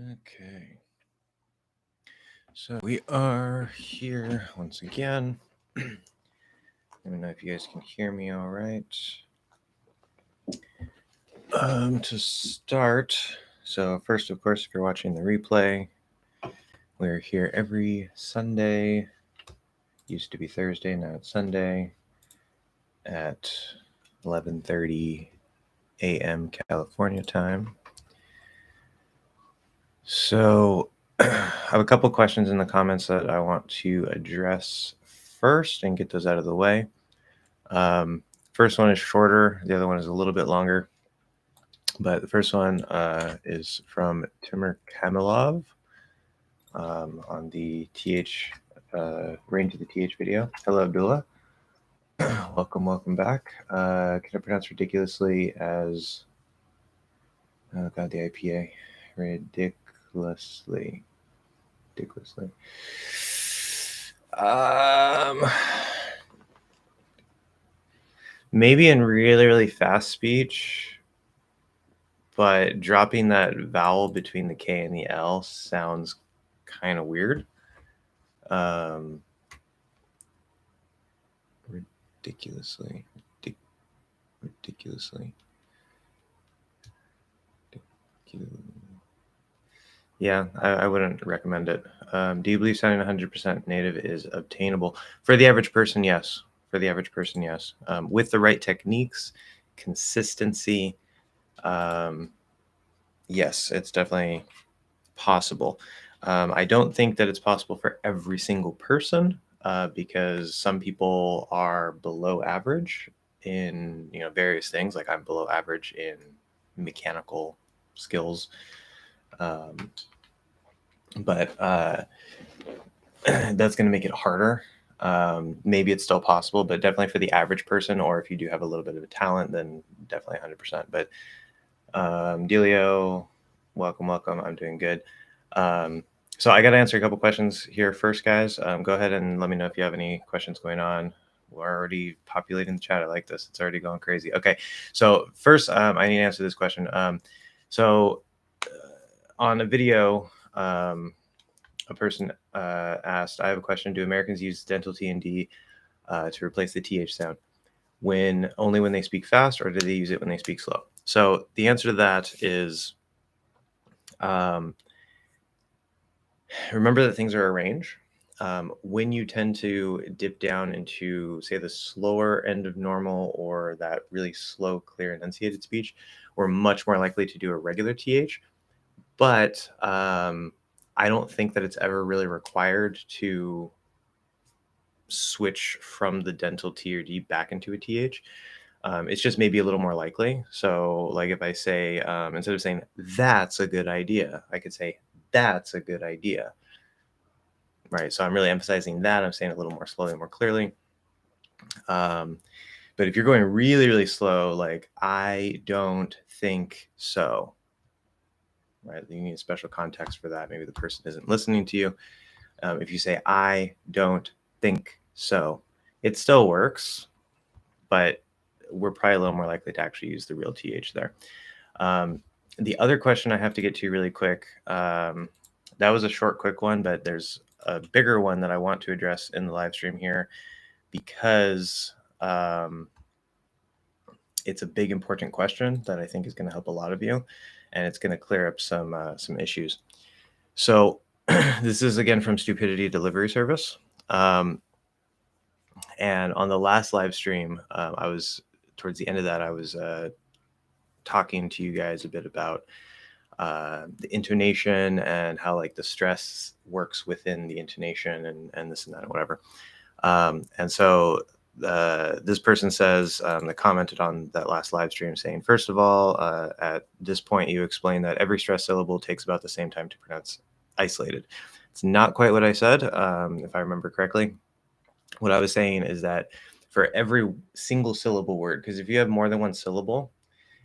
Okay. So we are here once again. Let me know if you guys can hear me all right. To start, so first, of course, if you're watching the replay, we're here every Sunday. Used to be Thursday, now it's Sunday at 11:30 a.m. California time. So I have a couple questions in the comments that I want to address first and get those out of the way. First one is shorter. The other one is a little bit longer. But the first one is from Timur Kamilov on the TH, range of the TH video. Hello, Abdullah. welcome back. Can I pronounce ridiculously as, oh God, the IPA. Ridiculously. Maybe in really, really fast speech, but dropping that vowel between the K and the L sounds kind of weird. Ridiculously. Yeah, I wouldn't recommend it. Do you believe sounding 100% native is obtainable? For the average person, yes. For the average person, yes. With the right techniques, consistency, yes, it's definitely possible. I don't think that it's possible for every single person because some people are below average in various things. Like I'm below average in mechanical skills, but that's going to make it harder. Maybe it's still possible, but definitely for the average person, or if you do have a little bit of a talent, then definitely 100%. But Delio, welcome. I'm doing good. So I got to answer a couple questions here first, guys. Go ahead and let me know if you have any questions going on. We're already populating the chat. I like this. It's already going crazy. Okay. So first, I need to answer this question. So on a video, a person asked, I have a question. Do Americans use Dental Trd to replace the TH sound only when they speak fast, or do they use it when they speak slow? So the answer to that is, remember that things are a range. When you tend to dip down into, say, the slower end of normal or that really slow, clear, enunciated speech, we're much more likely to do a regular TH. But I don't think that it's ever really required to switch from the Dental Trd back into a TH. It's just maybe a little more likely. So like if I say, instead of saying, that's a good idea, I could say, that's a good idea. Right. So I'm really emphasizing that. I'm saying it a little more slowly, more clearly. But if you're going really, really slow, like, I don't think so. Right. You need a special context for that. Maybe the person isn't listening to you. If you say, I don't think so, it still works, but we're probably a little more likely to actually use the real TH there. The other question I have to get to really quick, that was a short, quick one, but there's a bigger one that I want to address in the live stream here because it's a big, important question that I think is going to help a lot of you, and it's going to clear up some issues. So this is again from Stupidity Delivery Service. And on the last live stream, I was towards the end of that, I was talking to you guys a bit about the intonation and how like the stress works within the intonation and this and that and whatever. And so this person says, they commented on that last live stream saying, first of all, at this point, you explained that every stress syllable takes about the same time to pronounce isolated. It's not quite what I said, if I remember correctly. What I was saying is that for every single syllable word, because if you have more than one syllable,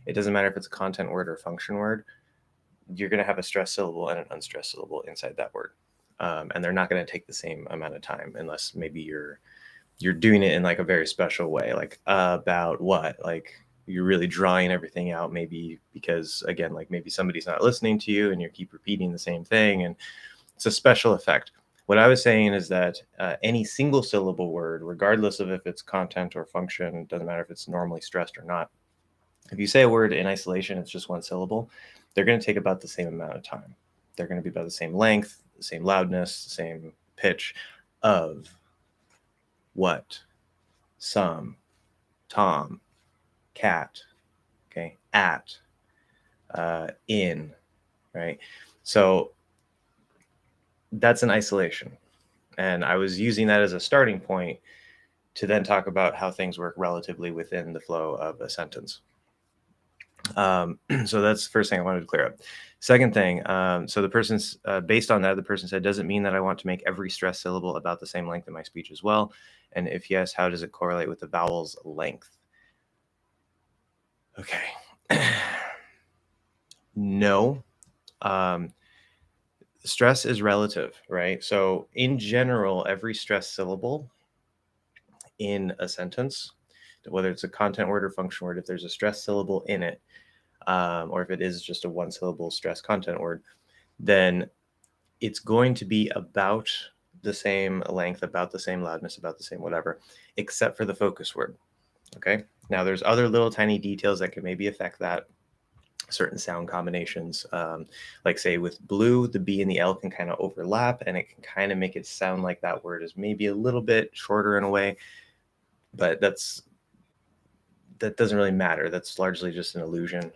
it doesn't matter if it's a content word or function word, you're going to have a stressed syllable and an unstressed syllable inside that word. And they're not going to take the same amount of time unless maybe you're doing it in like a very special way, like about what, like you're really drawing everything out, maybe because, again, like maybe somebody's not listening to you and you keep repeating the same thing, and it's a special effect. What I was saying is that any single syllable word, regardless of if it's content or function, doesn't matter if it's normally stressed or not. If you say a word in isolation, it's just one syllable, they're going to take about the same amount of time. They're going to be about the same length, the same loudness, the same pitch. Of, what, some, Tom, cat, okay, at, in, right? So that's an isolation. And I was using that as a starting point to then talk about how things work relatively within the flow of a sentence. So that's the first thing I wanted to clear up. Second thing, so the person's, based on that, the person said, does it mean that I want to make every stressed syllable about the same length in my speech as well? And if yes, how does it correlate with the vowel's length? Okay. No. Stress is relative, right? So in general, every stressed syllable in a sentence, whether it's a content word or function word, if there's a stressed syllable in it, or if it is just a one syllable stressed content word, then it's going to be about the same length, about the same loudness, about the same whatever, except for the focus word. Okay. Now there's other little tiny details that can maybe affect that. Certain sound combinations, like say with blue, the B and the L can kind of overlap, and it can kind of make it sound like that word is maybe a little bit shorter in a way, but that doesn't really matter. That's largely just an illusion.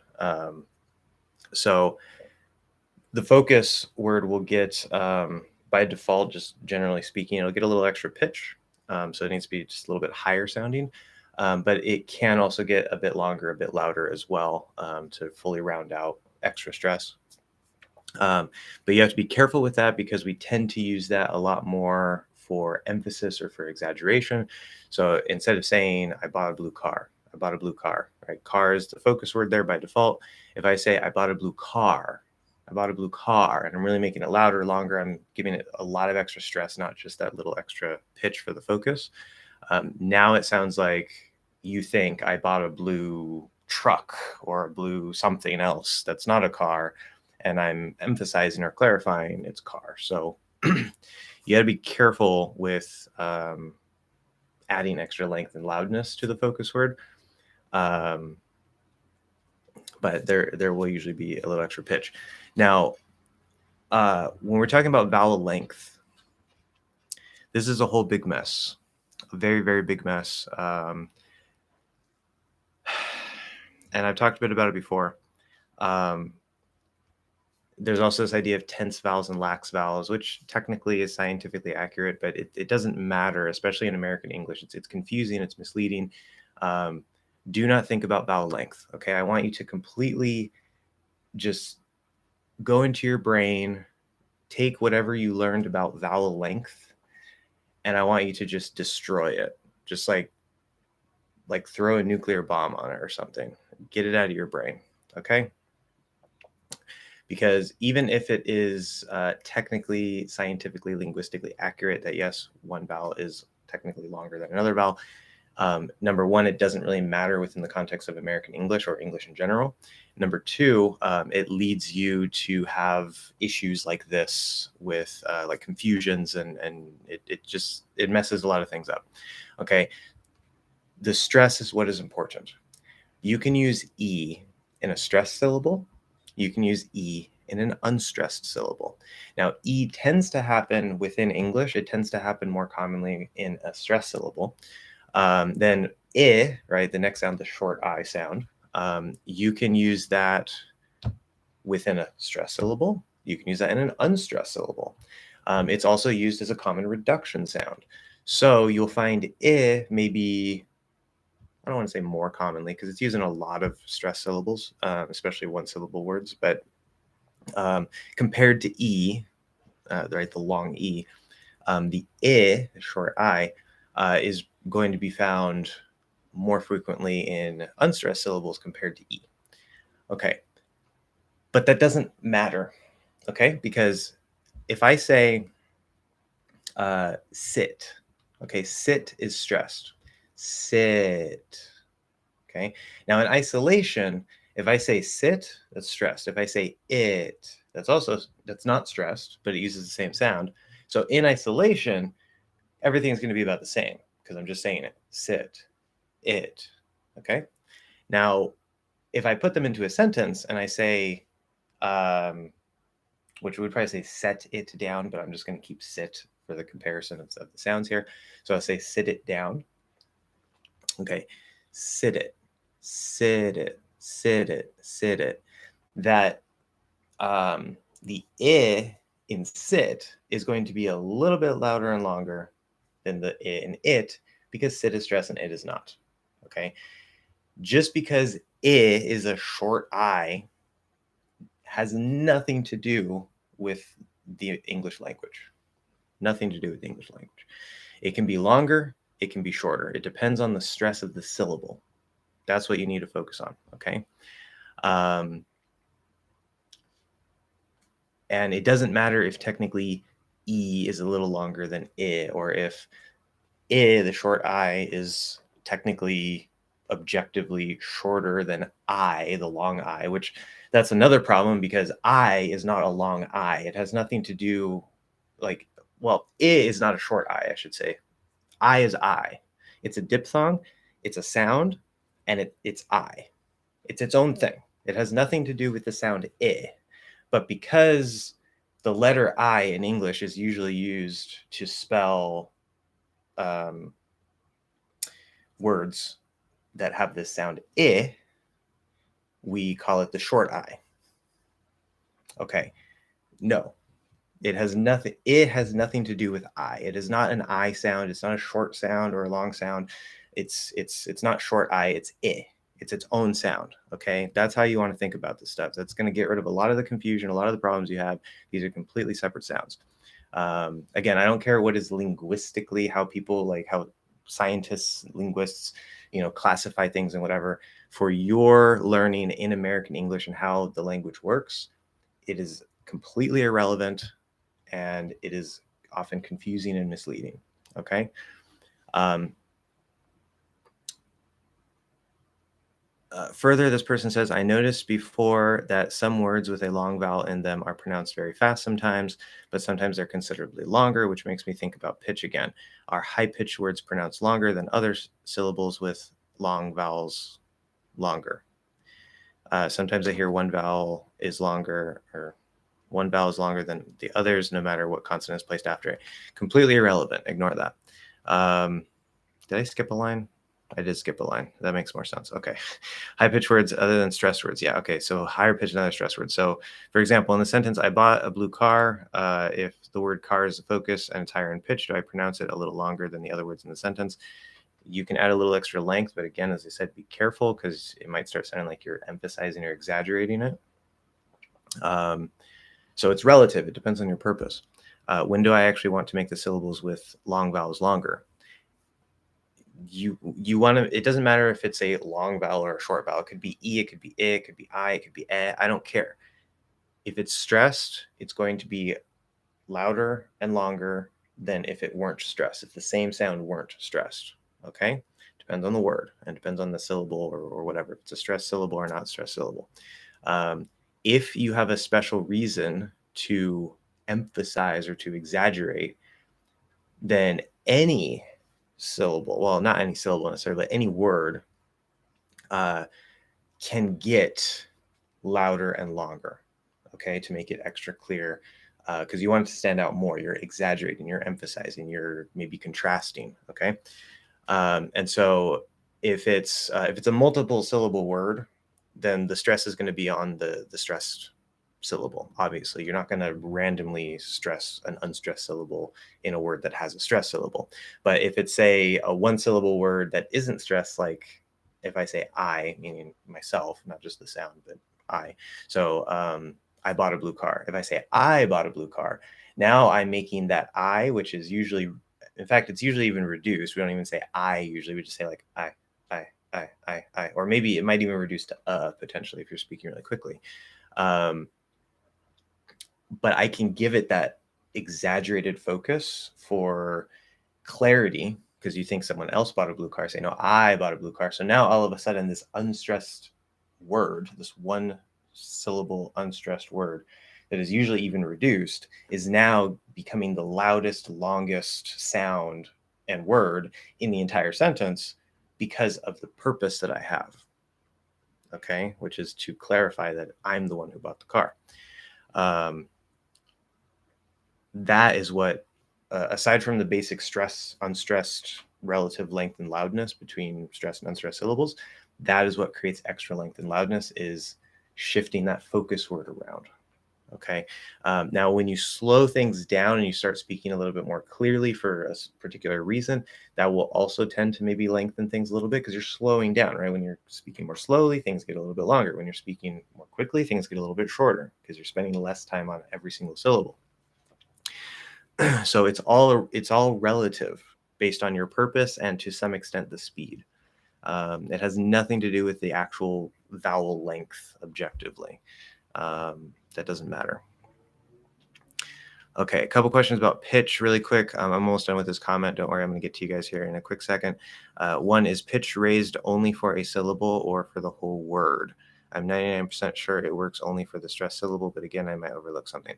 So the focus word will get, by default, just generally speaking, it'll get a little extra pitch. So it needs to be just a little bit higher sounding. But it can also get a bit longer, a bit louder as well, to fully round out extra stress. But you have to be careful with that because we tend to use that a lot more for emphasis or for exaggeration. So instead of saying, I bought a blue car, I bought a blue car, right? Car is the focus word there by default. If I say, I bought a blue car, I bought a blue car, and I'm really making it louder, longer, I'm giving it a lot of extra stress, not just that little extra pitch for the focus. Now it sounds like you think I bought a blue truck or a blue something else that's not a car, and I'm emphasizing or clarifying its car. So you got to be careful with adding extra length and loudness to the focus word. But there will usually be a little extra pitch. Now, when we're talking about vowel length, this is a whole big mess, a very, very big mess. And I've talked a bit about it before. There's also this idea of tense vowels and lax vowels, which technically is scientifically accurate, but it doesn't matter, especially in American English. It's confusing, it's misleading. Do not think about vowel length, okay? I want you to completely just go into your brain, take whatever you learned about vowel length, and I want you to just destroy it. Just like throw a nuclear bomb on it or something. Get it out of your brain, okay? Because even if it is technically, scientifically, linguistically accurate that yes, one vowel is technically longer than another vowel, number one, it doesn't really matter within the context of American English or English in general. Number two, it leads you to have issues like this with like confusions, and it messes a lot of things up. Okay, the stress is what is important. You can use E in a stressed syllable. You can use E in an unstressed syllable. Now, E tends to happen within English. It tends to happen more commonly in a stressed syllable. Then I, right, the next sound, the short I sound, you can use that within a stressed syllable. You can use that in an unstressed syllable. It's also used as a common reduction sound. So you'll find I maybe, I don't want to say more commonly because it's used in a lot of stressed syllables, especially one syllable words, but compared to E, right, the long E, the I, the short I, is going to be found more frequently in unstressed syllables compared to E. Okay, but that doesn't matter, okay, because if I say sit, okay, sit is stressed. Sit. Okay. Now in isolation, if I say sit, that's stressed. If I say it, that's not stressed, but it uses the same sound. So in isolation, everything's going to be about the same because I'm just saying it. Sit, it. Okay. Now, if I put them into a sentence and I say, which we would probably say set it down, but I'm just going to keep sit for the comparison of the sounds here. So I'll say sit it down. Okay. Sit it, sit it, sit it, sit it. That the I in sit is going to be a little bit louder and longer than the I in it because sit is stressed and it is not. Okay. Just because I is a short I has nothing to do with the English language. Nothing to do with the English language. It can be longer, it can be shorter. It depends on the stress of the syllable. That's what you need to focus on, okay? And it doesn't matter if technically E is a little longer than I, or if I, the short I, is technically objectively shorter than I, the long I, which that's another problem because I is not a long I. It has nothing to do like, well, I is not a short I should say. I is I. It's a diphthong, it's a sound, and it's I. It's its own thing. It has nothing to do with the sound I. But because the letter I in English is usually used to spell words that have this sound I, we call it the short I. Okay. No, it has nothing. It has nothing to do with I. It is not an I sound. It's not a short sound or a long sound. It's not short I. It's I. It's its own sound. Okay, that's how you want to think about this stuff. That's going to get rid of a lot of the confusion, a lot of the problems you have. These are completely separate sounds. Again, I don't care what is linguistically how people like how scientists, linguists, classify things and whatever. For your learning in American English and how the language works, it is completely irrelevant and it is often confusing and misleading. Okay. Further, this person says, I noticed before that some words with a long vowel in them are pronounced very fast sometimes, but sometimes they're considerably longer, which makes me think about pitch again. Are high-pitched words pronounced longer than other syllables with long vowels longer? Sometimes I hear one vowel is longer or one vowel is longer than the others, no matter what consonant is placed after it. Completely irrelevant. Ignore that. Did I skip a line? I did skip a line. That makes more sense. Okay. High pitch words other than stress words. Yeah. Okay. So higher pitch than other stress words. So for example, in the sentence, I bought a blue car. If the word car is a focus and it's higher in pitch, do I pronounce it a little longer than the other words in the sentence? You can add a little extra length, but again, as I said, be careful because it might start sounding like you're emphasizing or exaggerating it. So it's relative. It depends on your purpose. When do I actually want to make the syllables with long vowels longer? You want to, it doesn't matter if it's a long vowel or a short vowel. It could be E, it could be I, it could be I, it could be eh. I don't care. If it's stressed, it's going to be louder and longer than if it weren't stressed, if the same sound weren't stressed. Okay. Depends on the word and depends on the syllable or whatever. If it's a stressed syllable or not stressed syllable. If you have a special reason to emphasize or to exaggerate, then any syllable, well, not any syllable necessarily, but any word can get louder and longer, okay, to make it extra clear, because you want it to stand out more. You're exaggerating, you're emphasizing, you're maybe contrasting, okay? And so if it's a multiple syllable word, then the stress is going to be on the stressed syllable. Obviously, you're not going to randomly stress an unstressed syllable in a word that has a stressed syllable. But if it's a one syllable word that isn't stressed, like if I say I, meaning myself, not just the sound, but I. So I bought a blue car. If I say I bought a blue car, now I'm making that I, which is usually, in fact, it's usually even reduced. We don't even say I usually. We just say like I, or maybe it might even reduce to potentially if you're speaking really quickly. But I can give it that exaggerated focus for clarity because you think someone else bought a blue car, say, no, I bought a blue car. So now all of a sudden, this unstressed word, this one syllable unstressed word that is usually even reduced, is now becoming the loudest, longest sound and word in the entire sentence because of the purpose that I have. Okay, which is to clarify that I'm the one who bought the car. That is what, aside from the basic stress, unstressed, relative length and loudness between stressed and unstressed syllables, that is what creates extra length and loudness, is shifting that focus word around. Okay. Now, when you slow things down and you start speaking a little bit more clearly for a particular reason, that will also tend to maybe lengthen things a little bit because you're slowing down, right? When you're speaking more slowly, things get a little bit longer. When you're speaking more quickly, things get a little bit shorter because you're spending less time on every single syllable. So it's all relative based on your purpose and to some extent the speed. It has nothing to do with the actual vowel length objectively. That doesn't matter. Okay, a couple questions about pitch really quick. I'm almost done with this comment. Don't worry, I'm going to get to you guys here in a quick second. One, is pitch raised only for a syllable or for the whole word? I'm 99% sure it works only for the stressed syllable, but again, I might overlook something.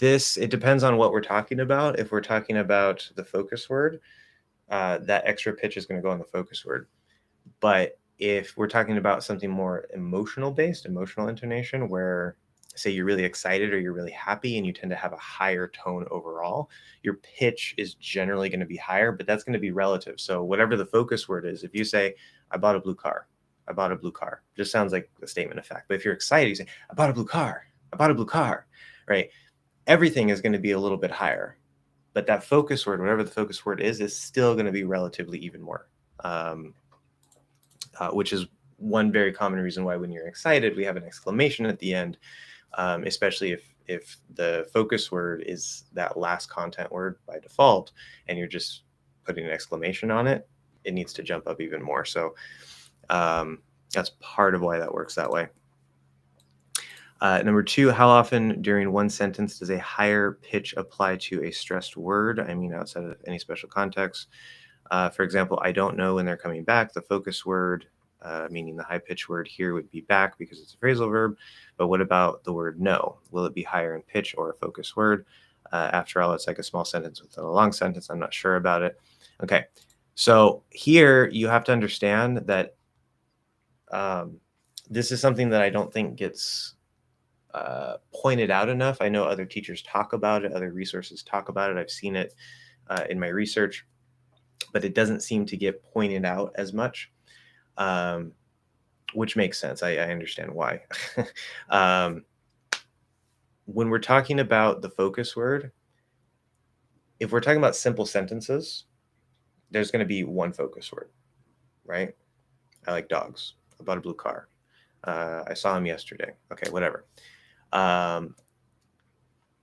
It depends on what we're talking about. If we're talking about the focus word, that extra pitch is going to go on the focus word. But if we're talking about something more emotional based, emotional intonation, where say you're really excited or you're really happy and you tend to have a higher tone overall, your pitch is generally going to be higher, but that's going to be relative. So whatever the focus word is, if you say, I bought a blue car, I bought a blue car, just sounds like a statement of fact. But if you're excited, you say, I bought a blue car, I bought a blue car, right? Everything is going to be a little bit higher, but that focus word, whatever the focus word is still going to be relatively even more, which is one very common reason why when you're excited, we have an exclamation at the end, especially if the focus word is that last content word by default, and you're just putting an exclamation on it, it needs to jump up even more. So that's part of why that works that way. Number two, how often during one sentence does a higher pitch apply to a stressed word? I mean, outside of any special context. For example, I don't know when they're coming back. The focus word, meaning the high pitch word here, would be back because it's a phrasal verb. But what about the word no? Will it be higher in pitch or a focus word? After all, it's like a small sentence within a long sentence. I'm not sure about it. Okay. So here you have to understand that this is something that I don't think gets pointed out enough. I know other teachers talk about it, other resources talk about it. I've seen it in my research, but it doesn't seem to get pointed out as much, which makes sense. I understand why. When we're talking about the focus word, if we're talking about simple sentences, there's going to be one focus word, right? I like dogs. I bought a blue car. I saw him yesterday. Okay, whatever.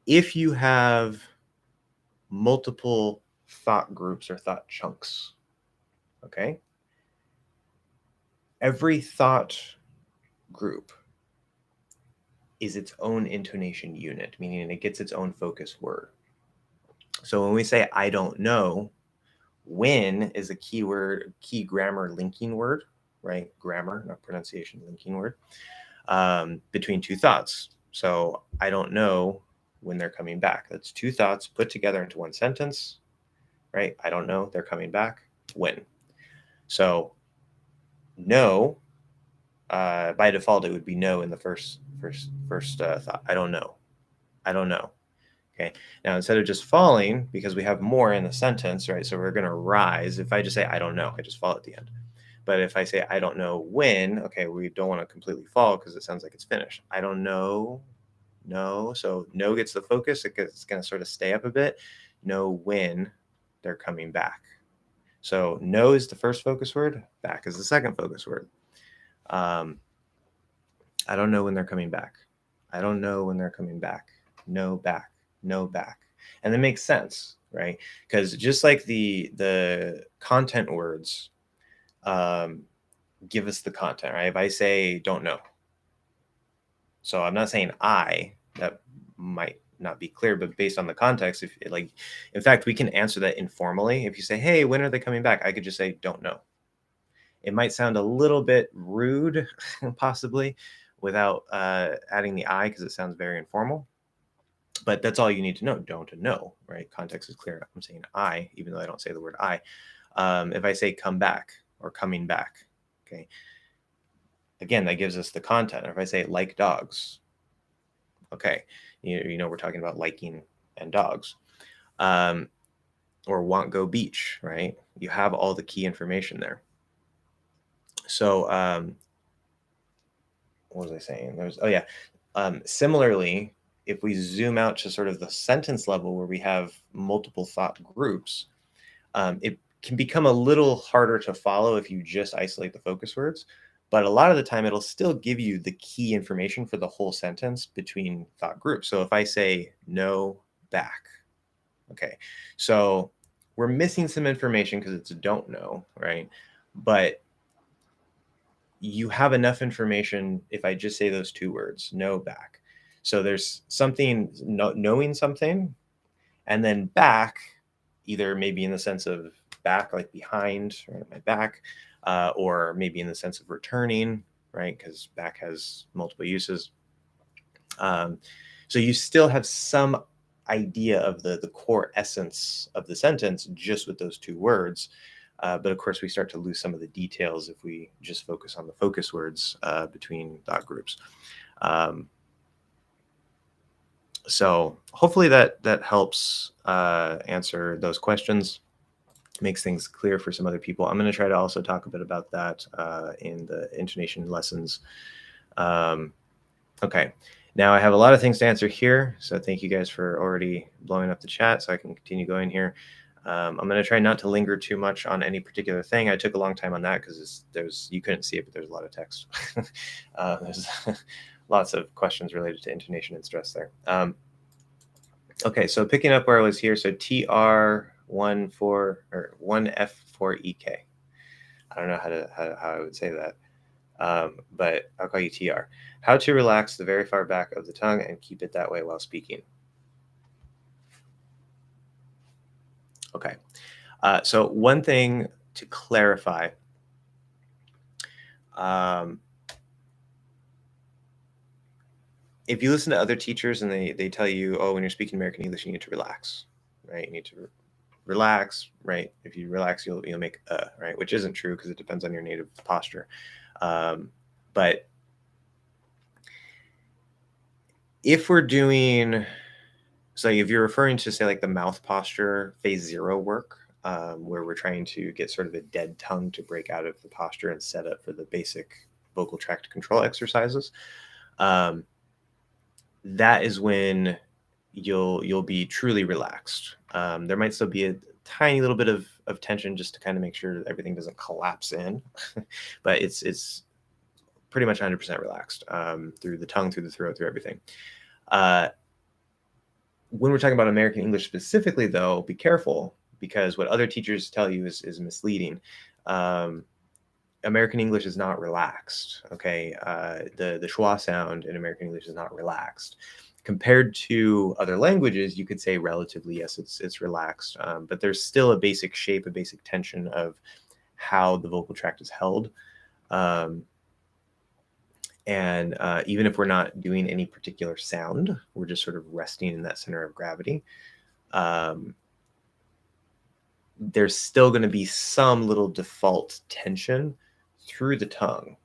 If you have multiple thought groups or thought chunks, okay, every thought group is its own intonation unit, meaning it gets its own focus word. So when we say I don't know, when is a keyword, key grammar linking word, right? Grammar, not pronunciation, linking word, between two thoughts. So I don't know when they're coming back. That's two thoughts put together into one sentence, right? I don't know, they're coming back. When? So no, by default, it would be no in the first thought. I don't know. I don't know. Okay. Now, instead of just falling, because we have more in the sentence, right? So we're going to rise. If I just say, I don't know, I just fall at the end. But if I say, I don't know when, okay, we don't want to completely fall because it sounds like it's finished. I don't know. No. So no gets the focus. It's going to sort of stay up a bit. Know when they're coming back. So no is the first focus word. Back is the second focus word. I don't know when they're coming back. I don't know when they're coming back. No back. No back. And that makes sense, right? Because just like the content words give us the content, right? If I say don't know, so I'm not saying that might not be clear, but based on the context, if like, in fact, we can answer that informally. If you say, hey, when are they coming back? I could just say, don't know. It might sound a little bit rude, possibly, without adding the I, because it sounds very informal. But that's all you need to know. Don't know, right? Context is clear. I'm saying I, even though I don't say the word I. If I say come back or coming back, okay, again, that gives us the content. Or if I say like dogs, okay, you know we're talking about liking and dogs. Or want go beach, right? You have all the key information there. So what was I saying? Similarly, if we zoom out to sort of the sentence level where we have multiple thought groups, it can become a little harder to follow if you just isolate the focus words. But a lot of the time, it'll still give you the key information for the whole sentence between thought groups. So if I say no back, okay, so we're missing some information because it's a don't know, right? But you have enough information if I just say those two words, no back. So there's something, knowing something, and then back, either maybe in the sense of back, like behind, right, my back, or maybe in the sense of returning, right? Because back has multiple uses. So you still have some idea of the core essence of the sentence just with those two words. But of course, we start to lose some of the details if we just focus on the focus words between thought groups. So hopefully that helps answer those questions, makes things clear for some other people. I'm going to try to also talk a bit about that in the intonation lessons. Okay, now I have a lot of things to answer here, so thank you guys for already blowing up the chat so I can continue going here. I'm going to try not to linger too much on any particular thing. I took a long time on that because you couldn't see it, but there's a lot of text. There's lots of questions related to intonation and stress there. Okay, so picking up where I was here, so TR1F4EK. I don't know how I would say that, but I'll call you TR. How to relax the very far back of the tongue and keep it that way while speaking. Okay, so one thing to clarify, if you listen to other teachers and they tell you, oh, when you're speaking American English, you need to relax, right? You need to relax, right? If you relax, you'll make right, which isn't true because it depends on your native posture. But if we're doing, so if you're referring to say like the mouth posture phase 0 work, where we're trying to get sort of a dead tongue to break out of the posture and set up for the basic vocal tract control exercises, that is when you'll be truly relaxed. There might still be a tiny little bit of tension just to kind of make sure that everything doesn't collapse in, but it's pretty much 100% relaxed through the tongue, through the throat, through everything. When we're talking about American English specifically, though, be careful, because what other teachers tell you is misleading. American English is not relaxed, okay? The schwa sound in American English is not relaxed. Compared to other languages, you could say relatively, yes, it's relaxed, but there's still a basic shape, a basic tension of how the vocal tract is held. And even if we're not doing any particular sound, we're just sort of resting in that center of gravity, there's still going to be some little default tension through the tongue.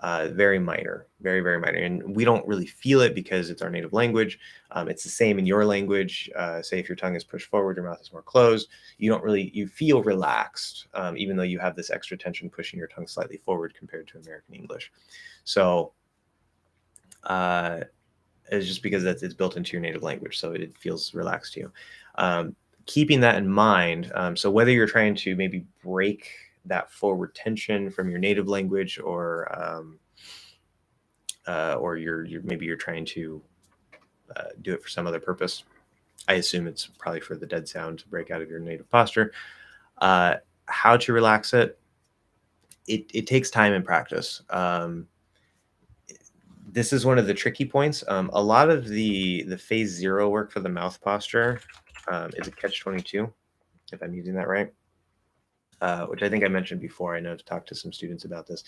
Very minor, very, very minor. And we don't really feel it because it's our native language. It's the same in your language. Say if your tongue is pushed forward, your mouth is more closed. You feel relaxed, even though you have this extra tension pushing your tongue slightly forward compared to American English. So it's just because it's built into your native language, so it feels relaxed to you. Keeping that in mind, so whether you're trying to maybe break that forward tension from your native language, or you're trying to do it for some other purpose, I assume it's probably for the dead sound to break out of your native posture. How to relax it? It takes time and practice. This is one of the tricky points. A lot of the phase zero work for the mouth posture is a catch-22, if I'm using that right, which I think I mentioned before. I know I've talked to some students about this.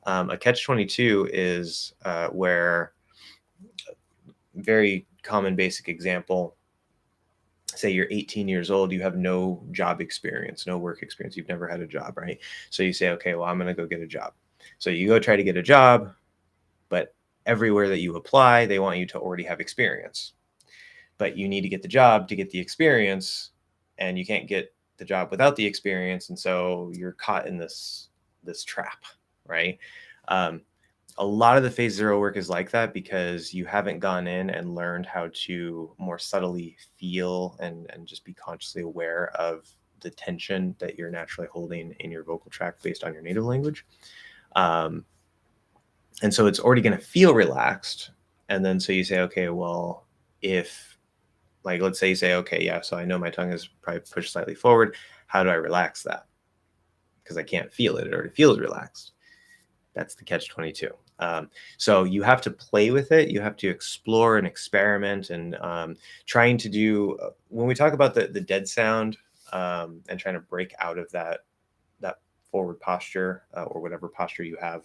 A catch-22 is where, very common basic example, say you're 18 years old, you have no job experience, no work experience, you've never had a job, right? So you say, okay, well, I'm going to go get a job. So you go try to get a job, but everywhere that you apply, they want you to already have experience. But you need to get the job to get the experience, and you can't get the job without the experience, and so you're caught in this trap, right? Um, a lot of the phase zero work is like that because you haven't gone in and learned how to more subtly feel and just be consciously aware of the tension that you're naturally holding in your vocal tract based on your native language. Um, and so it's already going to feel relaxed. And then so you say, okay, well, if, like, let's say you say, okay, yeah, so I know my tongue is probably pushed slightly forward. How do I relax that? Because I can't feel it. It already feels relaxed. That's the catch-22. So you have to play with it. You have to explore and experiment and trying to do, when we talk about the dead sound and trying to break out of that forward posture or whatever posture you have,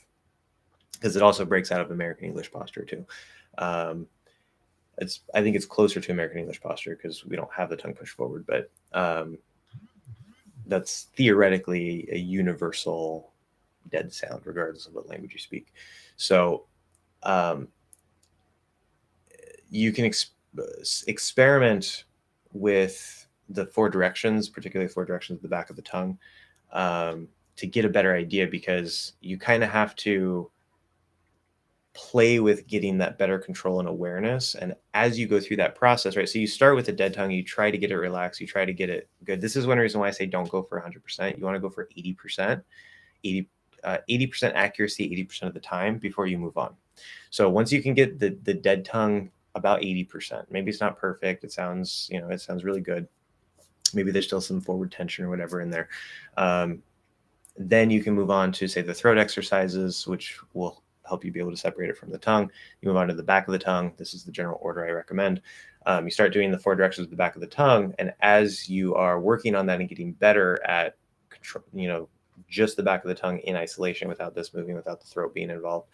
because it also breaks out of American English posture too. I think it's closer to American English posture because we don't have the tongue pushed forward, but that's theoretically a universal dead sound, regardless of what language you speak. So um, you can experiment with the four directions, particularly four directions at the back of the tongue, to get a better idea, because you kind of have to play with getting that better control and awareness. And as you go through that process, right? So you start with a dead tongue, you try to get it relaxed, you try to get it good. This is one reason why I say don't go for 100%. You want to go for 80%, 80% accuracy 80% of the time before you move on. So once you can get the dead tongue about 80%, maybe it's not perfect. It sounds, it sounds really good. Maybe there's still some forward tension or whatever in there. Then you can move on to, say, the throat exercises, which will help you be able to separate it from the tongue. You move on to the back of the tongue. This is the general order I recommend. You start doing the four directions of the back of the tongue. And as you are working on that and getting better at control, just the back of the tongue in isolation without this moving, without the throat being involved,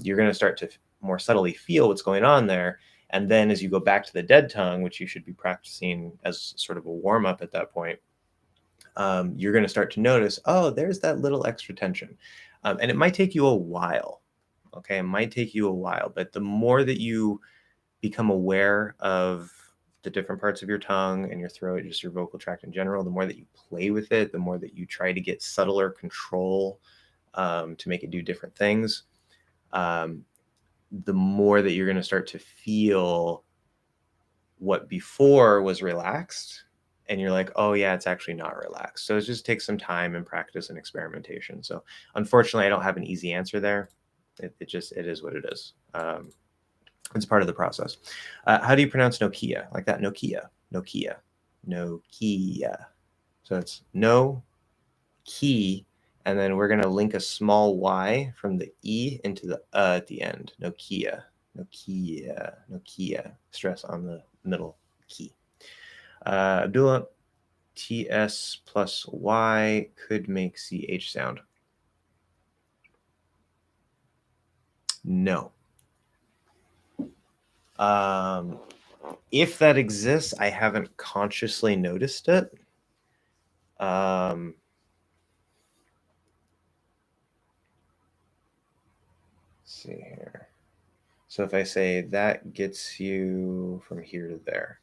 you're going to start to more subtly feel what's going on there. And then as you go back to the dead tongue, which you should be practicing as sort of a warm up at that point, you're going to start to notice, oh, there's that little extra tension. And it might take you a while. Okay. It might take you a while, but the more that you become aware of the different parts of your tongue and your throat, just your vocal tract in general, the more that you play with it, the more that you try to get subtler control to make it do different things, the more that you're going to start to feel what before was relaxed. And you're like, oh yeah, it's actually not relaxed. So it just takes some time and practice and experimentation. So unfortunately, I don't have an easy answer there. It is what it is. It's part of the process. How do you pronounce Nokia? Like that, Nokia, Nokia, Nokia. So it's no key, and then we're going to link a small y from the E into the at the end. Nokia, Nokia, Nokia. Stress on the middle key. Abdullah, TS plus Y could make CH sound. No. If that exists, I haven't consciously noticed it. Let's see here. So if I say that gets you from here to there,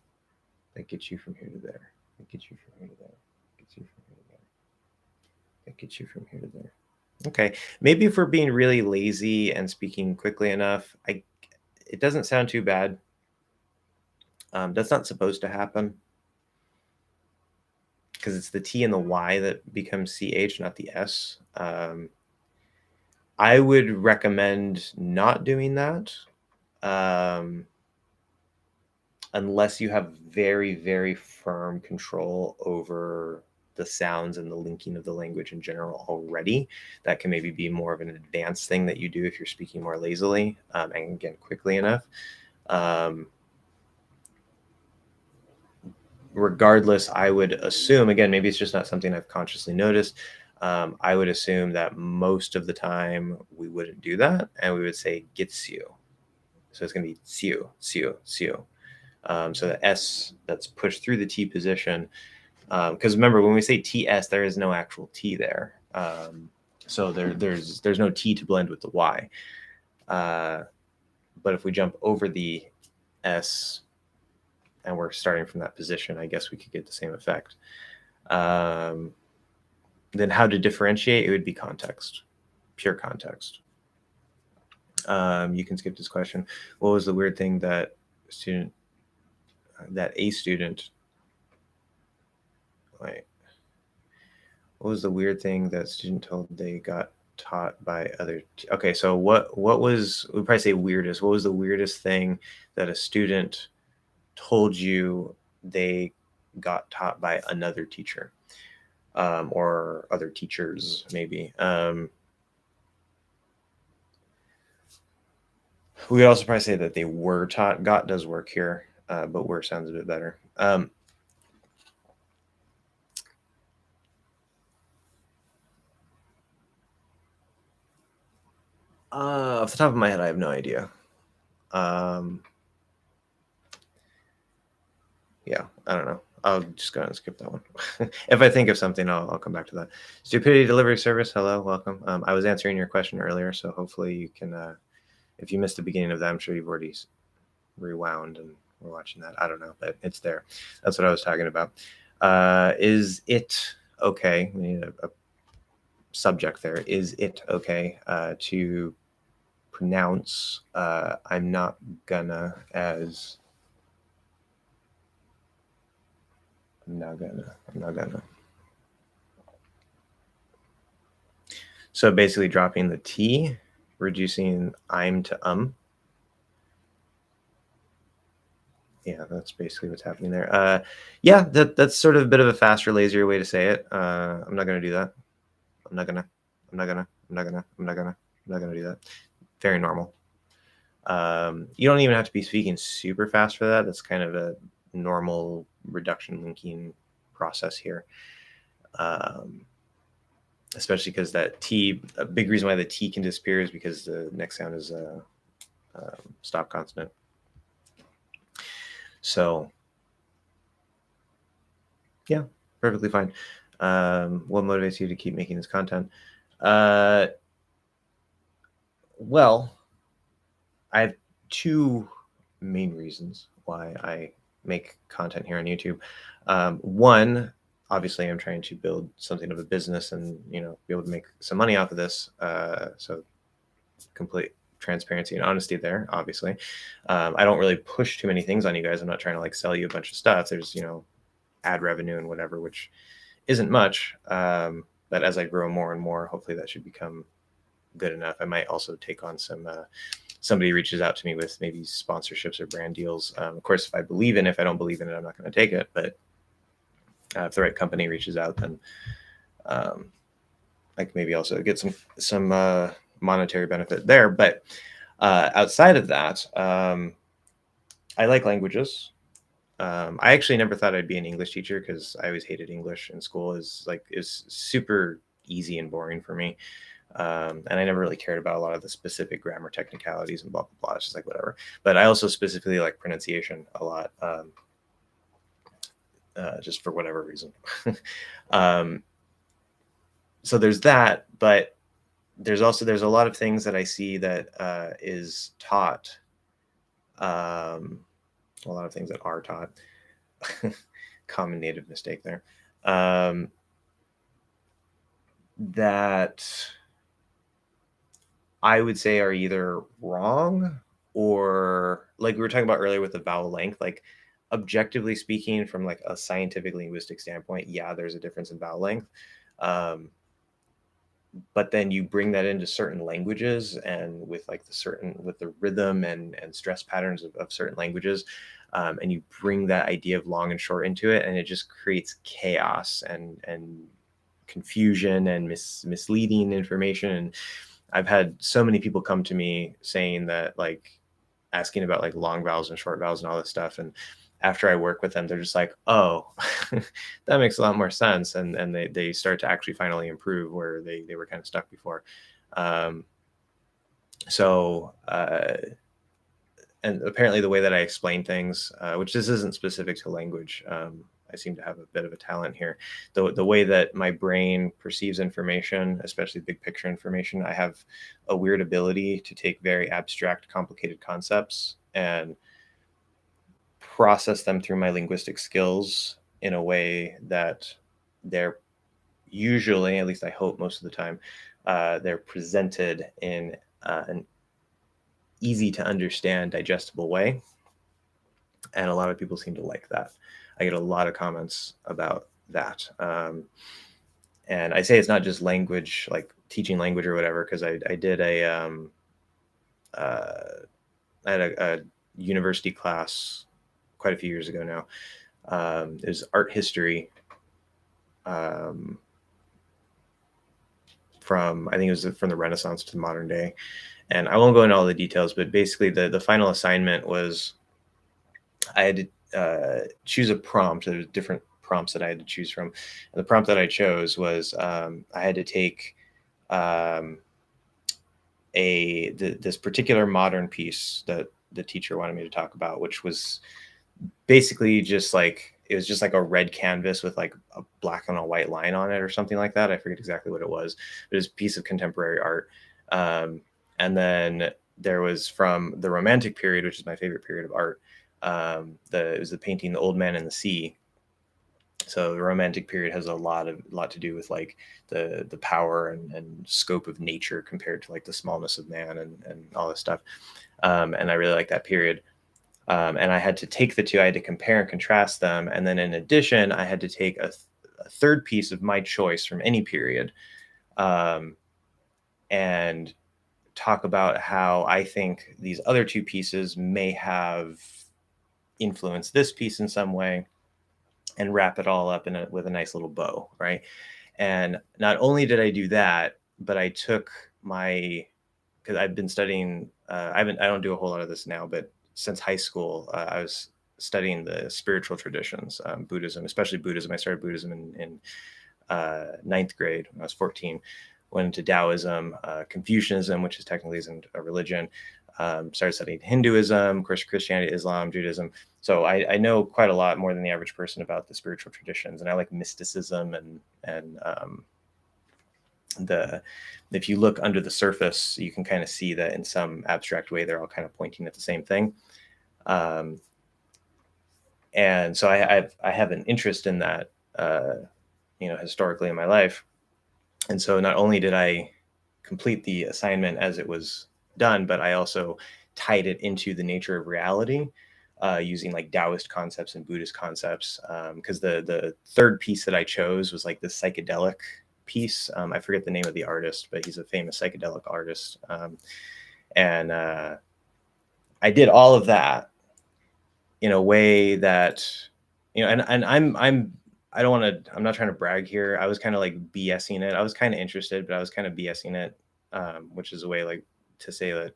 that gets you from here to there, that gets you from here to there, gets you from here to there, that gets you from here to there. Okay, maybe if we're being really lazy and speaking quickly enough, it doesn't sound too bad. That's not supposed to happen because it's the T and the Y that becomes CH, not the S. I would recommend not doing that unless you have very, very firm control over the sounds and the linking of the language in general already. That can maybe be more of an advanced thing that you do if you're speaking more lazily, and again, quickly enough. Regardless, I would assume, again, maybe it's just not something I've consciously noticed. I would assume that most of the time we wouldn't do that, and we would say gets you. So it's going to be tsiu, tsiu, tsiu. So the S that's pushed through the T position, because remember, when we say TS, there is no actual T there. So there's no T to blend with the Y. But if we jump over the S and we're starting from that position, I guess we could get the same effect. Then how to differentiate? It would be context, pure context. You can skip this question. What was the weird thing that a student, wait, what was the weird thing that student told they got taught by other? Okay, so what was, we'd probably say weirdest. What was the weirdest thing that a student told you they got taught by another teacher, or other teachers, maybe? We would also probably say that they were taught. Got does work here, but were sounds a bit better. Off the top of my head, I have no idea. Yeah, I don't know. I'll just go ahead and skip that one. If I think of something, I'll come back to that. Stupidity Delivery Service, hello, welcome. I was answering your question earlier, so hopefully you can, if you missed the beginning of that, I'm sure you've already rewound and we're watching that. I don't know, but it's there. That's what I was talking about. Is it okay? We need a subject there. Is it okay to pronounce I'm not gonna as I'm not gonna. So basically dropping the T, reducing I'm to Yeah, that's basically what's happening there. Yeah, that's sort of a bit of a faster, lazier way to say it. I'm not gonna do that. I'm not gonna. I'm not gonna. I'm not gonna. I'm not gonna. I'm not gonna do that. Very normal. You don't even have to be speaking super fast for that. That's kind of a normal reduction linking process here. Especially because that T, a big reason why the T can disappear is because the next sound is a stop consonant. So, yeah, perfectly fine. What motivates you to keep making this content? Well, I have two main reasons why I make content here on YouTube. One, obviously, I'm trying to build something of a business and be able to make some money off of this. So, complete transparency and honesty there. Obviously, I don't really push too many things on you guys. I'm not trying to sell you a bunch of stuff. There's ad revenue and whatever, which isn't much. But as I grow more and more, hopefully that should become good enough. I might also take on some. Somebody reaches out to me with maybe sponsorships or brand deals. Of course, if I believe in it, if I don't believe in it, I'm not going to take it. But if the right company reaches out, then I can maybe also get some monetary benefit there. But outside of that, I like languages. I actually never thought I'd be an English teacher because I always hated English in school. Is super easy and boring for me. And I never really cared about a lot of the specific grammar technicalities and blah, blah, blah. It's just whatever. But I also specifically like pronunciation a lot, just for whatever reason. So there's that, but there's a lot of things that I see that is taught. A lot of things that are taught. Common native mistake there. That I would say are either wrong or like we were talking about earlier with the vowel length, objectively speaking from a scientific linguistic standpoint, yeah, there's a difference in vowel length. but then you bring that into certain languages, and with like with the rhythm and stress patterns of certain languages, and you bring that idea of long and short into it, and it just creates chaos and confusion and misleading information. And I've had so many people come to me saying that, like, asking about like long vowels and short vowels and all this stuff. And after I work with them, they're just like, oh, that makes a lot more sense. And they start to actually finally improve where they were kind of stuck before. Um, so, and apparently the way that I explain things, which this isn't specific to language, I seem to have a bit of a talent here. The way that my brain perceives information, especially big picture information, I have a weird ability to take very abstract, complicated concepts and process them through my linguistic skills in a way that they're usually, at least I hope most of the time, they're presented in an easy to understand, digestible way. And a lot of people seem to like that. I get a lot of comments about that. And I say it's not just language, like teaching language or whatever, because I did uh, I had a university class quite a few years ago now. It was art history, um, from, I think it was from the Renaissance to the modern day. And I won't go into all the details, but basically the final assignment was I had to choose a prompt. There was different prompts that I had to choose from. And the prompt that I chose was, I had to take um, this particular modern piece that the teacher wanted me to talk about, which was basically just like, it was just like a red canvas with like a black and a white line on it or something like that. I forget exactly what it was. It was a piece of contemporary art. And then there was from the Romantic period, which is my favorite period of art. It was the painting "The Old Man and the Sea." So the Romantic period has a lot to do with like the power and scope of nature compared to like the smallness of man and all this stuff. And I really like that period. And I had to take the two. I had to compare and contrast them. And then in addition, I had to take a third piece of my choice from any period, um, and talk about how I think these other two pieces may have influenced this piece in some way, and wrap it all up with a nice little bow, right? And not only did I do that, but I took my, because I've been studying. I don't do a whole lot of this now, but since high school, I was studying the spiritual traditions, Buddhism, especially Buddhism. I started Buddhism in ninth grade when I was 14. Went into Taoism, Confucianism, which is technically isn't a religion. Started studying Hinduism, of course, Christianity, Islam, Judaism. So I know quite a lot more than the average person about the spiritual traditions, and I like mysticism and the if you look under the surface, you can kind of see that in some abstract way they're all kind of pointing at the same thing. Um, and so I have an interest in that, historically in my life. And so not only did I complete the assignment as it was done, but I also tied it into the nature of reality, using like Taoist concepts and Buddhist concepts. Because the third piece that I chose was like the psychedelic piece. I forget the name of the artist, but he's a famous psychedelic artist. And I did all of that in a way that, and I don't want to, I'm not trying to brag here. I was kind of like BSing it. I was kind of interested, but I was kind of BSing it, which is a way like to say that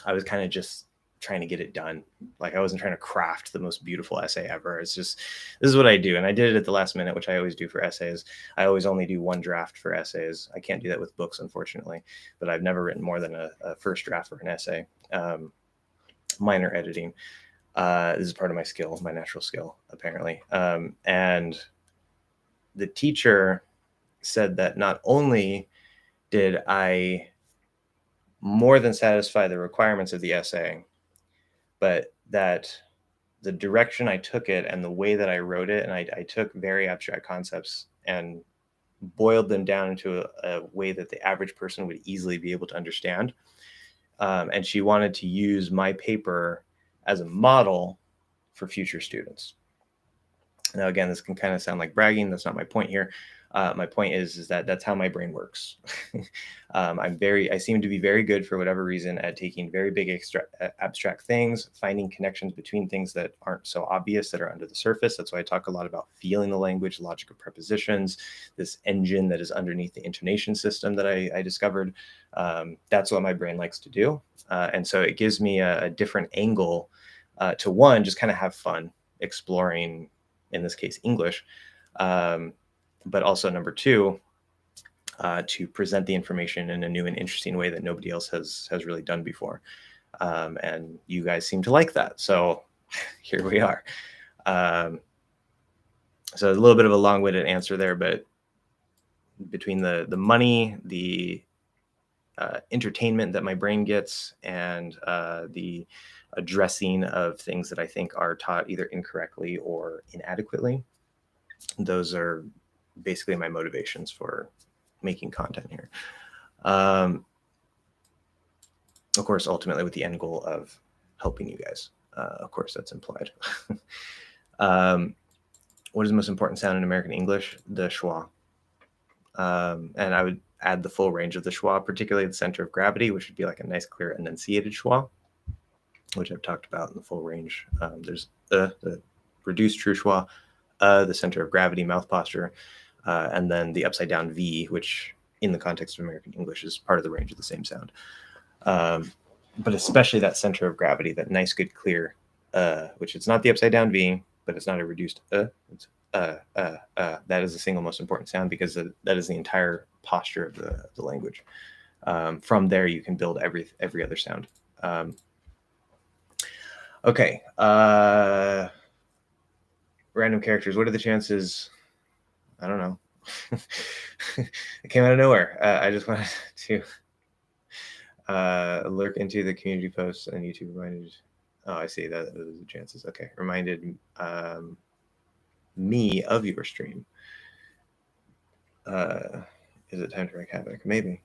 I was kind of just trying to get it done. Like I wasn't trying to craft the most beautiful essay ever. It's just, this is what I do. And I did it at the last minute, which I always do for essays. I always only do one draft for essays. I can't do that with books, unfortunately, but I've never written more than a first draft for an essay. Minor editing. This is part of my skill, my natural skill, apparently. And the teacher said that not only did I more than satisfy the requirements of the essay, but that the direction I took it and the way that I wrote it, and I took very abstract concepts and boiled them down into a way that the average person would easily be able to understand. And she wanted to use my paper as a model for future students. Now, again, this can kind of sound like bragging. That's not my point here. My point is that that's how my brain works. I seem to be very good for whatever reason at taking very big abstract things, finding connections between things that aren't so obvious, that are under the surface. That's why I talk a lot about feeling the language, logic of prepositions, this engine that is underneath the intonation system that I discovered. That's what my brain likes to do. And so it gives me a different angle to, one, just kind of have fun exploring, in this case, English. But also, number two, to present the information in a new and interesting way that nobody else has really done before. And you guys seem to like that. So here we are. So a little bit of a long-winded answer there, but between the money, the entertainment that my brain gets, and the addressing of things that I think are taught either incorrectly or inadequately, those are basically my motivations for making content here. Of course, ultimately with the end goal of helping you guys. Of course, that's implied. What is the most important sound in American English? The schwa. And I would add the full range of the schwa, particularly the center of gravity, which would be like a nice, clear, enunciated schwa, which I've talked about in the full range. There's the reduced true schwa, the center of gravity, mouth posture, and then the upside down V, which in the context of American English is part of the range of the same sound. But especially that center of gravity, that nice, good, clear, which it's not the upside down V, but it's not a reduced it's that is the single most important sound, because that is the entire posture of the language. From there, you can build every other sound. Okay. Random characters. What are the chances? I don't know. It came out of nowhere. I just wanted to lurk into the community posts, and YouTube reminded. Oh, I see that. Those are the chances. Okay. Reminded me of your stream. Is it time to wreak havoc? Maybe.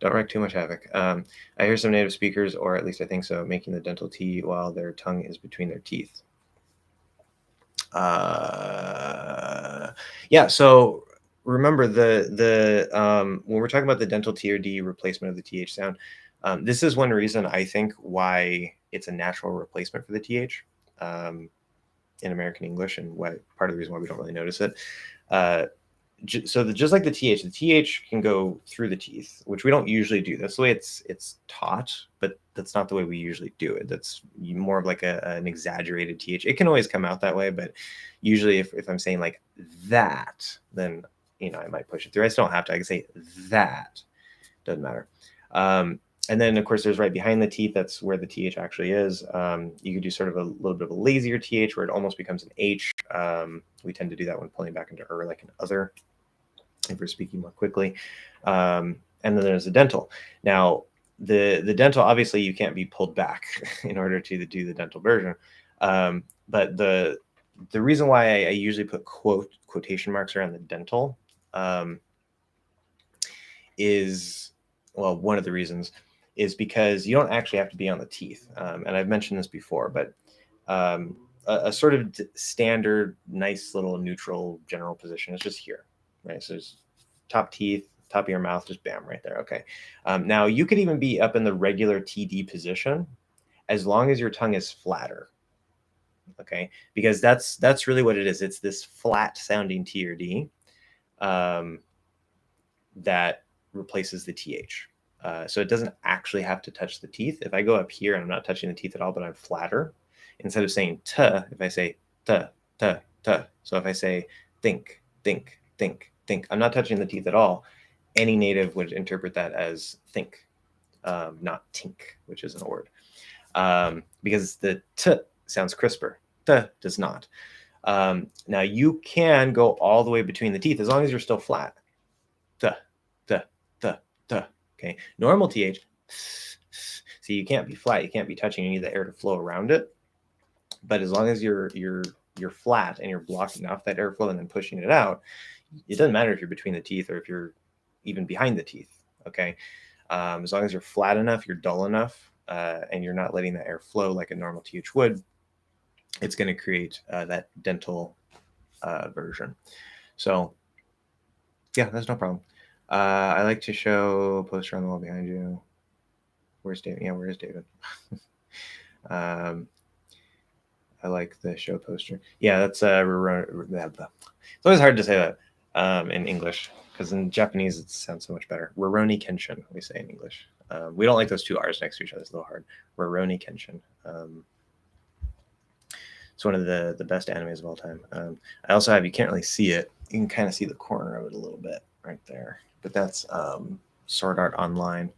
Don't wreak too much havoc. I hear some native speakers, or at least I think so, making the dental T while their tongue is between their teeth. Yeah. So remember when we're talking about the dental T or D replacement of the TH sound, this is one reason I think why it's a natural replacement for the TH in American English, and why part of the reason why we don't really notice it. So just like the TH can go through the teeth, which we don't usually do. That's the way it's taught, but that's not the way we usually do it. That's more of like an exaggerated TH. It can always come out that way, but usually if I'm saying like that, then I might push it through. I still don't have to. I can say that. Doesn't matter. And then, of course, there's right behind the teeth. That's where the TH actually is. You could do sort of a little bit of a lazier TH where it almost becomes an H. We tend to do that when pulling back into like an other, if we're speaking more quickly. And then there's the dental. Now, the dental, obviously, you can't be pulled back in order to do the dental version. But the reason why I usually put quotation marks around the dental is, well, one of the reasons is because you don't actually have to be on the teeth. And I've mentioned this before, but a sort of standard, nice little neutral general position is just here, right? So there's top teeth, top of your mouth, just bam, right there. Okay. Now you could even be up in the regular TD position as long as your tongue is flatter. Okay, because that's really what it is. It's this flat sounding T or D that replaces the TH. So it doesn't actually have to touch the teeth. If I go up here and I'm not touching the teeth at all, but I'm flatter, instead of saying t, if I say t, t, t. So if I say think, think, think, think, I'm not touching the teeth at all. Any native would interpret that as think, not tink, which isn't a word. Because the t sounds crisper. T does not. Now you can go all the way between the teeth as long as you're still flat. T, t, t, t. Okay. Normal TH. So you can't be flat. You can't be touching. You need the air to flow around it. But as long as you're flat and you're blocking off that airflow and then pushing it out, it doesn't matter if you're between the teeth or if you're even behind the teeth. Okay. As long as you're flat enough, you're dull enough, and you're not letting the air flow like a normal TH would, it's going to create that dental version. So Yeah, that's no problem. I like to show poster on the wall behind you. Where's David? Yeah, where is David? um, I like the show poster. Yeah, that's it's always hard to say that in English because in Japanese it sounds so much better. Rurouni Kenshin, we say in English. We don't like those two R's next to each other. It's a little hard. Rurouni Kenshin. It's one of the best animes of all time. I also have, you can't really see it. You can kind of see the corner of it a little bit right there. But that's Sword Art Online,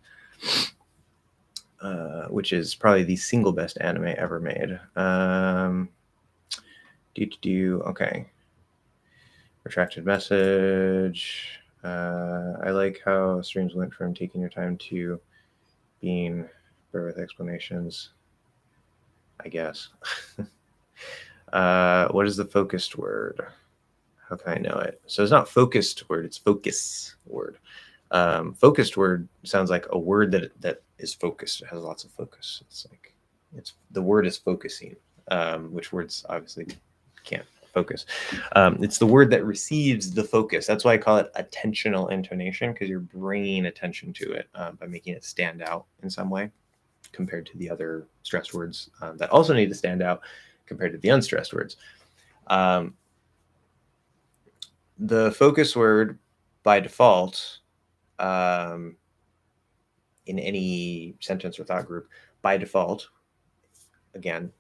which is probably the single best anime ever made. Okay. Retracted message. I like how streams went from taking your time to being better with explanations, I guess. What is the focused word? How can I know it? So it's not focused word, it's focus word. Focused word sounds like a word that is focused. It has lots of focus. It's like the word is focusing, which words obviously can't focus. It's the word that receives the focus. That's why I call it attentional intonation, because you're bringing attention to it by making it stand out in some way compared to the other stressed words that also need to stand out compared to the unstressed words. The focus word by default in any sentence or thought group, by default, again,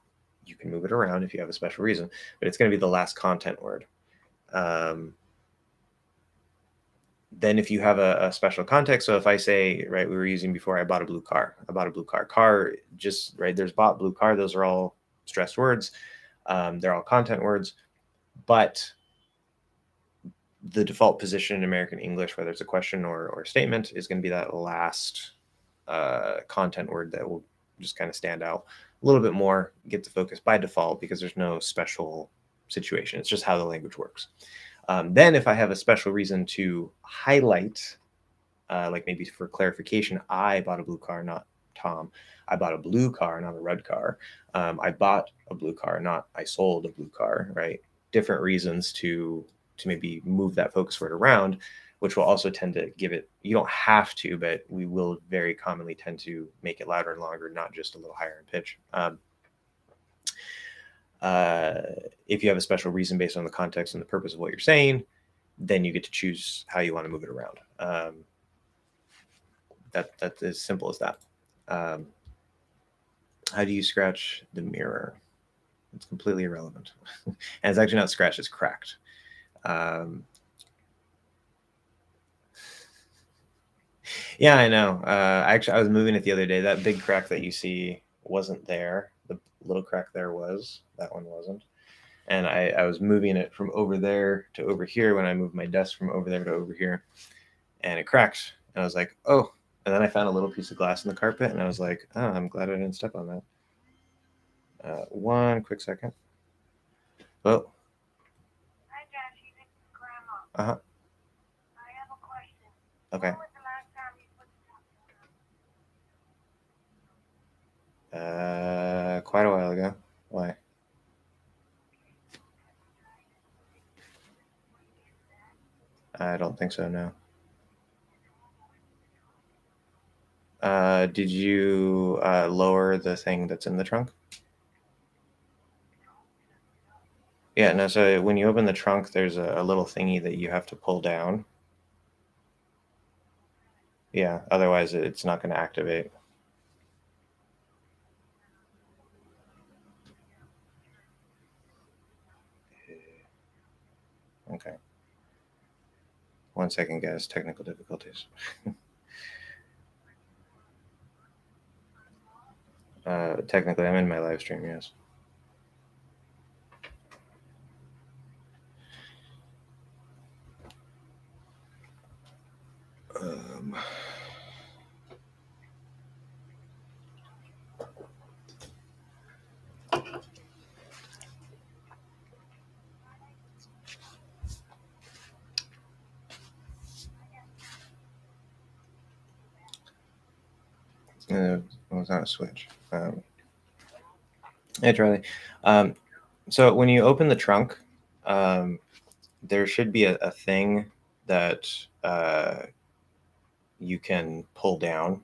you can move it around if you have a special reason, but it's going to be the last content word. Then if you have a special context, so if I say, right, we were using before, I bought a blue car. I bought a blue car. Car, just, right, there's bought, blue car. Those are all stressed words. They're all content words. But the default position in American English, whether it's a question or a statement, is going to be that last content word that will just kind of stand out a little bit more, get the focus by default, because there's no special situation. It's just how the language works. Then if I have a special reason to highlight, like maybe for clarification, I bought a blue car, not Tom. I bought a blue car, not a red car. I bought a blue car, not I sold a blue car, right? Different reasons to maybe move that focus word around, which will also tend to give it, you don't have to, but we will very commonly tend to make it louder and longer, not just a little higher in pitch. If you have a special reason based on the context and the purpose of what you're saying, then you get to choose how you want to move it around. That's as simple as that. How do you scratch the mirror? It's completely irrelevant. And it's actually not scratched, it's cracked. Yeah, I know. Actually, I was moving it the other day. That big crack that you see wasn't there. The little crack there was. That one wasn't. And I was moving it from over there to over here when I moved my desk from over there to over here. And it cracked. And I was like, oh. And then I found a little piece of glass in the carpet. And I was like, oh, I'm glad I didn't step on that. One quick second. Oh. Hi, Josh. This is Grandma. Uh-huh. I have a question. Okay. When was the last time you put the top on? Quite a while ago. Why? I don't think so, no. Did you lower the thing that's in the trunk? Yeah, no, so when you open the trunk, there's a little thingy that you have to pull down. Yeah, otherwise it's not going to activate. Okay. 1 second, guys. Technical difficulties. Technically, I'm in my live stream, yes. Well, it's not a switch. Hey, Charlie. So when you open the trunk, there should be a thing that you can pull down.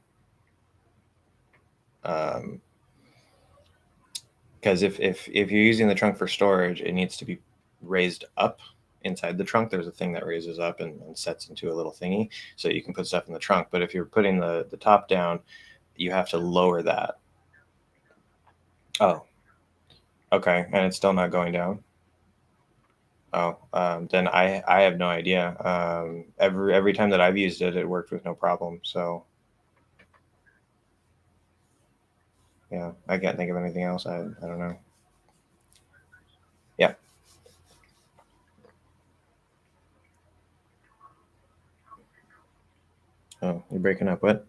Because if you're using the trunk for storage, it needs to be raised up inside the trunk. There's a thing that raises up and sets into a little thingy so you can put stuff in the trunk. But if you're putting the top down, you have to lower that. Oh, okay. And it's still not going down. Oh, then I have no idea. Every time that I've used it, it worked with no problem. So yeah, I can't think of anything else. I don't know. Yeah. Oh, you're breaking up. What?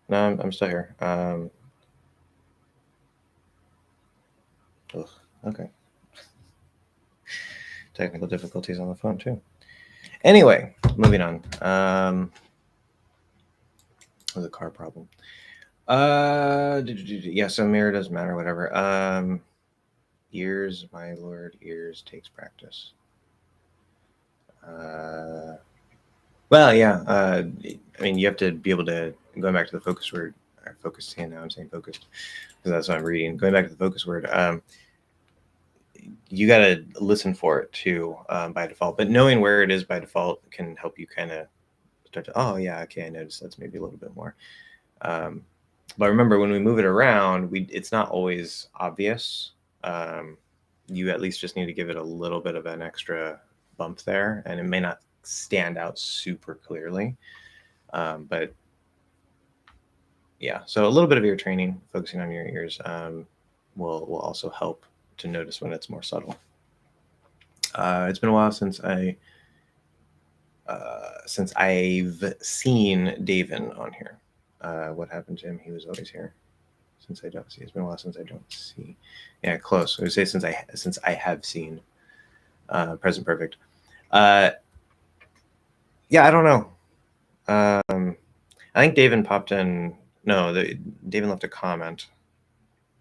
No, I'm still here. Ugh, okay. Technical difficulties on the phone too. Anyway, moving on. It was a car problem. Yeah, so mirror doesn't matter, whatever. Ears, my lord, ears takes practice. Well, yeah. I mean, you have to be able to, going back to the focus word, or focus hand, now I'm saying focused, because that's what I'm reading. Going back to the focus word, you got to listen for it too by default. But knowing where it is by default can help you kind of start to, oh, yeah, okay, I noticed that's maybe a little bit more. But remember, when we move it around, it's not always obvious. You at least just need to give it a little bit of an extra bump there, and it may not stand out super clearly. But yeah, so a little bit of ear training, focusing on your ears, will also help to notice when it's more subtle. It's been a while since I've seen Davin on here. What happened to him? He was always here. Since I don't see, it's been a while since I don't see. Yeah, close. I would say since I have seen present perfect. Yeah, I don't know. I think Davin popped in. No, Davin left a comment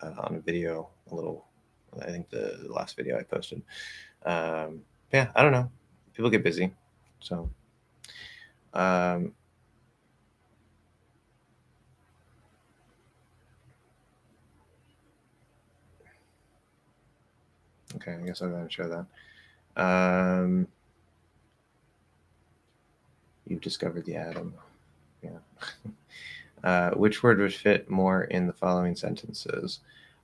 on a video. A little. I think the last video I posted. Yeah, I don't know. People get busy, so. Okay, I guess I'll go and show that. You've discovered the atom. Yeah. Which word would fit more in the following sentences?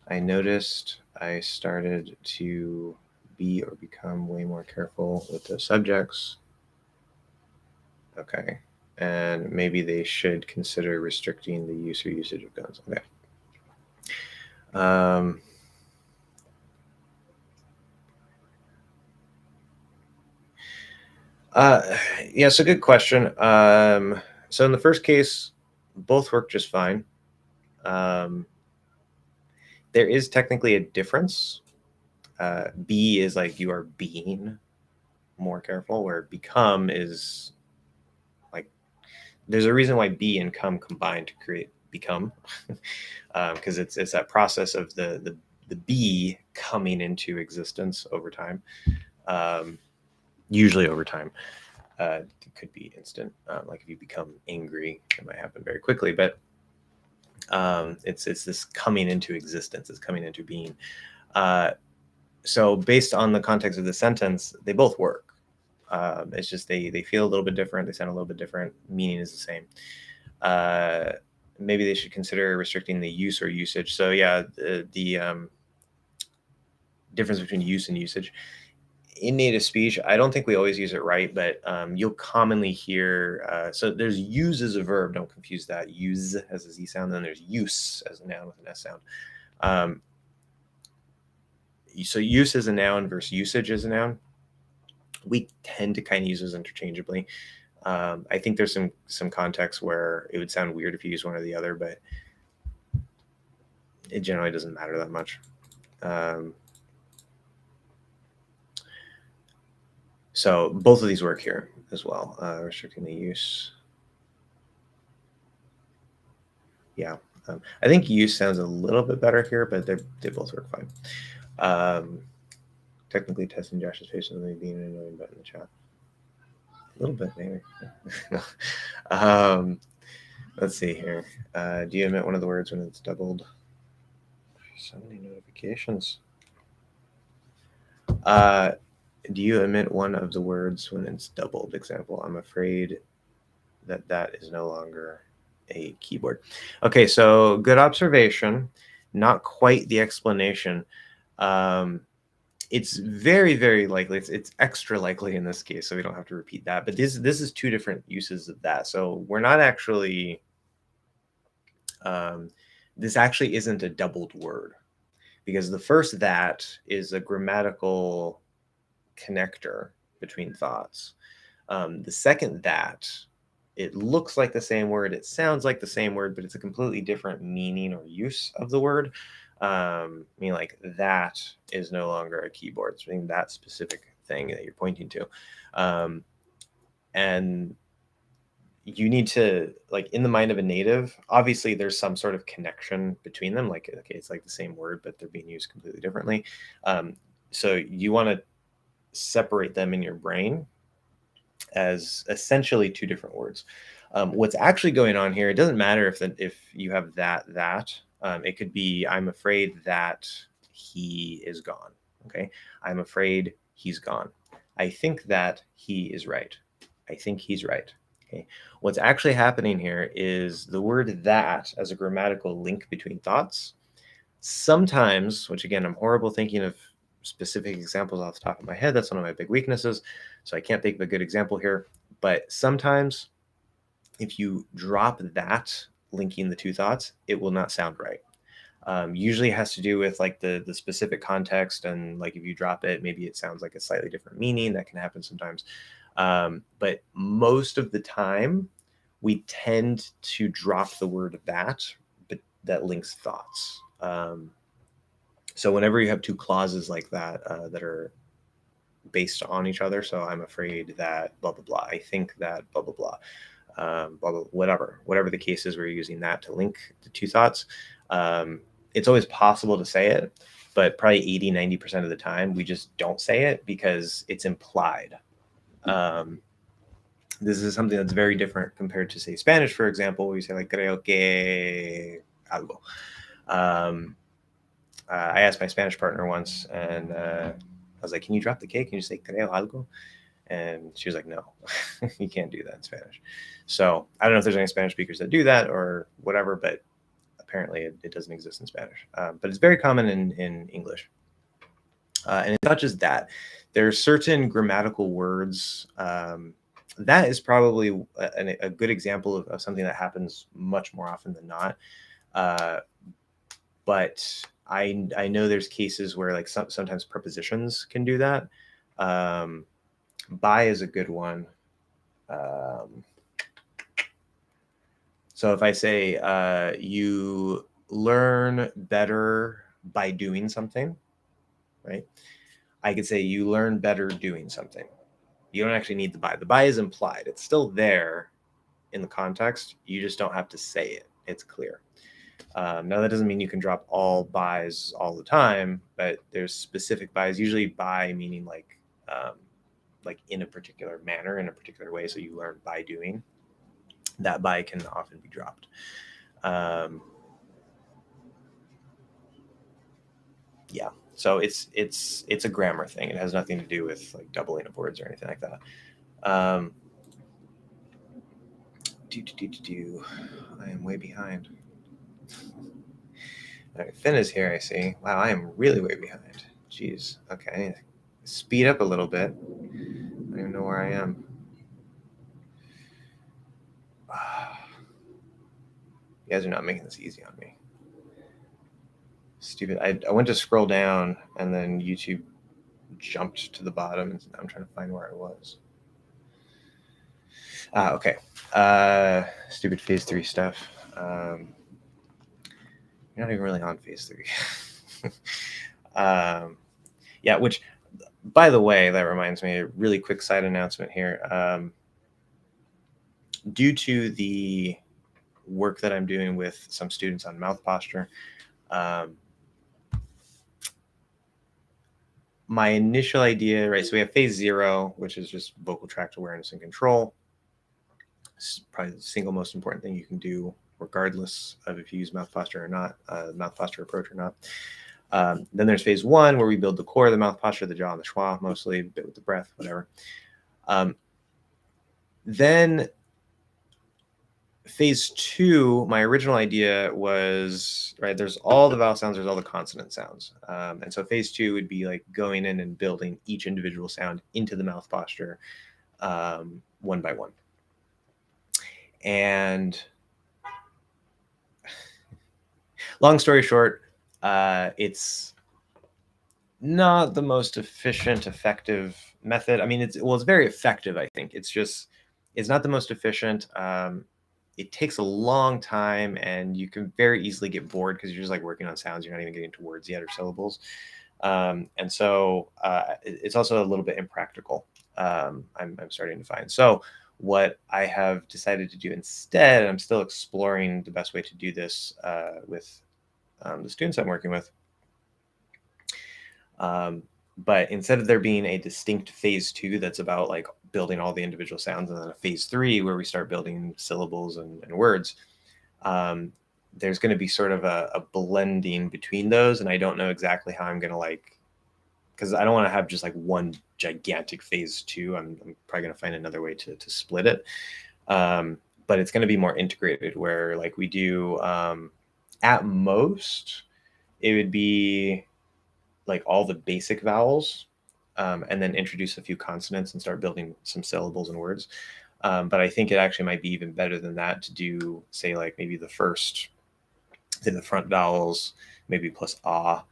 I noticed I started to be or become way more careful with the subjects. Okay. And maybe they should consider restricting the use or usage of guns. Okay. Yeah, so good question. So in the first case, both work just fine. There is technically a difference. Be is like you are being more careful, where become is like there's a reason why be and come combine to create become, because it's that process of the be coming into existence over time, usually over time. It could be instant, like if you become angry, it might happen very quickly, but it's this coming into existence, it's coming into being. So based on the context of the sentence, they both work. It's just they feel a little bit different, they sound a little bit different, meaning is the same. Maybe they should consider restricting the use or usage. So yeah, the difference between use and usage. In native speech, I don't think we always use it right, but you'll commonly hear, so there's use as a verb, don't confuse that. Use as a Z sound, then there's use as a noun with an S sound. So use as a noun versus usage as a noun, we tend to kind of use those interchangeably. I think there's some contexts where it would sound weird if you use one or the other, but it generally doesn't matter that much. So both of these work here as well. Restricting the use. Yeah, I think use sounds a little bit better here, but they both work fine. technically testing Josh's patience and being annoying but in the chat. A little bit, maybe. Let's see here. Do you omit one of the words when it's doubled? So many notifications. Do you omit one of the words when it's doubled? Example, I'm afraid that is no longer a keyboard. Okay, so good observation. Not quite the explanation. It's very, very likely. It's extra likely in this case, so we don't have to repeat that. But this is two different uses of that. So we're not actually. This actually isn't a doubled word, because the first that is a grammatical connector between thoughts. The second that, it looks like the same word, it sounds like the same word, but it's a completely different meaning or use of the word. Meaning like that is no longer a keyboard. It's meaning that specific thing that you're pointing to. And you need to, like, in the mind of a native, obviously there's some sort of connection between them. Like, okay, it's like the same word, but they're being used completely differently. So you want to separate them in your brain as essentially two different words. What's actually going on here, it doesn't matter if you have that. It could be, I'm afraid that he is gone. Okay, I'm afraid he's gone. I think that he is right. I think he's right. Okay, what's actually happening here is the word that as a grammatical link between thoughts. Sometimes, which again, I'm horrible thinking of specific examples off the top of my head. That's one of my big weaknesses. So I can't think of a good example here. But sometimes if you drop that linking the two thoughts, it will not sound right. Usually it has to do with like the specific context, and like if you drop it, maybe it sounds like a slightly different meaning. That can happen sometimes. But most of the time, we tend to drop the word that, but that links thoughts. So whenever you have two clauses like that that are based on each other, so I'm afraid that blah blah blah, I think that blah blah blah, blah, blah, whatever the case is, we're using that to link the two thoughts. It's always possible to say it, but probably 80-90% of the time we just don't say it because it's implied. This is something that's very different compared to, say, Spanish, for example, where you say like creo que algo. I asked my Spanish partner once, and I was like, "Can you drop the K? Can you say creo algo?" And she was like, "No, you can't do that in Spanish." So I don't know if there's any Spanish speakers that do that or whatever, but apparently it doesn't exist in Spanish. But it's very common in English. And it's not just that. There are certain grammatical words. That is probably a good example of something that happens much more often than not. But I know there's cases where like sometimes prepositions can do that. By is a good one. So if I say you learn better by doing something, right? I could say you learn better doing something. You don't actually need the by. The by is implied. It's still there in the context. You just don't have to say it. It's clear. Now, that doesn't mean you can drop all bys all the time, but there's specific bys, usually by meaning like in a particular manner, in a particular way. So you learn by doing. That by can often be dropped. Yeah, so it's a grammar thing. It has nothing to do with like doubling of words or anything like that. I am way behind. All right, Finn is here, I see. Wow, I am really way behind. Jeez. Okay, I need to speed up a little bit. I don't even know where I am. You guys are not making this easy on me. Stupid. I went to scroll down and then YouTube jumped to the bottom, and I'm trying to find where I was. Okay. Stupid phase 3 stuff. You're not even really on phase 3. Yeah, which, by the way, that reminds me, a really quick side announcement here. Due to the work that I'm doing with some students on mouth posture, my initial idea, right? So we have phase 0, which is just vocal tract awareness and control. It's probably the single most important thing you can do, regardless of if you use mouth posture or not, mouth posture approach or not. Then there's phase 1, where we build the core of the mouth posture, the jaw and the schwa, mostly, a bit with the breath, whatever. Then phase 2, my original idea was, right, there's all the vowel sounds, there's all the consonant sounds. And so phase 2 would be like going in and building each individual sound into the mouth posture, one by one. And long story short, it's not the most efficient, effective method. I mean, it's very effective, I think. It's not the most efficient. It takes a long time, and you can very easily get bored because you're just like working on sounds. You're not even getting to words yet or syllables. And so it's also a little bit impractical. I'm starting to find. So what I have decided to do instead, I'm still exploring the best way to do this with the students I'm working with. But instead of there being a distinct phase 2 that's about like building all the individual sounds, and then a phase 3 where we start building syllables and words, there's going to be sort of a blending between those. And I don't know exactly how I'm going to because I don't want to have just like one gigantic phase 2. I'm probably going to find another way to split it. But it's going to be more integrated, where like we do, at most, it would be like all the basic vowels, and then introduce a few consonants and start building some syllables and words. But I think it actually might be even better than that to do, say, like maybe the front vowels, maybe plus ah,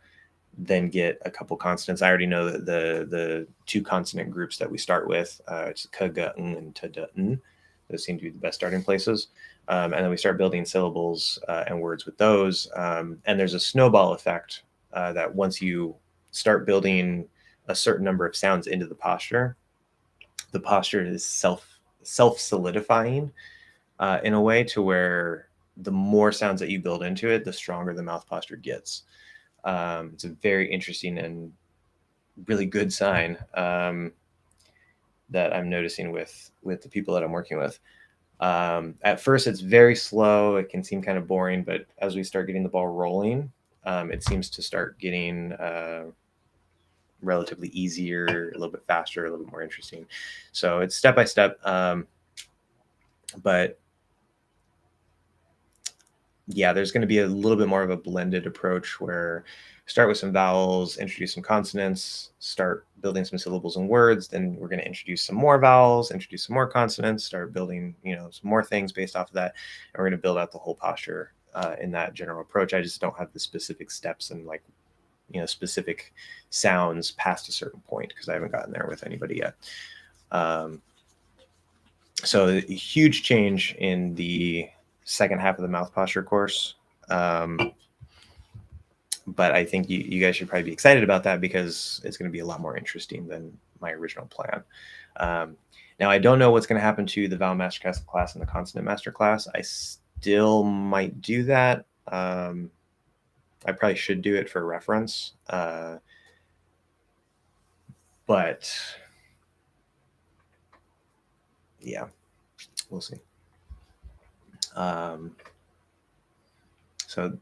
then get a couple consonants. I already know that the 2 consonant groups that we start with, it's k, g, n, and t, d, n. Those seem to be the best starting places. And then we start building syllables and words with those. And there's a snowball effect that once you start building a certain number of sounds into the posture is self solidifying in a way to where the more sounds that you build into it, the stronger the mouth posture gets. It's a very interesting and really good sign that I'm noticing with the people that I'm working with. At first, it's very slow. It can seem kind of boring, but as we start getting the ball rolling, it seems to start getting relatively easier, a little bit faster, a little bit more interesting. So it's step by step. But yeah, there's going to be a little bit more of a blended approach, where start with some vowels, introduce some consonants, start building some syllables and words. Then we're going to introduce some more vowels, introduce some more consonants, start building, some more things based off of that. And we're going to build out the whole posture in that general approach. I just don't have the specific steps and specific sounds past a certain point, because I haven't gotten there with anybody yet. So a huge change in the second half of the mouth posture course. But I think you guys should probably be excited about that, because it's going to be a lot more interesting than my original plan. Now, I don't know what's going to happen to the Vowel Masterclass class and the Consonant Master class. I still might do that. I probably should do it for reference. But yeah, we'll see. So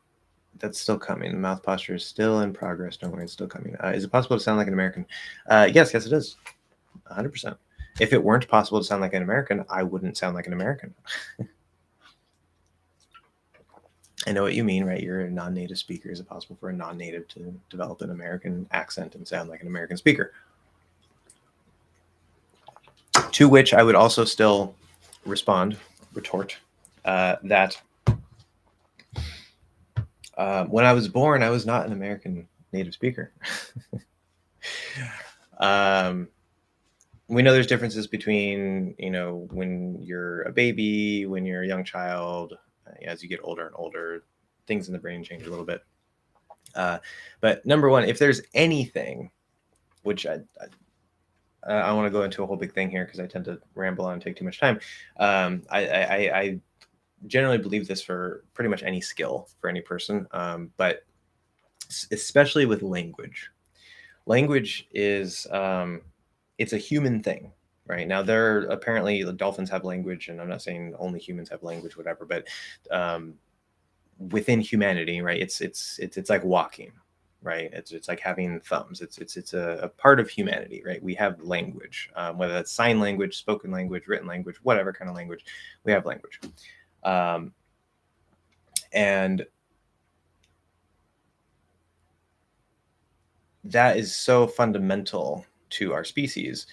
that's still coming. The mouth posture is still in progress. Don't worry, it's still coming. Is it possible to sound like an American? Yes, it is. 100%. If it weren't possible to sound like an American, I wouldn't sound like an American. I know what you mean, right? You're a non-native speaker. Is it possible for a non-native to develop an American accent and sound like an American speaker? To which I would also still retort, that when I was born, I was not an American native speaker. We know there's differences between, when you're a baby, when you're a young child, as you get older and older, things in the brain change a little bit. But number one, if there's anything, which I want to go into a whole big thing here, because I tend to ramble on and take too much time. I generally believe this for pretty much any skill for any person, but especially with language. language is it's a human thing, right? Now there apparently the dolphins have language, and I'm not saying only humans have language, whatever, but within humanity, right? It's like walking, right? It's like having thumbs. It's a part of humanity, right? We have language, whether that's sign language, spoken language, written language, whatever kind of language, we have language, and that is so fundamental to our species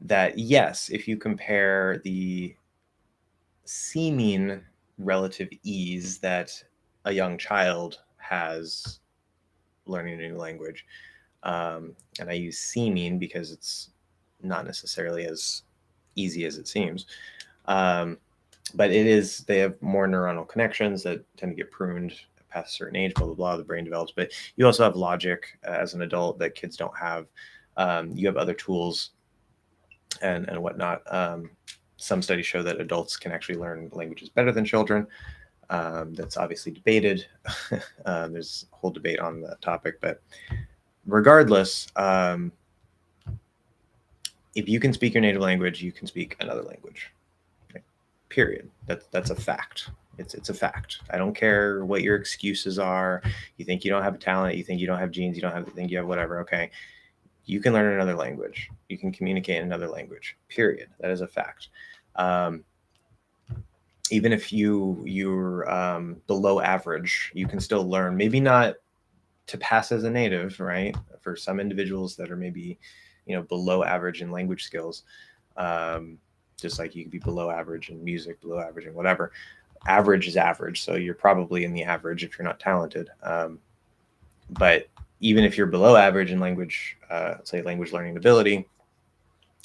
that yes, if you compare the seeming relative ease that a young child has learning a new language, and I use seeming because it's not necessarily as easy as it seems, but it is, they have more neuronal connections that tend to get pruned past a certain age, blah blah blah, the brain develops. But you also have logic as an adult that kids don't have. You have other tools and whatnot. Some studies show that adults can actually learn languages better than children. That's obviously debated. There's a whole debate on that topic, but regardless, if you can speak your native language, you can speak another language. Okay? Period. That's a fact. It's a fact. I don't care what your excuses are. You think you don't have talent. You think you don't have genes. You don't have. You think you have whatever. Okay, you can learn another language. You can communicate in another language. Period. That is a fact. Even if you're below average, you can still learn. Maybe not to pass as a native, right? For some individuals that are maybe, below average in language skills, just like you could be below average in music, below average in whatever. Average is average, so you're probably in the average if you're not talented. But even if you're below average in language, say language learning ability,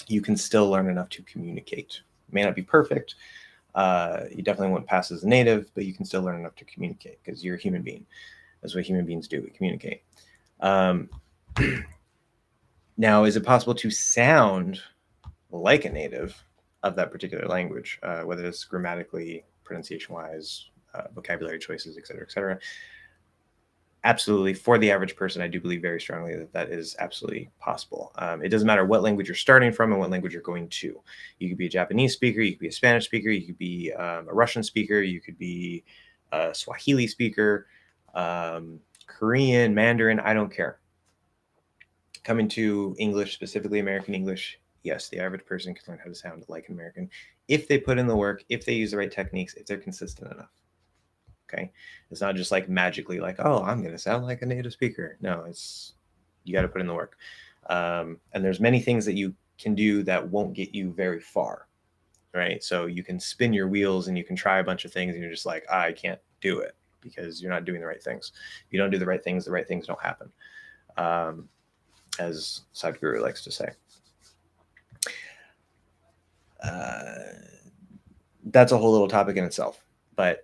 you can still learn enough to communicate. It may not be perfect. You definitely won't pass as a native, but you can still learn enough to communicate because you're a human being. That's what human beings do. We communicate. Now, is it possible to sound like a native of that particular language, whether it's grammatically, pronunciation-wise, vocabulary choices, et cetera, et cetera? Absolutely. For the average person, I do believe very strongly that that is absolutely possible. It doesn't matter what language you're starting from and what language you're going to. You could be a Japanese speaker, you could be a Spanish speaker, you could be a Russian speaker, you could be a Swahili speaker, Korean, Mandarin, I don't care. Coming to English, specifically American English, yes, the average person can learn how to sound like an American if they put in the work, if they use the right techniques, if they're consistent enough. Okay, it's not just like magically like, oh, I'm going to sound like a native speaker. No, it's, you got to put in the work. And there's many things that you can do that won't get you very far, right? So you can spin your wheels and you can try a bunch of things and you're just like, I can't do it because you're not doing the right things. If you don't do the right things don't happen, as Sadhguru likes to say. That's a whole little topic in itself, but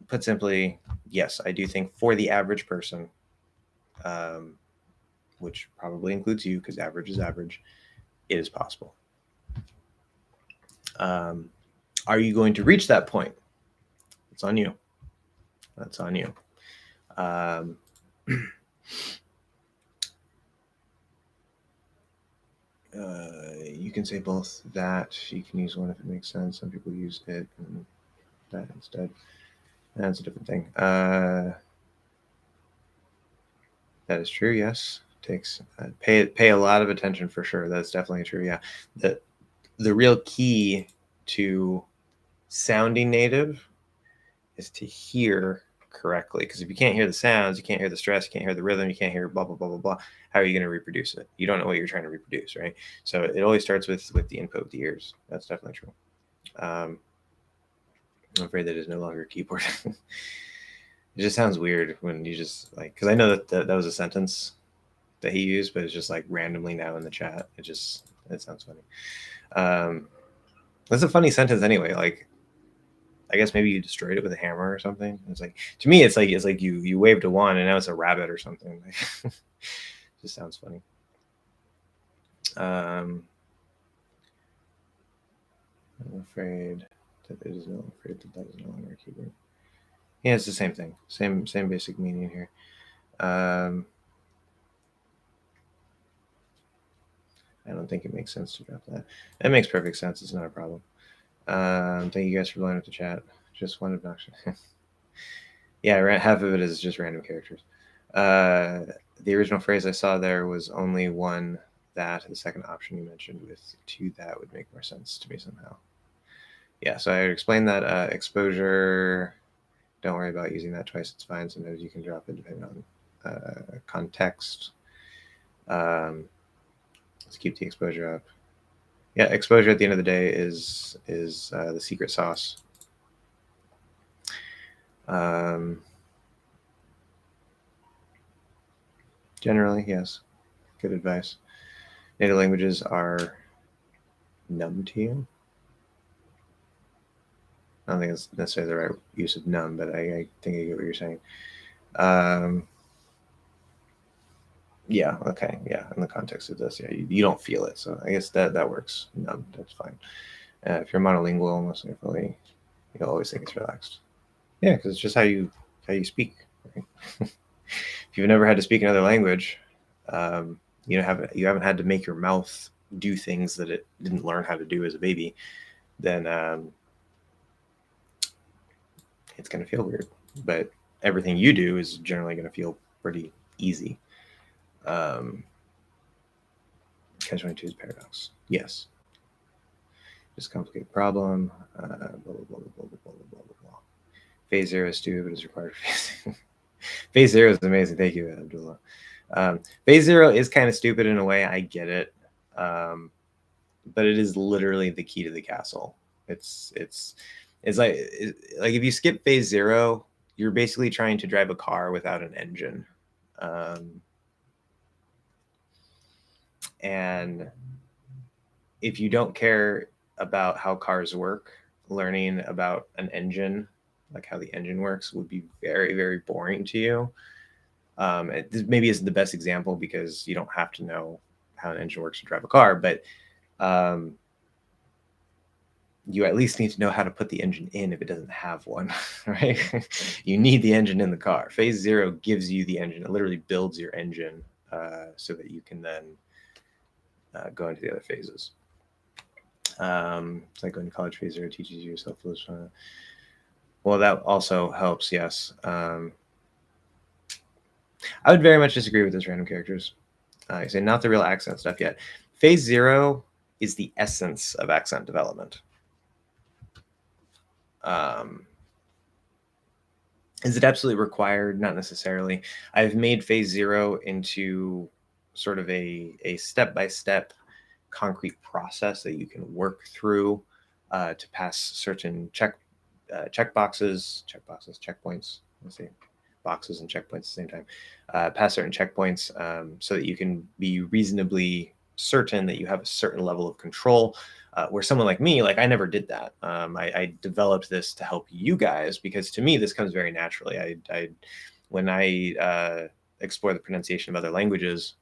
put simply, yes, I do think for the average person, which probably includes you because average is average, it is possible. Are you going to reach that point? It's on you. That's on you. You can say both that. You can use one if it makes sense. Some people use it and that instead. That's a different thing. That is true. Yes, takes pay a lot of attention for sure. That's definitely true. Yeah, the real key to sounding native is to hear correctly. Because if you can't hear the sounds, you can't hear the stress, you can't hear the rhythm, you can't hear blah blah blah blah blah. How are you going to reproduce it? You don't know what you're trying to reproduce, right? So it always starts with the input of the ears. That's definitely true. I'm afraid that is no longer a keyboard. It just sounds weird when you just like, because I know that was a sentence that he used, but it's just like randomly now in the chat. It sounds funny. That's a funny sentence anyway. Like, I guess maybe you destroyed it with a hammer or something. It's like, to me, it's like you waved a wand and now it's a rabbit or something. Just sounds funny. I'm afraid that it is no afraid that is no longer a keyboard. Yeah, it's the same thing. Same basic meaning here. I don't think it makes sense to drop that. That makes perfect sense. It's not a problem. Thank you guys for blowing up the chat. Just one obnoxious. Yeah, half of it is just random characters. The original phrase I saw there was only one that. The second option you mentioned with two that would make more sense to me somehow. Yeah, so I explained that exposure. Don't worry about using that twice. It's fine. Sometimes you can drop it depending on context. Let's keep the exposure up. Yeah, exposure at the end of the day is the secret sauce. Generally, yes. Good advice. Native languages are numb to you. I don't think it's necessarily the right use of numb, but I think I get what you're saying. Yeah, okay, yeah. In the context of this, yeah, you don't feel it, so I guess that works. Numb, that's fine. If you're monolingual, most definitely, you'll always think it's relaxed. Yeah, because it's just how you speak. Right? If you've never had to speak another language, you haven't had to make your mouth do things that it didn't learn how to do as a baby, then it's going to feel weird. But everything you do is generally going to feel pretty easy. Catch-22 is paradox. Yes. Just a complicated problem. Blah, blah, blah, blah, blah, blah, blah, blah. Phase 0 is stupid, but is required for phase. Phase 0 is amazing. Thank you, Abdullah. Phase 0 is kind of stupid in a way. I get it. But it is literally the key to the castle. It's like if you skip phase 0, you're basically trying to drive a car without an engine. And if you don't care about how cars work, learning about an engine, like how the engine works, would be very, very boring to you. It maybe isn't the best example because you don't have to know how an engine works to drive a car, but you at least need to know how to put the engine in if it doesn't have one, right? You need the engine in the car. Phase 0 gives you the engine. It literally builds your engine so that you can then go into the other phases. It's like going to college. Phase 0 teaches you yourself. Well, that also helps, yes. I would very much disagree with those random characters. I say not the real accent stuff yet. Phase 0 is the essence of accent development. Is it absolutely required? Not necessarily. I've made phase 0 into sort of a step-by-step concrete process that you can work through to pass certain checkpoints. Let's see, boxes and checkpoints at the same time. Pass certain checkpoints so that you can be reasonably certain that you have a certain level of control. Where someone like me, I never did that. I developed this to help you guys because to me this comes very naturally. When I explore the pronunciation of other languages,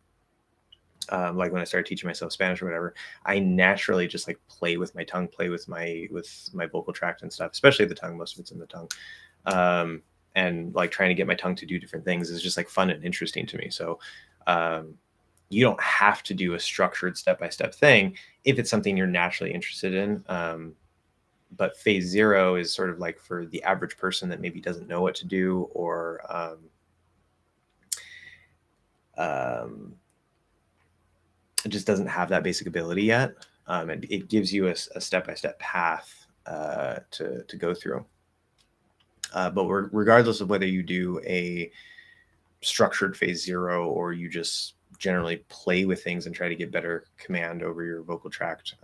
like when I started teaching myself Spanish or whatever, I naturally just play with my tongue, play with my vocal tract and stuff, especially the tongue. Most of it's in the tongue. And trying to get my tongue to do different things is just fun and interesting to me. So you don't have to do a structured step-by-step thing if it's something you're naturally interested in. But phase 0 is sort of for the average person that maybe doesn't know what to do or it just doesn't have that basic ability yet. It gives you a step-by-step path to go through. But regardless of whether you do a structured phase 0 or you just generally play with things and try to get better command over your vocal tract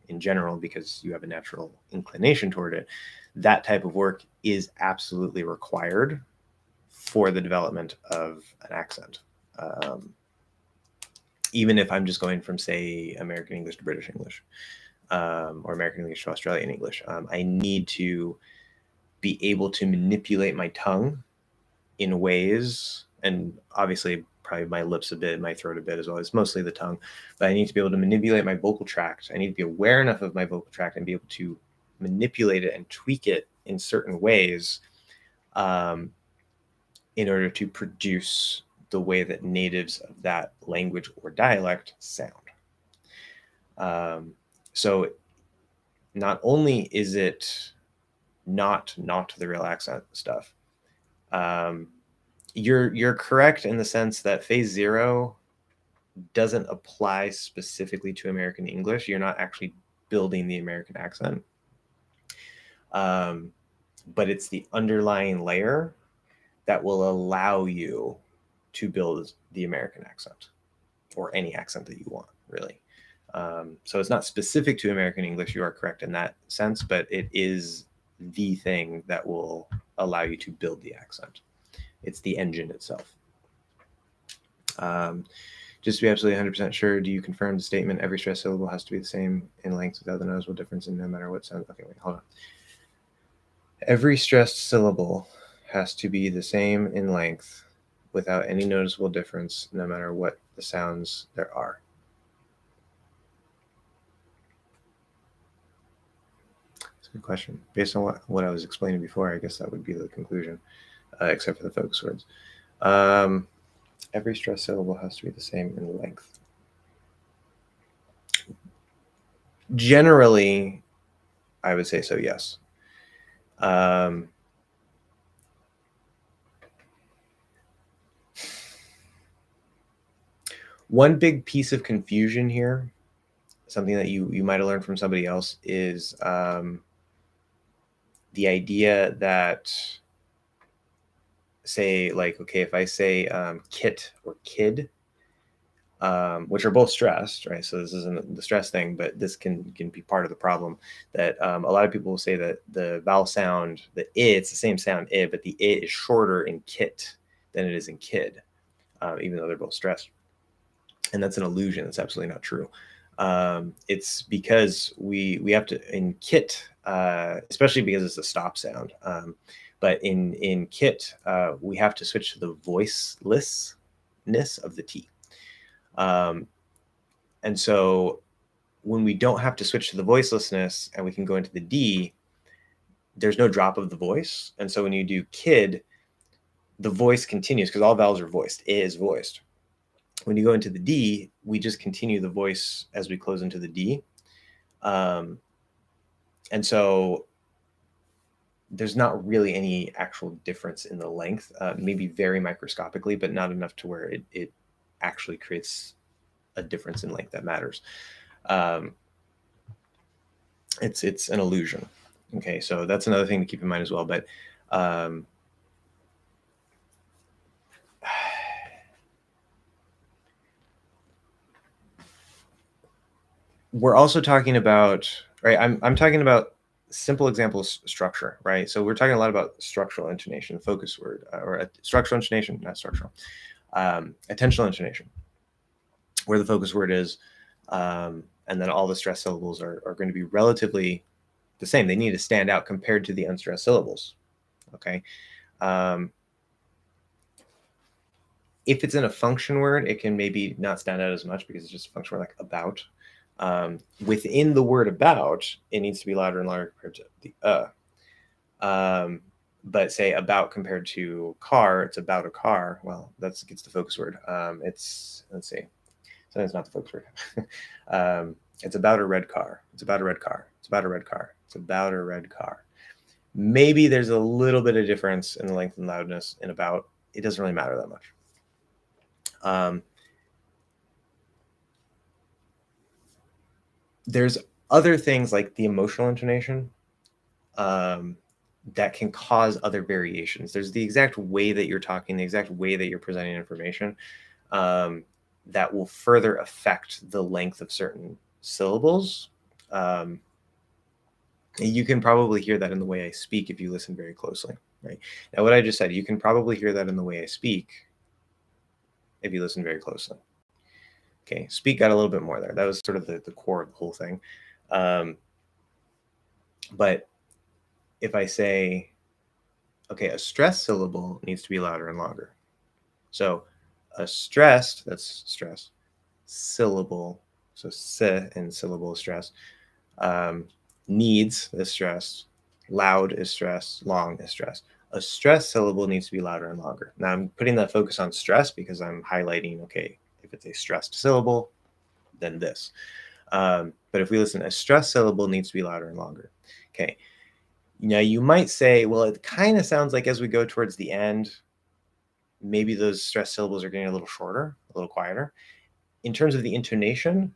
in general because you have a natural inclination toward it, that type of work is absolutely required for the development of an accent. Even if I'm just going from, say, American English to British English or American English to Australian English, I need to be able to manipulate my tongue in ways, and obviously probably my lips a bit, my throat a bit as well. It's mostly the tongue, but I need to be able to manipulate my vocal tract. I need to be aware enough of my vocal tract and be able to manipulate it and tweak it in certain ways in order to produce the way that natives of that language or dialect sound. So not only is it not the real accent stuff, you're correct in the sense that phase 0 doesn't apply specifically to American English. You're not actually building the American accent. But it's the underlying layer that will allow you to build the American accent, or any accent that you want, really. So it's not specific to American English. You are correct in that sense, but it is the thing that will allow you to build the accent. It's the engine itself. Just to be absolutely 100% sure, do you confirm the statement every stressed syllable has to be the same in length without the noticeable difference in no matter what sound? Okay, wait, hold on. Every stressed syllable has to be the same in length without any noticeable difference, no matter what the sounds there are. That's a good question. Based on what I was explaining before, I guess that would be the conclusion, except for the focus words. Every stressed syllable has to be the same in length. Generally, I would say so, yes. One big piece of confusion here, something that you might have learned from somebody else, is the idea that, say, like, okay, if I say kit or kid, which are both stressed, right? So this isn't the stress thing, but this can be part of the problem, that a lot of people will say that the vowel sound, the I, it's the same sound I, but the I is shorter in kit than it is in kid, even though they're both stressed. And that's an illusion. It's absolutely not true. It's because we have to, in kit, especially because it's a stop sound, but in kit, we have to switch to the voicelessness of the T. And so when we don't have to switch to the voicelessness and we can go into the D, there's no drop of the voice. And so when you do kid, the voice continues because all vowels are voiced. I is voiced. When you go into the D, we just continue the voice as we close into the D. And so there's not really any actual difference in the length, maybe very microscopically, but not enough to where it actually creates a difference in length that matters. It's an illusion. Okay, so that's another thing to keep in mind as well. But we're also talking about, right? I'm talking about simple examples structure, right? So we're talking a lot about structural intonation, focus word, or structural intonation, not structural, attentional intonation, where the focus word is, and then all the stressed syllables are going to be relatively the same. They need to stand out compared to the unstressed syllables. Okay. If it's in a function word, it can maybe not stand out as much because it's just a function word like about. Within the word about, it needs to be louder and louder compared to the but say about compared to car, it's about a car. Well, that gets the focus word. It's, let's see, so it's not the focus word. It's about a red car. It's about a red car. It's about a red car. It's about a red car. Maybe there's a little bit of difference in the length and loudness in about. It doesn't really matter that much. There's other things like the emotional intonation that can cause other variations. There's the exact way that you're talking, the exact way that you're presenting information that will further affect the length of certain syllables. You can probably hear that in the way I speak if you listen very closely. Right now, what I just said, you can probably hear that in the way I speak if you listen very closely. Okay, speak got a little bit more there. That was sort of the core of the whole thing. But if I say, okay, a stressed syllable needs to be louder and longer. So a stressed, that's stress, syllable, so s and syllable is stress, needs is stress, loud is stress, long is stress. A stressed syllable needs to be louder and longer. Now I'm putting that focus on stress because I'm highlighting, okay, if it's a stressed syllable, then this. But if we listen, a stressed syllable needs to be louder and longer. Okay. Now you might say, well, it kind of sounds like as we go towards the end, maybe those stressed syllables are getting a little shorter, a little quieter. In terms of the intonation,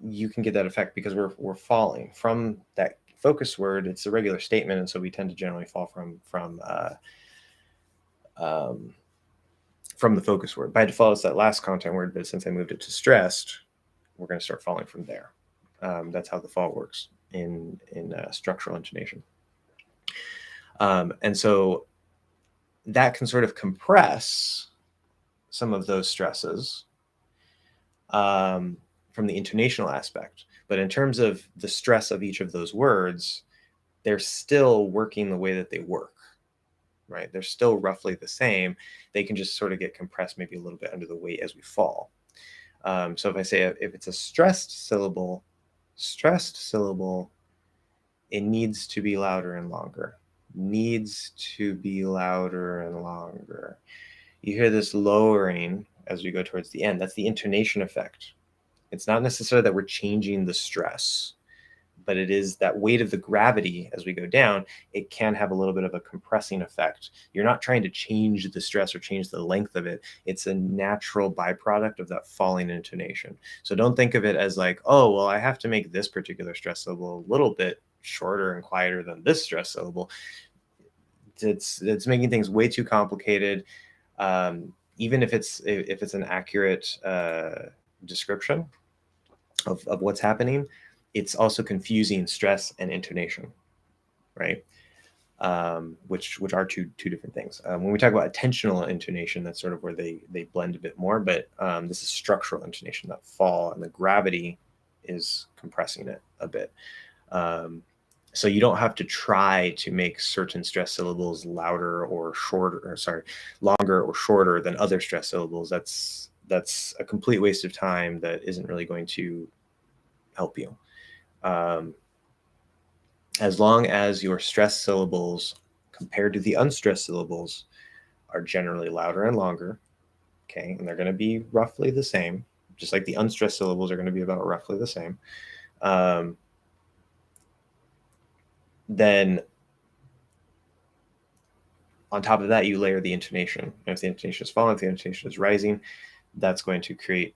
you can get that effect because we're falling from that focus word. It's a regular statement, and so we tend to generally fall from the focus word. By default, it's that last content word, but since I moved it to stressed, we're going to start falling from there. That's how the fall works in structural intonation. And so that can sort of compress some of those stresses from the intonational aspect. But in terms of the stress of each of those words, they're still working the way that they work, right? They're still roughly the same. They can just sort of get compressed maybe a little bit under the weight as we fall. So if I say, if it's a stressed syllable, it needs to be louder and longer. Needs to be louder and longer. You hear this lowering as we go towards the end. That's the intonation effect. It's not necessarily that we're changing the stress, but it is that weight of the gravity as we go down. It can have a little bit of a compressing effect. You're not trying to change the stress or change the length of it. It's a natural byproduct of that falling intonation. So don't think of it as like, oh, well, I have to make this particular stress syllable a little bit shorter and quieter than this stress syllable. It's making things way too complicated. Even if it's an accurate description of what's happening, it's also confusing stress and intonation, right? Which are two different things. When we talk about attentional intonation, that's sort of where they blend a bit more. But this is structural intonation, that fall, and the gravity is compressing it a bit. So you don't have to try to make certain stress syllables louder or shorter, or sorry, longer or shorter than other stress syllables. That's a complete waste of time that isn't really going to help you. As long as your stressed syllables compared to the unstressed syllables are generally louder and longer, okay, and they're going to be roughly the same, just like the unstressed syllables are going to be about roughly the same, then on top of that, you layer the intonation. And if the intonation is falling, if the intonation is rising, that's going to create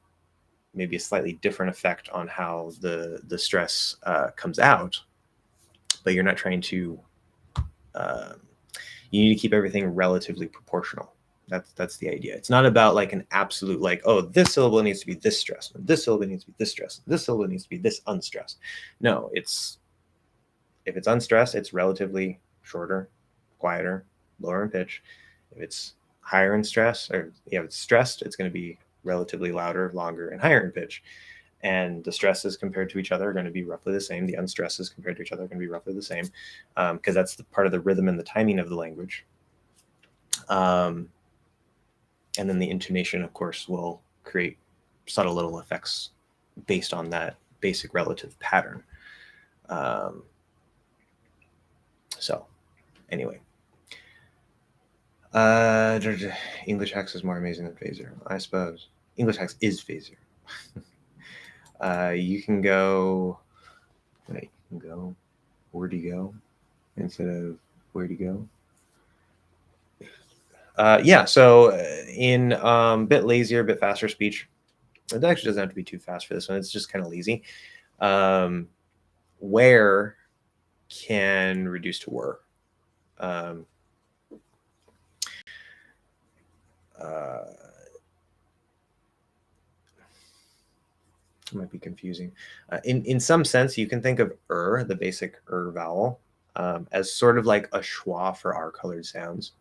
maybe a slightly different effect on how the stress comes out. But you're not trying to, you need to keep everything relatively proportional. That's the idea. It's not about like an absolute, like, oh, this syllable needs to be this stressed, and this syllable needs to be this stressed, this syllable needs to be this unstressed. No, if it's unstressed, it's relatively shorter, quieter, lower in pitch. If it's higher in stress, or if it's stressed, it's going to be relatively louder, longer, and higher in pitch. And the stresses compared to each other are going to be roughly the same. The unstresses compared to each other are going to be roughly the same, because that's the part of the rhythm and the timing of the language. And then the intonation, of course, will create subtle little effects based on that basic relative pattern. So anyway, English Hex is more amazing than Phaser, I suppose. English Hex is Phaser. You can go, wait, you can go, where'd you go? Instead of where'd you go? Yeah, so in a bit lazier, a bit faster speech, it actually doesn't have to be too fast for this one. It's just kind of lazy. Where can reduce to were. It might be confusing. In some sense, you can think of the basic vowel, as sort of like a schwa for our colored sounds.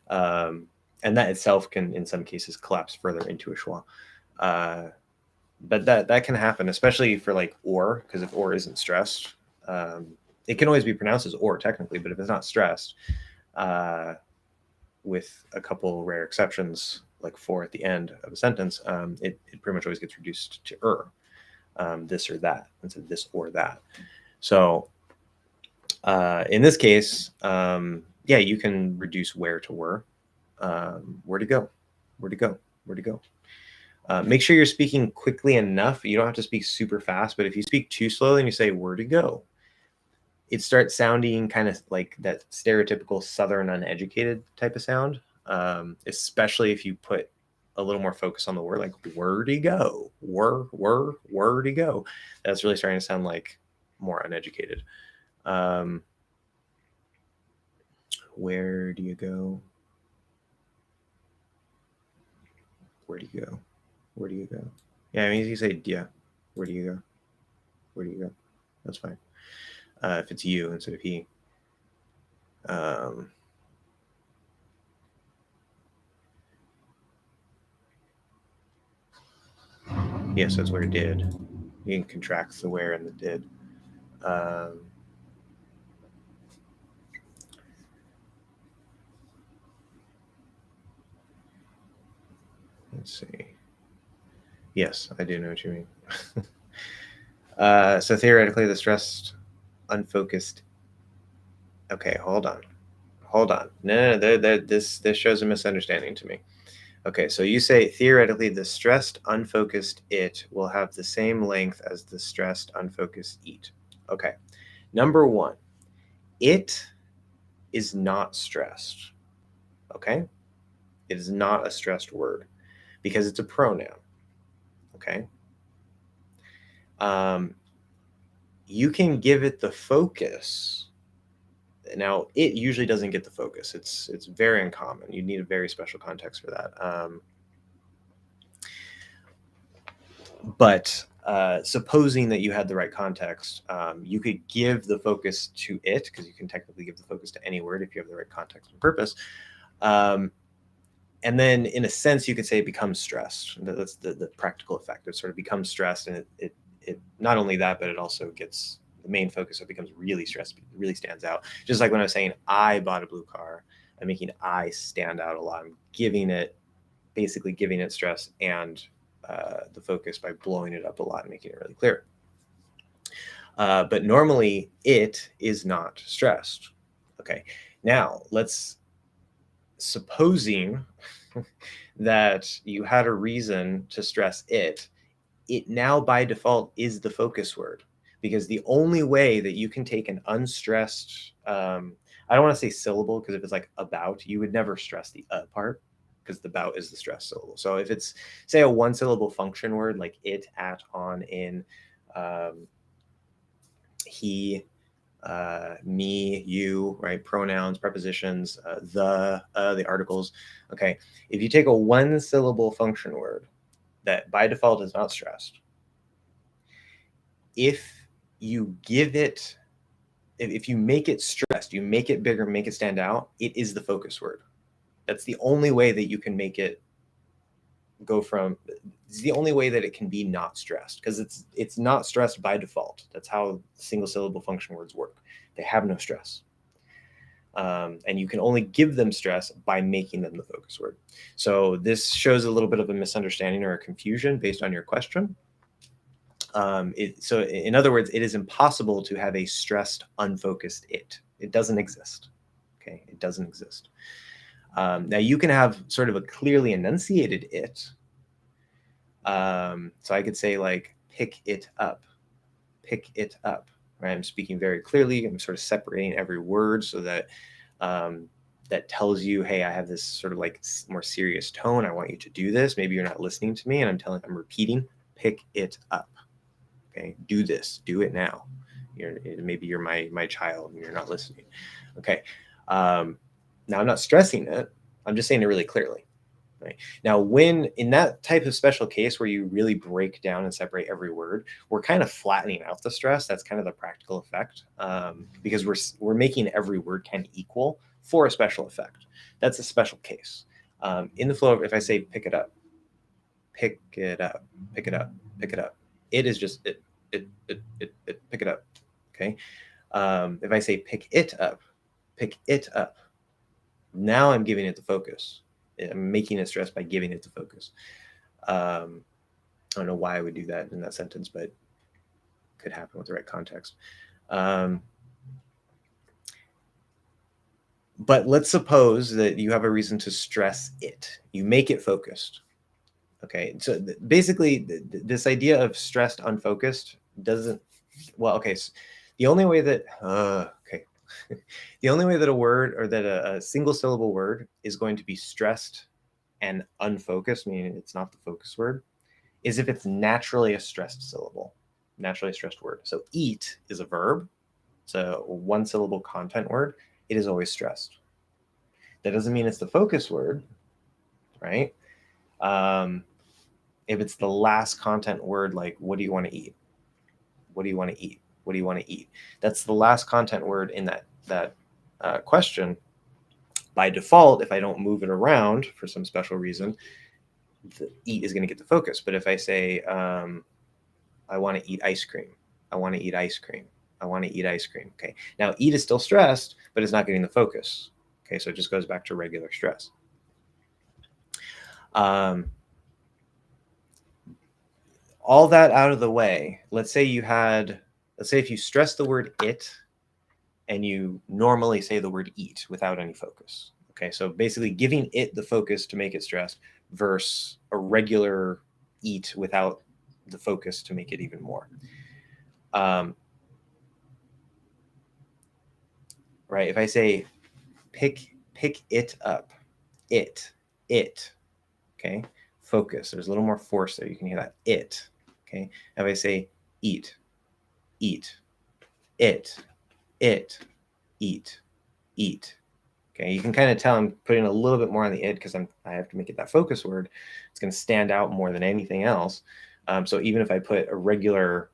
And that itself can, in some cases, collapse further into a schwa. But that can happen, especially for like or, because if or isn't stressed, it can always be pronounced as or technically, but if it's not stressed, with a couple rare exceptions, like for at the end of a sentence, it pretty much always gets reduced to this or that, instead of this or that. So in this case, yeah, you can reduce where to were. Where to go, where to go, where to go. Make sure you're speaking quickly enough. You don't have to speak super fast, but if you speak too slowly and you say where to go, it starts sounding kind of like that stereotypical Southern uneducated type of sound, especially if you put a little more focus on the word, like where to go, where to go. That's really starting to sound like more uneducated. Where do you go? Where do you go? Where do you go? Yeah, I mean, you say, yeah, where do you go? Where do you go? That's fine. If it's you instead of he. Yes, that's where it did. You can contract the where and the did. Let's see. Yes, I do know what you mean. So theoretically, the stressed, unfocused. Okay, hold on. No, this shows a misunderstanding to me. Okay, so you say theoretically the stressed, unfocused it will have the same length as the stressed, unfocused eat. Okay, number one, it is not stressed. Okay, it is not a stressed word because it's a pronoun. Okay, you can give it the focus. Now, it usually doesn't get the focus. It's very uncommon. You need a very special context for that. But supposing that you had the right context, you could give the focus to it, because you can technically give the focus to any word if you have the right context and purpose. And then, in a sense, you could say it becomes stressed. That's the practical effect. It sort of becomes stressed, and it not only that, but it also gets the main focus. So it becomes really stressed, really stands out. Just like when I was saying, I bought a blue car, I'm making I stand out a lot. I'm basically giving it stress and the focus by blowing it up a lot and making it really clear. But normally, it is not stressed. Okay, now supposing that you had a reason to stress it now by default is the focus word, because the only way that you can take an unstressed, I don't want to say syllable, because if it's like about, you would never stress the part, because the about is the stressed syllable. So if it's, say, a one syllable function word like it, at, on, in, he, me, you, right? Pronouns, prepositions, the articles. Okay. If you take a one syllable function word that by default is not stressed, if you give it, if you make it stressed, you make it bigger, make it stand out, it is the focus word. That's the only way that you can make it go from, it's the only way that it can be not stressed, because it's not stressed by default. That's how single syllable function words work. They have no stress. And you can only give them stress by making them the focus word. So this shows a little bit of a misunderstanding or a confusion based on your question. So in other words, it is impossible to have a stressed, unfocused it. It doesn't exist. Okay, it doesn't exist. Now you can have sort of a clearly enunciated it. So I could say like, pick it up, pick it up. Right? I'm speaking very clearly. I'm sort of separating every word so that that tells you, hey, I have this sort of like more serious tone. I want you to do this. Maybe you're not listening to me, and I'm repeating, pick it up. Okay, do this, do it now. Maybe you're my child and you're not listening. Okay, now I'm not stressing it. I'm just saying it really clearly. Right? Now, when in that type of special case where you really break down and separate every word, we're kind of flattening out the stress. That's kind of the practical effect, because we're making every word kind of equal for a special effect. That's a special case. In the flow, if I say pick it up, pick it up, pick it up, pick it up, it is just it, pick it up. Okay. If I say pick it up, now I'm giving it the focus. I'm making it stress by giving it the focus. I don't know why I would do that in that sentence, but it could happen with the right context. But let's suppose that you have a reason to stress it. You make it focused. Okay, so basically this idea of stressed unfocused doesn't, well, okay, so the only way that okay the only way that a word, or that a single syllable word is going to be stressed and unfocused, meaning it's not the focus word, is if it's naturally a stressed syllable, naturally stressed word. So eat is a verb, it's a one syllable content word, it is always stressed. That doesn't mean it's the focus word, right? If it's the last content word, like what do you want to eat? What do you want to eat? What do you want to eat? That's the last content word in that question. By default, if I don't move it around for some special reason, the eat is going to get the focus. But if I say, I want to eat ice cream, I want to eat ice cream, I want to eat ice cream. Okay. Now, eat is still stressed, but it's not getting the focus. Okay. So it just goes back to regular stress. All that out of the way, let's say if you stress the word it and you normally say the word eat without any focus. Okay, so basically giving it the focus to make it stressed versus a regular eat without the focus to make it even more. Right, if I say pick it up, it, okay, focus, there's a little more force there, you can hear that, it, okay. If I say eat, it, eat, okay, you can kind of tell I'm putting a little bit more on the it because I have to make it that focus word. It's going to stand out more than anything else. So even if I put a regular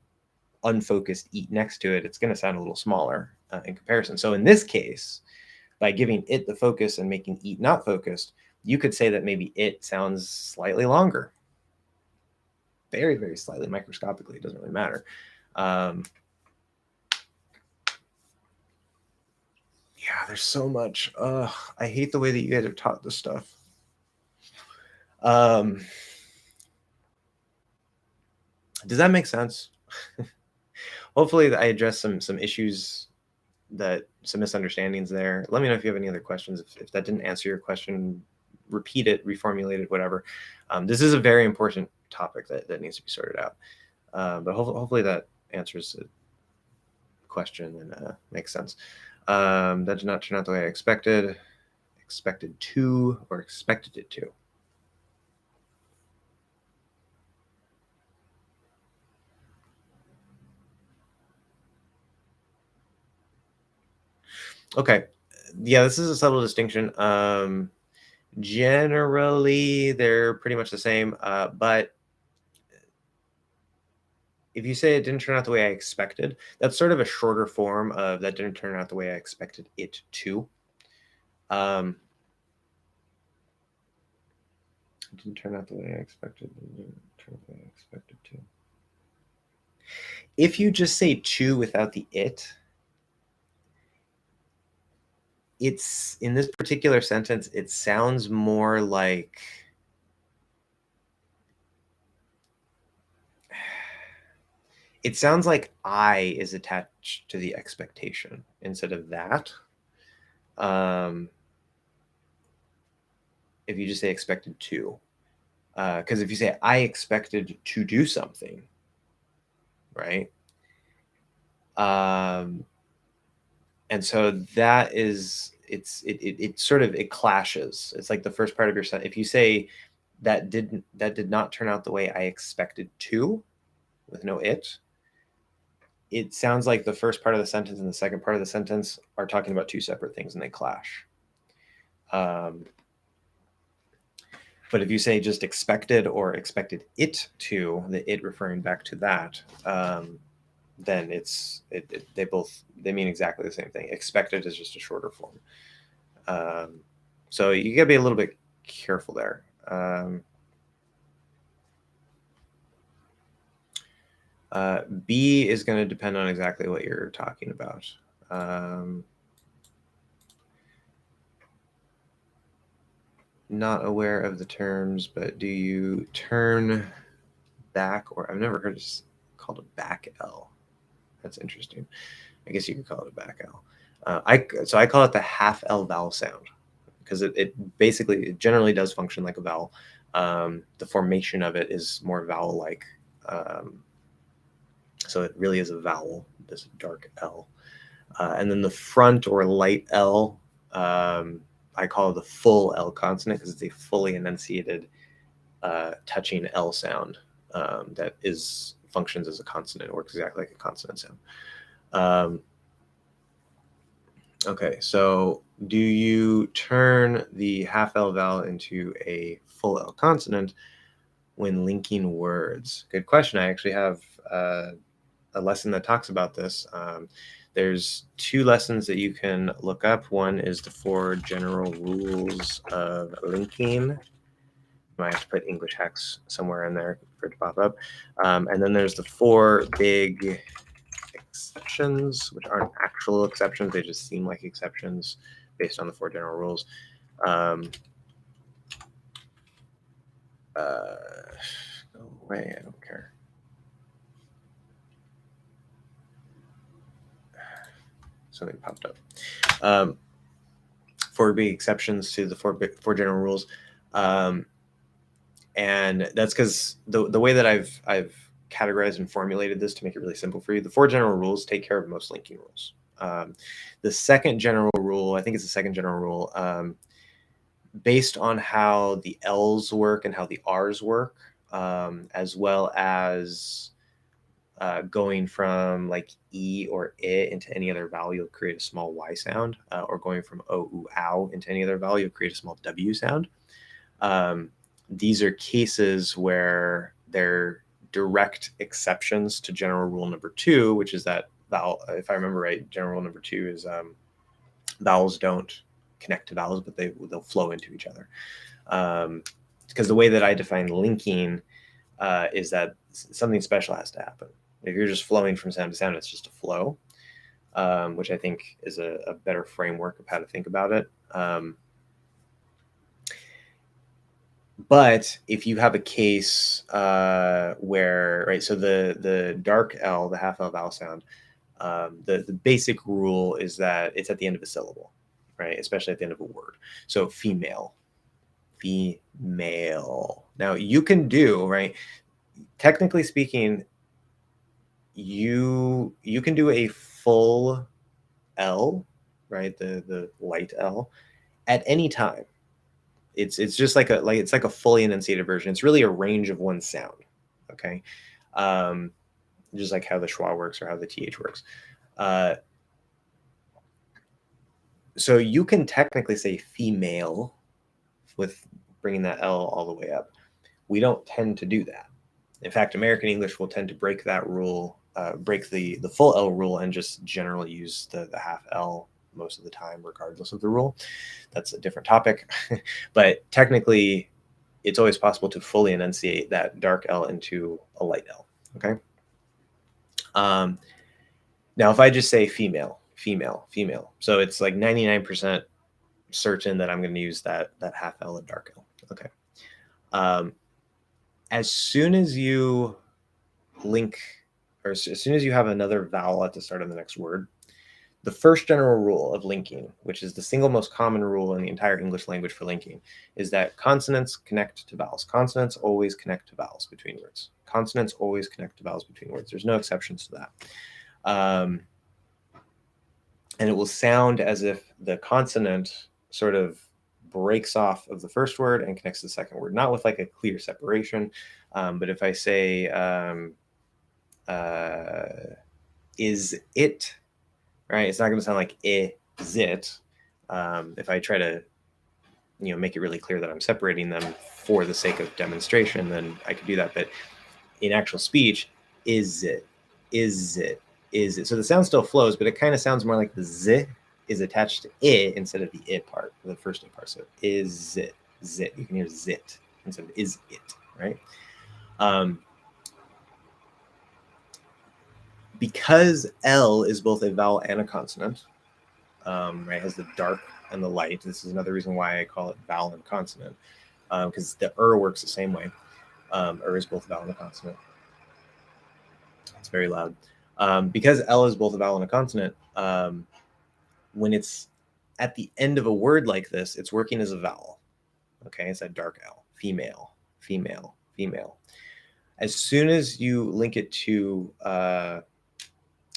unfocused eat next to it, it's going to sound a little smaller in comparison. So in this case, by giving it the focus and making eat not focused, you could say that maybe it sounds slightly longer. Very, very slightly, microscopically, it doesn't really matter. Yeah, there's so much. I hate the way that you guys have taught this stuff. Does that make sense? Hopefully I addressed some issues, some misunderstandings there. Let me know if you have any other questions. If that didn't answer your question, repeat it, reformulate it, whatever. This is a very important topic that needs to be sorted out. But hopefully that answers the question and makes sense. That did not turn out the way I expected to, or expected it to. Okay. Yeah, this is a subtle distinction. Generally, they're pretty much the same, but if you say it didn't turn out the way I expected, that's sort of a shorter form of that didn't turn out the way I expected it to. It didn't turn out the way I expected. It didn't turn out the way I expected to. If you just say to without the it's in this particular sentence, it sounds more like it sounds like I is attached to the expectation instead of that. If you just say expected to, because if you say I expected to do something, right? And so that is it sort of it clashes. It's like the first part of your sentence. If you say that did not turn out the way I expected to, with no it sounds like the first part of the sentence and the second part of the sentence are talking about two separate things and they clash. But if you say just expected or expected it to, the it referring back to that, then they mean exactly the same thing. Expected is just a shorter form. So you gotta be a little bit careful there. B is going to depend on exactly what you're talking about. Not aware of the terms, but do you turn back, or I've never heard it called a back L. That's interesting. I guess you could call it a back L. So I call it the half L vowel sound because it basically, it generally does function like a vowel. The formation of it is more vowel-like. So it really is a vowel, this dark L. And then the front or light L, I call it the full L consonant because it's a fully enunciated touching L sound that functions as a consonant. It works exactly like a consonant sound. Okay, so do you turn the half L vowel into a full L consonant when linking words? Good question. I actually have a lesson that talks about this. There's 2 lessons that you can look up. One is the 4 general rules of linking. I might have to put English hacks somewhere in there for it to pop up. And then there's the 4 big exceptions, which aren't actual exceptions. They just seem like exceptions based on the 4 general rules. Go away, I don't care. Something popped up. 4 big exceptions to the 4 general rules. And that's because the way that I've categorized and formulated this to make it really simple for you, the 4 general rules take care of most linking rules. The second general rule, I think it's the second general rule, based on how the L's work and how the R's work, as well as going from like E or I into any other vowel, you'll create a small Y sound, or going from O, U, ow into any other vowel, you'll create a small W sound. These are cases where they're direct exceptions to general rule number 2, which is that vowel, if I remember right, general rule number 2 is vowels don't connect to vowels, but they'll flow into each other. Because the way that I define linking is that something special has to happen. If you're just flowing from sound to sound, it's just a flow, which I think is a better framework of how to think about it. But if you have a case where, right, so the dark L, the half L vowel sound, the basic rule is that it's at the end of a syllable, right? Especially at the end of a word. So female. Now you can do, right? Technically speaking, you can do a full L, right? The light L at any time. It's just like it's like a fully enunciated version. It's really a range of one sound. Okay. Just like how the schwa works or how the th works. So you can technically say female with bringing that L all the way up. We don't tend to do that. In fact, American English will tend to break that rule, break the full L rule, and just generally use the half L most of the time, regardless of the rule. That's a different topic. But technically, it's always possible to fully enunciate that dark L into a light L. Okay. Now, if I just say female, so it's like 99% certain that I'm going to use that half L and dark L. Okay. As soon as you link, or as soon as you have another vowel at the start of the next word, the first general rule of linking, which is the single most common rule in the entire English language for linking, is that consonants connect to vowels. Consonants always connect to vowels between words. Consonants always connect to vowels between words. There's no exceptions to that. And it will sound as if the consonant sort of breaks off of the first word and connects to the second word, not with like a clear separation. But if I say, is it, right? It's not going to sound like is it. If I try to, make it really clear that I'm separating them for the sake of demonstration, then I could do that. But in actual speech, is it, is it, is it. So the sound still flows, but it kind of sounds more like the z is attached to it instead of the it part, the first it part. So is it, zit. You can hear zit instead of is it, right? Because L is both a vowel and a consonant, right? Has the dark and the light. This is another reason why I call it vowel and consonant, because the works the same way. Is both a vowel and a consonant. It's very loud. Because L is both a vowel and a consonant, when it's at the end of a word like this, it's working as a vowel. Okay, it's that dark L, female. female, female. As soon as you link it to, well,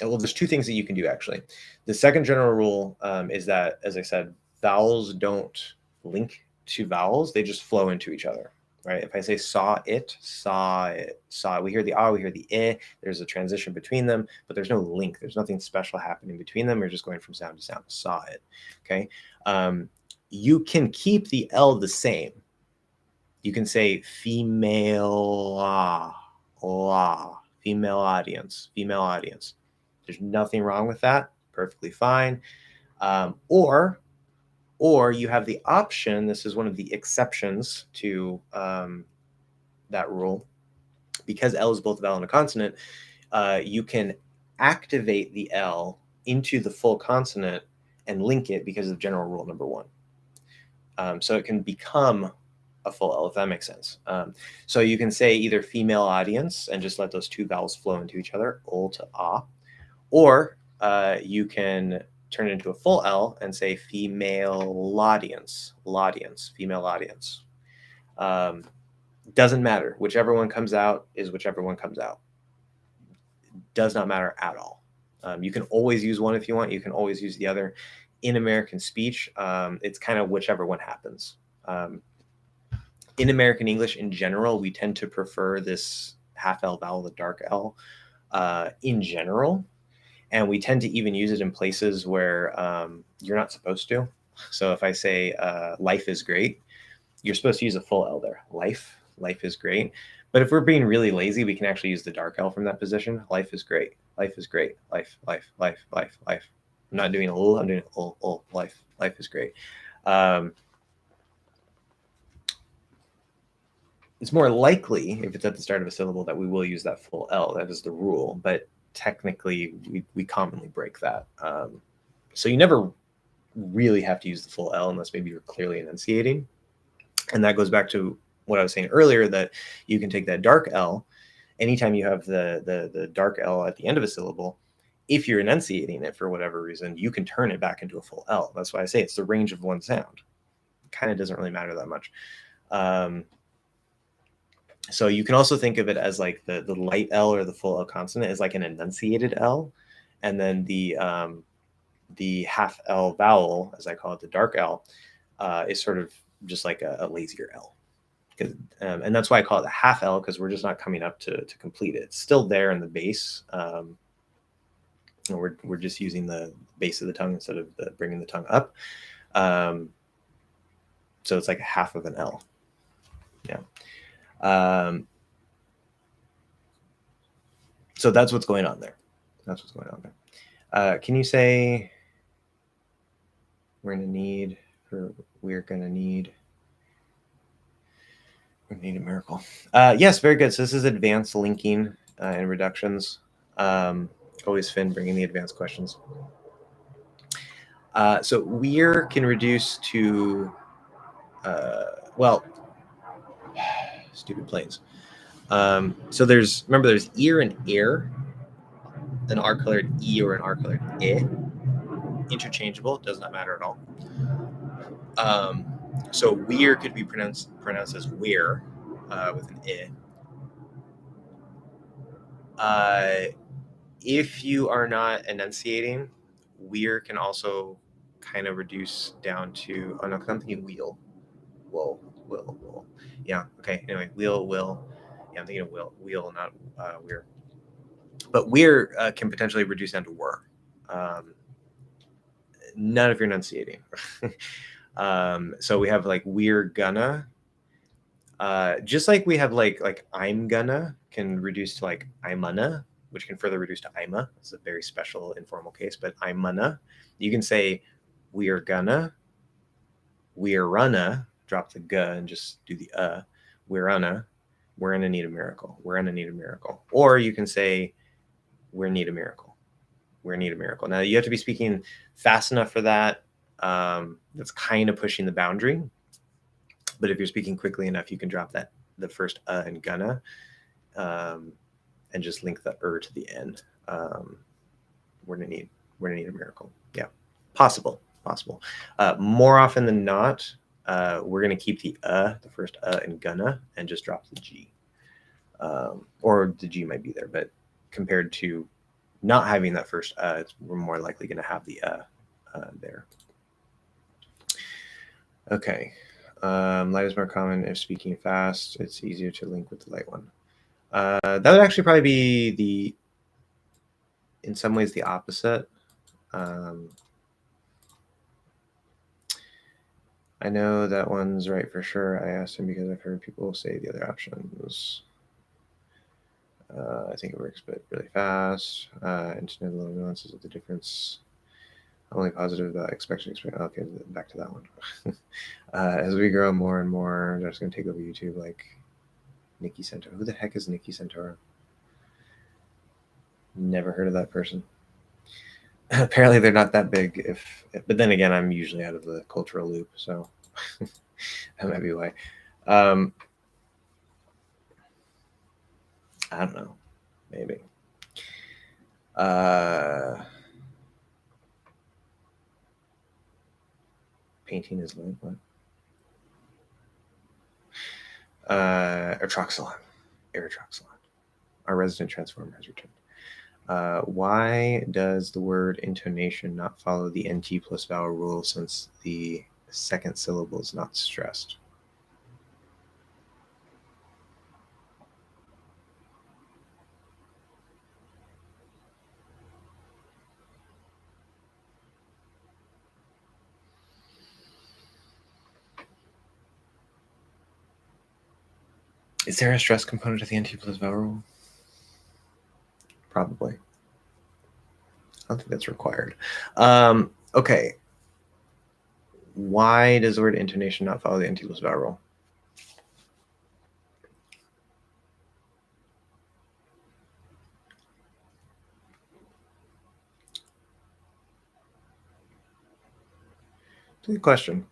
there's two things that you can do actually. The second general rule is that, as I said, vowels don't link to vowels; they just flow into each other. Right? If I say saw it, saw it, saw it, we hear the ah, we hear the eh. There's a transition between them, but there's no link. There's nothing special happening between them. We're just going from sound to sound. Saw it. Okay. You can keep the L the same. You can say female female audience, female audience. There's nothing wrong with that. Perfectly fine. Or you have the option. This is one of the exceptions to that rule. Because L is both a vowel and a consonant, you can activate the L into the full consonant and link it because of general rule number 1. So it can become a full L, if that makes sense. So you can say either female audience and just let those two vowels flow into each other, ol to ah, or you can turn it into a full L and say female audience, female audience. Doesn't matter. Whichever one comes out is whichever one comes out. Does not matter at all. You can always use one if you want. You can always use the other. In American speech, it's kind of whichever one happens. In American English in general, we tend to prefer this half L vowel, the dark L, in general. And we tend to even use it in places where you're not supposed to. So if I say life is great, you're supposed to use a full L there. Life is great. But if we're being really lazy, we can actually use the dark L from that position. Life is great. Life is great. Life. I'm not doing a l, I'm doing ol. Life is great. It's more likely, if it's at the start of a syllable, that we will use that full L. That is the rule. But technically, we commonly break that. So you never really have to use the full L unless maybe you're clearly enunciating. And that goes back to what I was saying earlier, that you can take that dark L anytime you have the dark L at the end of a syllable. If you're enunciating it for whatever reason, you can turn it back into a full L. That's why I say it's the range of one sound. It kind of doesn't really matter that much. So you can also think of it as like the light L or the full L consonant is like an enunciated L. And then the half L vowel, as I call it, the dark L, is sort of just like a lazier L. And that's why I call it a half L, because we're just not coming up to complete it. It's still there in the base. We're just using the base of the tongue instead of bringing the tongue up. So it's like a half of an L. Yeah. So that's what's going on there. That's what's going on there. Can you say we're going to need, or we're going to need a miracle? Yes, very good. So this is advanced linking and reductions. Always Finn bringing the advanced questions. So we're can reduce to, well, stupid planes. So remember there's ear and air, an R colored E or an R colored I. Interchangeable, does not matter at all. So we're could be pronounced as we're with an I. If you are not enunciating, we're can also kind of reduce down to, oh no, because I'm thinking wheel. Will. Yeah, okay, anyway, will. Yeah, I'm thinking of wheel, not we're. But we're can potentially reduce down to were. None of your enunciating. So we have like we're gonna. Just like we have like I'm gonna can reduce to like I'm gonna, which can further reduce to I'ma. It's a very special informal case, but I'm gonna. You can say we're gonna, we're runna, drop the g and just do the we're gonna need a miracle. We're gonna need a miracle. Or you can say we're need a miracle. We're need a miracle. Now you have to be speaking fast enough for that. That's kind of pushing the boundary. But if you're speaking quickly enough, you can drop the first and gonna, and just link the to the end. We're gonna need a miracle. Yeah, possible. More often than not, we're going to keep the first in gonna, and just drop the G. Or the G might be there, but compared to not having that first we're more likely going to have the there. Okay. Light is more common if speaking fast. It's easier to link with the light one. That would actually probably be in some ways, the opposite. I know that one's right for sure. I asked him because I've heard people say the other options. I think it works, but really fast. And to know the little nuances of the difference. Only positive about expectation. Okay, back to that one. As we grow more and more, that's going to take over YouTube, like Nikki Centaur. Who the heck is Nikki Centaur? Never heard of that person. Apparently, they're not that big. But then again, I'm usually out of the cultural loop, so that might be why. I don't know. Maybe. Painting is light. What? Etroxylon. Erythroxylon. Our resident transformer has returned. Why does the word intonation not follow the NT plus vowel rule since the second syllable is not stressed? Is there a stress component to the NT plus vowel rule? Probably. I don't think that's required. Okay. Why does the word intonation not follow the NT plus vowel rule? Good question.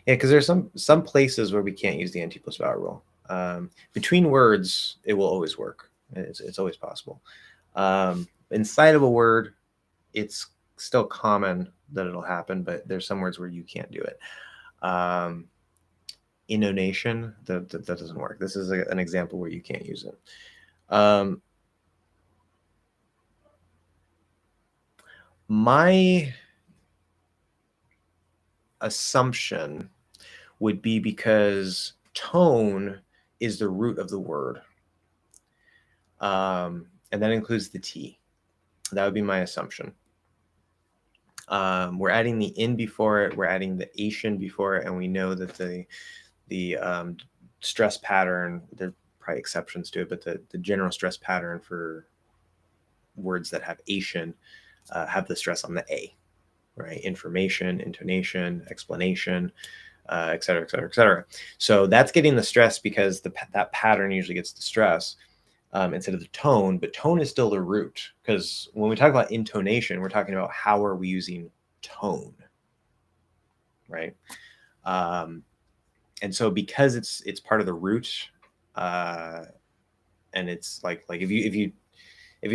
Yeah, because there's some places where we can't use the NT plus vowel rule. Between words, it will always work. It's always possible. Inside of a word, it's still common that it'll happen, but there's some words where you can't do it. Intonation, that doesn't work. This is an example where you can't use it. My assumption would be because tone is the root of the word. And that includes the T. That would be my assumption. We're adding the in before it, we're adding the ation before it, and we know that the stress pattern, there are probably exceptions to it, but the general stress pattern for words that have ation have the stress on the A, right? Information, intonation, explanation, et cetera, et cetera, et cetera. So that's getting the stress because that pattern usually gets the stress instead of the tone, but tone is still the root, because when we talk about intonation, we're talking about how are we using tone, right? And so because it's part of the root, and it's like if you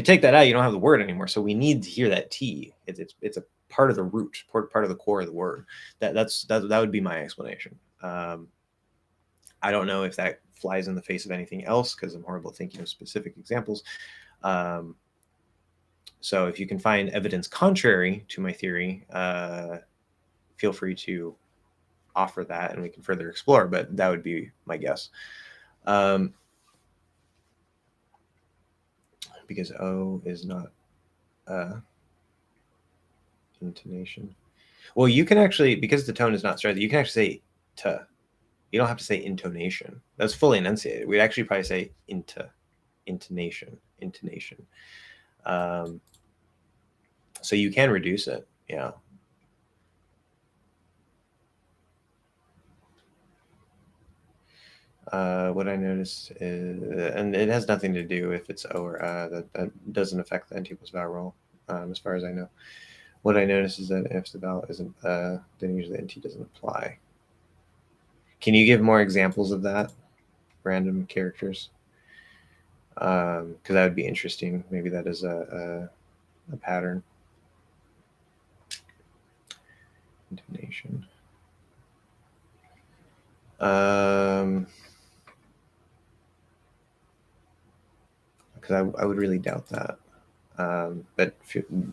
take that out, you don't have the word anymore. So we need to hear that T. It's a part of the root, part of the core of the word. That would be my explanation. I don't know if that flies in the face of anything else because I'm horrible at thinking of specific examples. So if you can find evidence contrary to my theory, feel free to offer that and we can further explore, but that would be my guess. Because O is not intonation. Well, you can actually, because the tone is not stressed, you can actually say "t." You don't have to say intonation. That's fully enunciated. We'd actually probably say intonation. So you can reduce it. Yeah. What I noticed is, and it has nothing to do if it's O or that doesn't affect the NT plus vowel rule, as far as I know. What I noticed is that if the vowel isn't then usually NT doesn't apply. Can you give more examples of that? Random characters? Because that would be interesting. Maybe that is a pattern. Intonation. Because I would really doubt that. But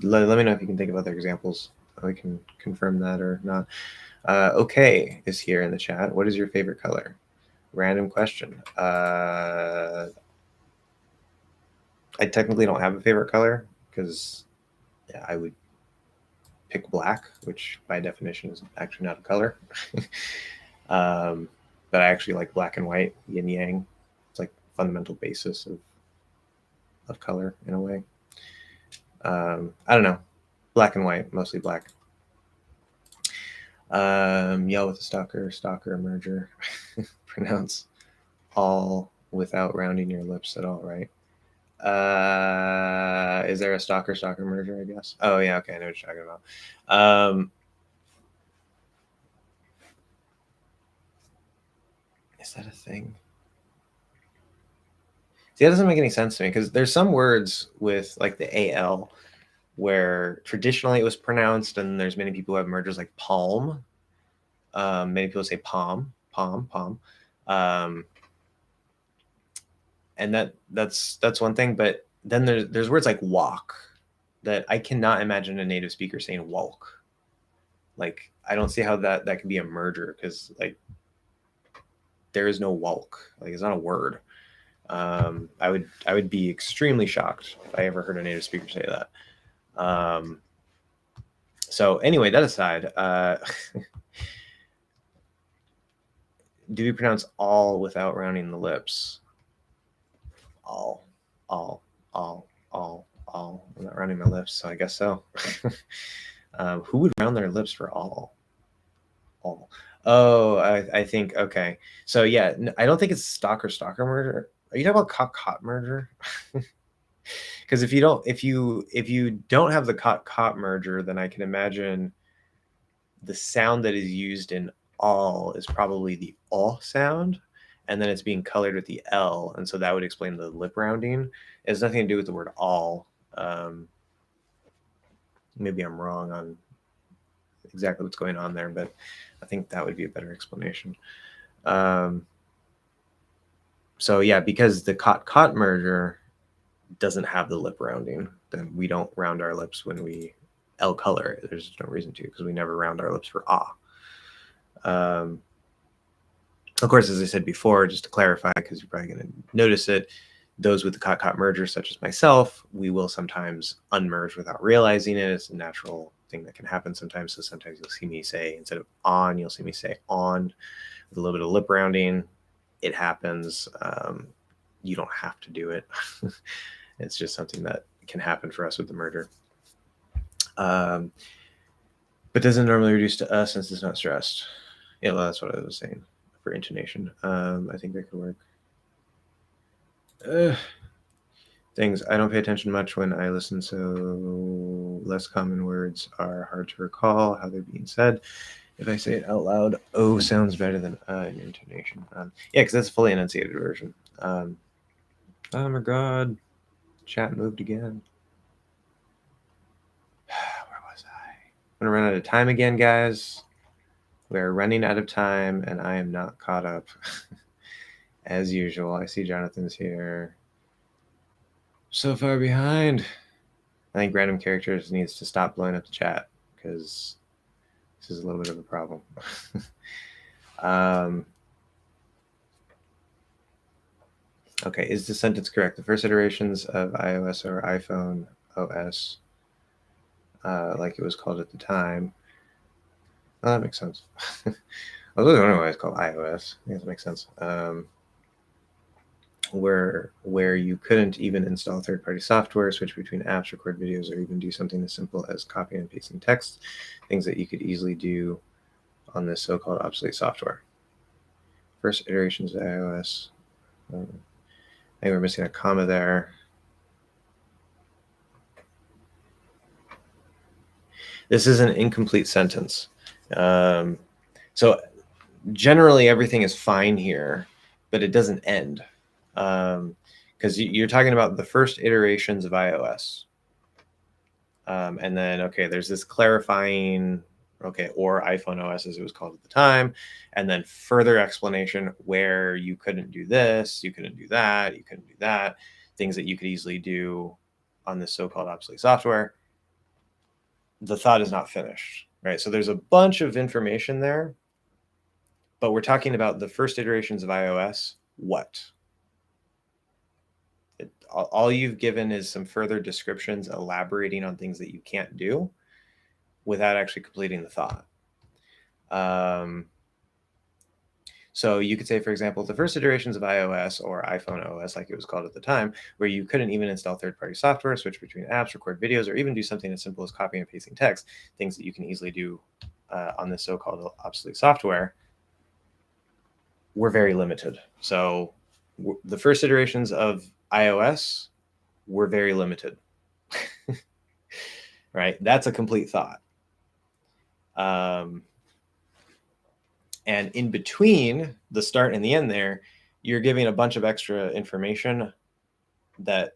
let me know if you can think of other examples. We can confirm that or not. Okay is here in the chat. What is your favorite color? Random question. I technically don't have a favorite color because I would pick black, which by definition is actually not a color. But I actually like black and white, yin yang. It's like fundamental basis of color in a way. I don't know. Black and white, mostly black. Yell with a stalker merger. Pronounce all without rounding your lips at all, right? Is there a stalker merger, I guess? Oh yeah, okay, I know what you're talking about. Is that a thing? See, that doesn't make any sense to me because there's some words with like the AL where traditionally it was pronounced, and there's many people who have mergers like palm. Many people say palm. And that's one thing. But then there's words like walk that I cannot imagine a native speaker saying walk. Like I don't see how that can be a merger because like there is no walk. Like it's not a word. I would be extremely shocked if I ever heard a native speaker say that. So anyway, that aside, do we pronounce all without rounding the lips? All. I'm not rounding my lips, so I guess so. Who would round their lips for all? All. Oh, I think okay. So yeah, I don't think it's stalker merger. Are you talking about cot merger? Because if you don't have the cot merger, then I can imagine the sound that is used in all is probably the all sound, and then it's being colored with the L, and so that would explain the lip rounding. It has nothing to do with the word all. Maybe I'm wrong on exactly what's going on there, but I think that would be a better explanation. So yeah, because the cot merger doesn't have the lip rounding, then we don't round our lips when we L color. There's no reason to because we never round our lips for ah. Of course, as I said before, just to clarify, because you're probably going to notice it, those with the cot merger, such as myself, we will sometimes unmerge without realizing it. It's a natural thing that can happen sometimes. So sometimes you'll see me say, instead of on, you'll see me say on with a little bit of lip rounding. It happens. You don't have to do it. It's just something that can happen for us with the merger. But doesn't normally reduce to us since it's not stressed. Yeah, well, that's what I was saying for intonation. I think that could work. Things I don't pay attention much when I listen, so less common words are hard to recall how they're being said. If I say it out loud, O sounds better than in intonation. Yeah, because that's a fully enunciated version. Oh my god, chat moved again. Where was I? I'm gonna run out of time again, guys. We're running out of time, and I am not caught up. As usual, I see Jonathan's here. So far behind. I think random characters needs to stop blowing up the chat because this is a little bit of a problem. Okay, is the sentence correct? The first iterations of iOS or iPhone OS, like it was called at the time. Oh, that makes sense. I was wondering why it's called iOS. I think that makes sense. Where you couldn't even install third-party software, switch between apps, record videos, or even do something as simple as copying and pasting text, things that you could easily do on this so-called obsolete software. First iterations of iOS. I think we're missing a comma there. This is an incomplete sentence. So generally everything is fine here, but it doesn't end. Because you're talking about the first iterations of iOS. And then, okay, there's this clarifying okay, or iPhone OS as it was called at the time, and then further explanation where you couldn't do this, you couldn't do that, you couldn't do that, things that you could easily do on this so-called obsolete software. The thought is not finished, right? So there's a bunch of information there, but we're talking about the first iterations of iOS. What? All you've given is some further descriptions elaborating on things that you can't do without actually completing the thought. So you could say, for example, the first iterations of iOS or iPhone OS, like it was called at the time, where you couldn't even install third-party software, switch between apps, record videos, or even do something as simple as copying and pasting text, things that you can easily do on this so-called obsolete software, were very limited. So the first iterations of iOS were very limited. Right? That's a complete thought. And in between the start and the end there, you're giving a bunch of extra information that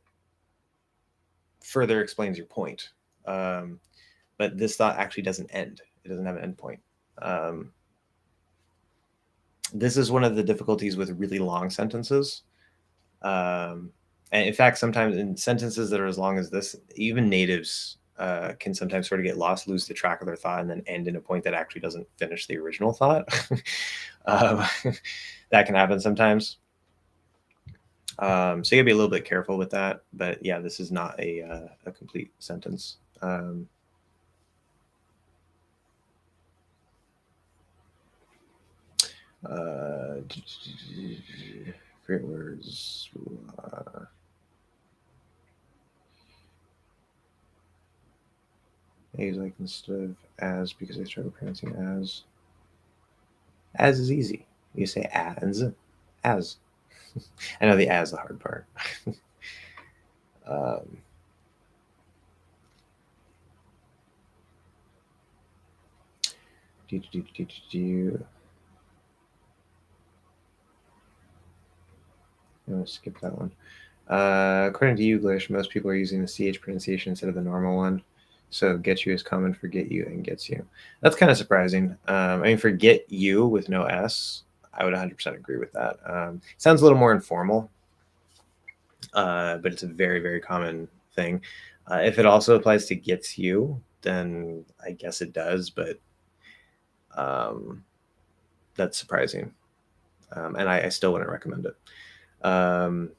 further explains your point. But this thought actually doesn't end. It doesn't have an end point. This is one of the difficulties with really long sentences. And in fact, sometimes in sentences that are as long as this, even natives can sometimes sort of get lost, lose the track of their thought, and then end in a point that actually doesn't finish the original thought. That can happen sometimes. So you gotta be a little bit careful with that. But yeah, this is not a complete sentence. Great words. I use like instead of as because I struggle pronouncing as. As is easy. You say as. As. I know the as the hard part. um, I'm going to skip that one. According to English, most people are using the CH pronunciation instead of the normal one. So get you is common for get you and gets you. That's kind of surprising. I mean, for get you with no S, I would 100% agree with that. Sounds a little more informal, but it's a very, very common thing. If it also applies to gets you, then I guess it does, but that's surprising. And I still wouldn't recommend it. Well,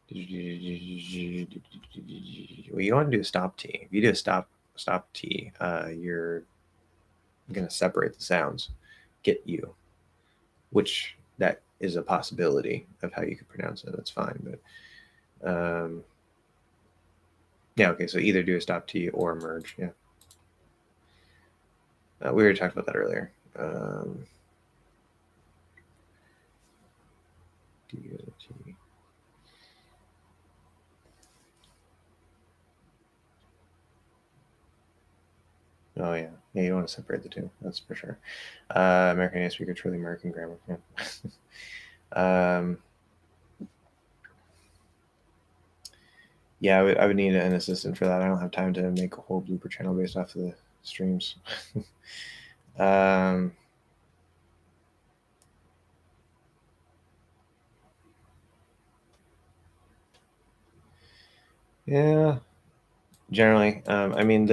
you don't want to do a stop T. If you do a stop T, you're going to separate the sounds. Get you, which that is a possibility of how you could pronounce it. That's fine, but yeah, okay. So either do a stop T or merge. Yeah, we already talked about that earlier. D-O-T. Oh yeah, yeah. You don't want to separate the two. That's for sure. American native speaker, truly American grammar. Yeah. Yeah, I would need an assistant for that. I don't have time to make a whole blooper channel based off of the streams. Yeah, generally. I mean,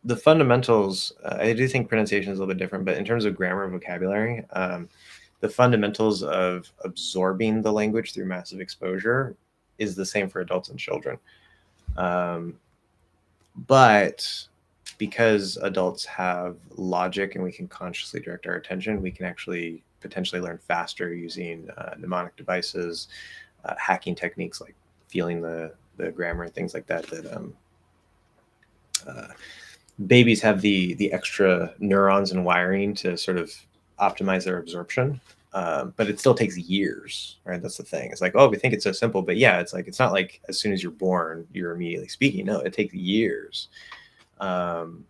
the fundamentals, I do think pronunciation is a little bit different, but in terms of grammar and vocabulary, the fundamentals of absorbing the language through massive exposure is the same for adults and children. But because adults have logic and we can consciously direct our attention, we can actually potentially learn faster using mnemonic devices, hacking techniques like feeling the grammar and things like that. Babies have the extra neurons and wiring to sort of optimize their absorption. But it still takes years, right? That's the thing. It's like, oh, we think it's so simple, but yeah, it's like it's not like as soon as you're born, you're immediately speaking. No, it takes years. And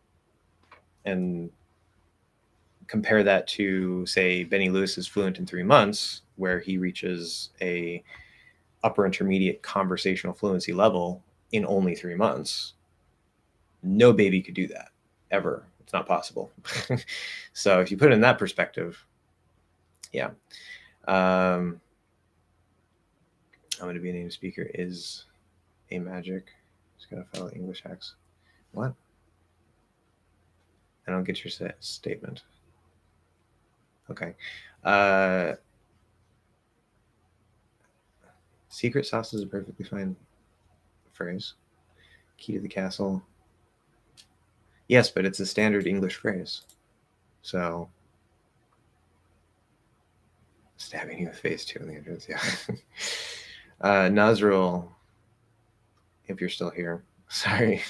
compare that to, say, Benny Lewis is fluent in 3 months, where he reaches a upper intermediate conversational fluency level in only 3 months. No baby could do that ever It's not possible. So if you put it in that perspective, yeah. I'm going to be a native speaker is a magic. Just got to follow English hacks. What? I don't get your statement. Okay. Secret sauce is a perfectly fine phrase. Key to the castle. Yes, but it's a standard English phrase. So, stabbing you with phase 2 in the entrance, yeah. Nazrul, if you're still here. Sorry.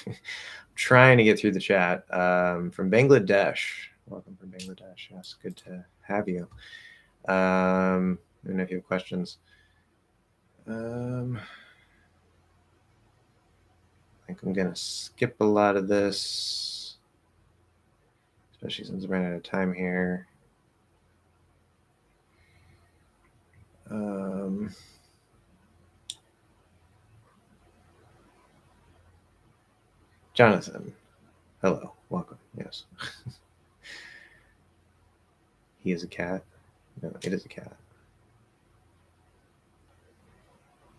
Trying to get through the chat. From Bangladesh. Welcome from Bangladesh. Yes, good to have you. I don't know if you have questions. I think I'm going to skip a lot of this, especially since we're running out of time here. Jonathan, hello, welcome. Yes. He is a cat. No, it is a cat.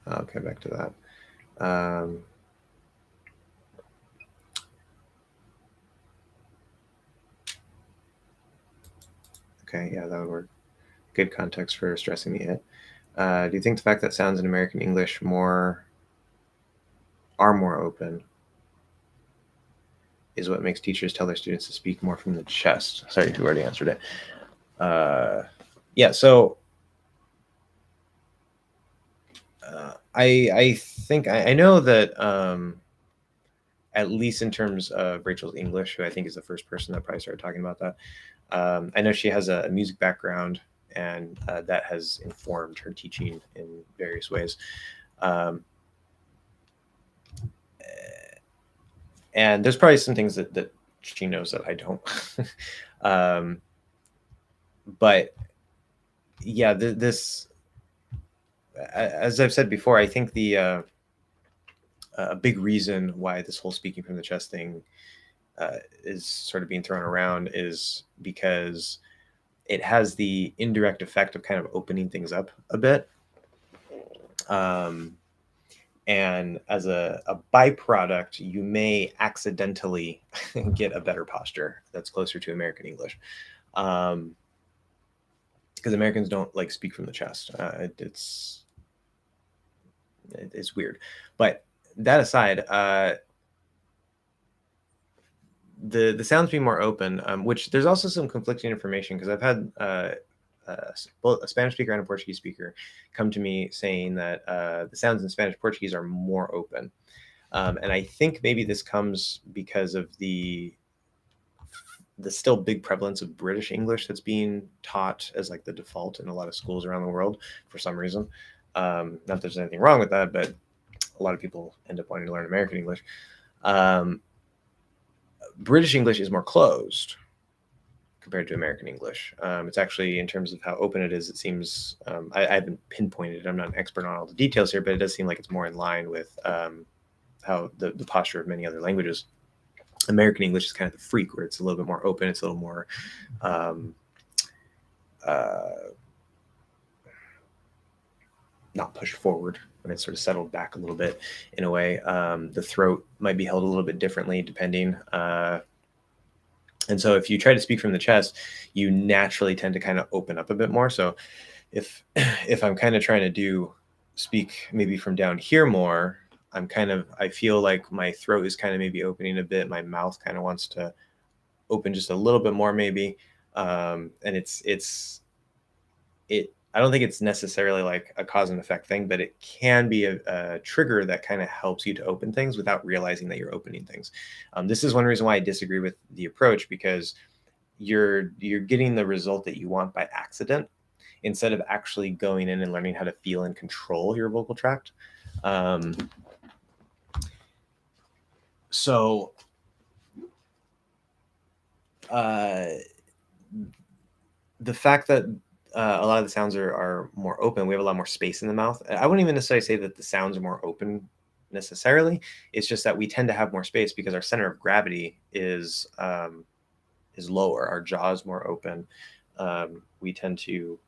Okay, back to that. Okay, yeah, that would work. Good context for stressing the it. Do you think the fact that sounds in American English are more open is what makes teachers tell their students to speak more from the chest? Sorry if you already answered it. Yeah, so I think I know that at least in terms of Rachel's English, who I think is the first person that probably started talking about that. I know she has a music background, and that has informed her teaching in various ways. And there's probably some things that she knows that I don't. But yeah, this, as I've said before, I think a big reason why this whole speaking from the chest thing is sort of being thrown around is because it has the indirect effect of kind of opening things up a bit. And as a byproduct, you may accidentally get a better posture that's closer to American English. Because Americans don't like speak from the chest. It's weird. But that aside, the sounds being more open, which there's also some conflicting information, because I've had both a Spanish speaker and a Portuguese speaker come to me saying that the sounds in Spanish Portuguese are more open. And I think maybe this comes because of the still big prevalence of British English that's being taught as like the default in a lot of schools around the world for some reason. Not that there's anything wrong with that, but a lot of people end up wanting to learn American English. British English is more closed compared to American English. It's actually, in terms of how open it is, it seems, I haven't pinpointed it, I'm not an expert on all the details here, but it does seem like it's more in line with how the posture of many other languages. American English is kind of the freak, where it's a little bit more open, it's a little more not pushed forward, when it's sort of settled back a little bit in a way. The throat might be held a little bit differently depending. And so if you try to speak from the chest, you naturally tend to kind of open up a bit more. So if I'm kind of trying to speak maybe from down here more, I feel like my throat is kind of maybe opening a bit. My mouth kind of wants to open just a little bit more maybe. And I don't think it's necessarily like a cause and effect thing, but it can be a trigger that kind of helps you to open things without realizing that you're opening things. This is one reason why I disagree with the approach, because you're getting the result that you want by accident, instead of actually going in and learning how to feel and control your vocal tract. So the fact that a lot of the sounds are more open, we have a lot more space in the mouth. I wouldn't even necessarily say that the sounds are more open necessarily. It's just that we tend to have more space because our center of gravity is is lower. Our jaw is more open. We tend to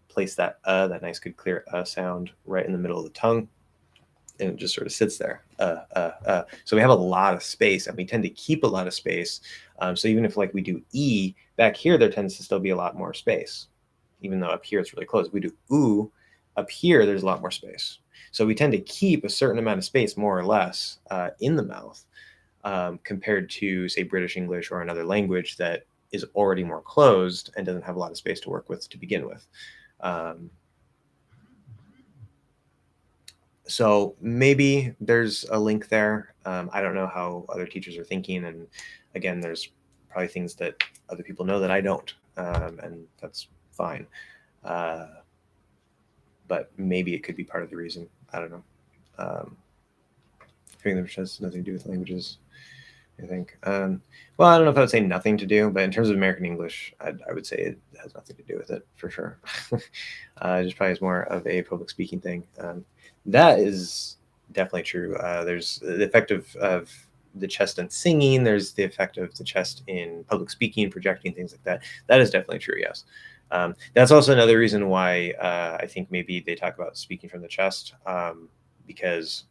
place that nice, good, clear sound right in the middle of the tongue, and it just sort of sits there. So we have a lot of space, and we tend to keep a lot of space. So even if like we do E back here, there tends to still be a lot more space, even though up here it's really close. We do oo, up here there's a lot more space. So we tend to keep a certain amount of space, more or less, in the mouth, compared to, say, British English or another language that is already more closed and doesn't have a lot of space to work with to begin with. So maybe there's a link there. I don't know how other teachers are thinking, and again, there's probably things that other people know that I don't, and that's fine. But maybe it could be part of the reason. I don't know. I think that has nothing to do with languages, I think. Well, I don't know if I would say nothing to do, but in terms of American English, I would say it has nothing to do with it for sure. It just probably is more of a public speaking thing. That is definitely true. There's the effect of the chest in singing. There's the effect of the chest in public speaking, projecting, things like that. That is definitely true, yes. That's also another reason why I think maybe they talk about speaking from the chest, because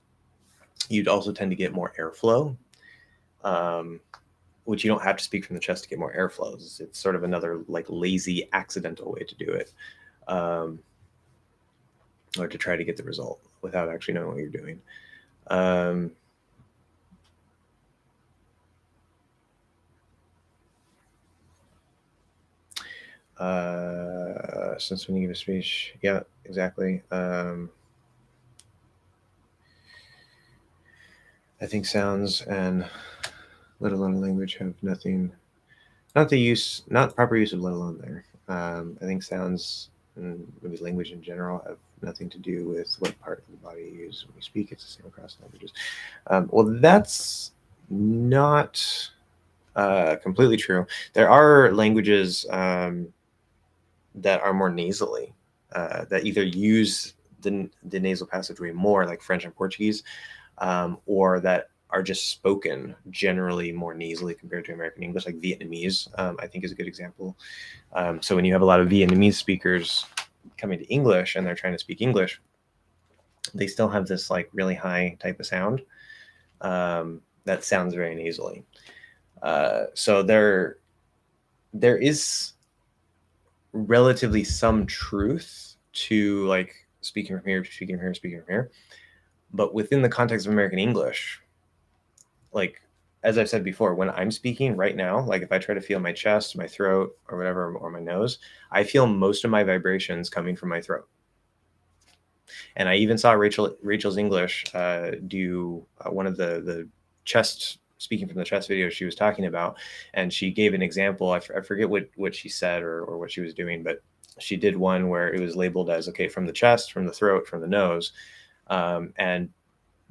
you'd also tend to get more airflow, which you don't have to speak from the chest to get more airflow. It's sort of another like lazy, accidental way to do it, or to try to get the result without actually knowing what you're doing. Since when you give a speech, yeah, exactly. I think sounds and let alone language have nothing, not proper use of let alone there. I think sounds and maybe language in general have nothing to do with what part of the body you use when you speak. It's the same across languages. Well, that's not completely true. There are languages that are more nasally, that either use the nasal passageway more, like French and Portuguese, or that are just spoken generally more nasally compared to American English, like Vietnamese, I think is a good example. So when you have a lot of Vietnamese speakers coming to English and they're trying to speak English, they still have this like really high type of sound that sounds very nasally. So there is relatively some truth to like speaking from here, speaking from here, speaking from here. But within the context of American English, like as I've said before, when I'm speaking right now, like if I try to feel my chest, my throat, or whatever, or my nose, I feel most of my vibrations coming from my throat. And I even saw Rachel's English do one of the chest, speaking from the chest videos she was talking about, and she gave an example. I forget what she said or what she was doing, but she did one where it was labeled as, okay, from the chest, from the throat, from the nose, and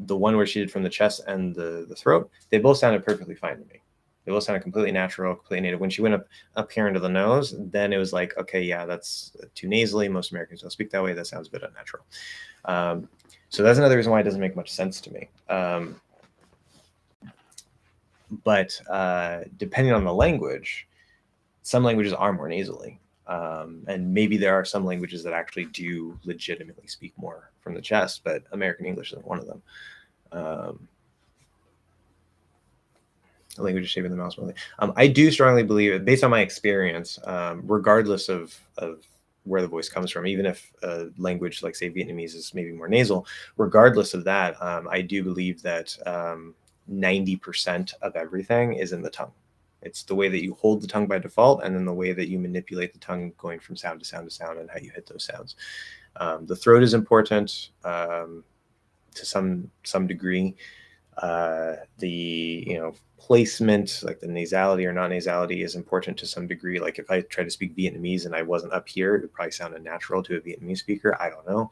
the one where she did from the chest and the throat, they both sounded perfectly fine to me. They both sounded completely natural, completely native. When she went up here into the nose, then it was like, okay, yeah, that's too nasally. Most Americans don't speak that way. That sounds a bit unnatural. So that's another reason why it doesn't make much sense to me. But depending on the language, some languages are more nasally. And maybe there are some languages that actually do legitimately speak more from the chest, but American English isn't one of them. Language is shaping the mouse. I do strongly believe, based on my experience, regardless of where the voice comes from, even if a language like, say, Vietnamese is maybe more nasal, regardless of that, I do believe that 90% of everything is in the tongue. It's the way that you hold the tongue by default, and then the way that you manipulate the tongue going from sound to sound to sound, and how you hit those sounds. The throat is important to some degree. The placement, like the nasality or non-nasality, is important to some degree. Like if I try to speak Vietnamese and I wasn't up here, it would probably sound unnatural to a Vietnamese speaker. I don't know.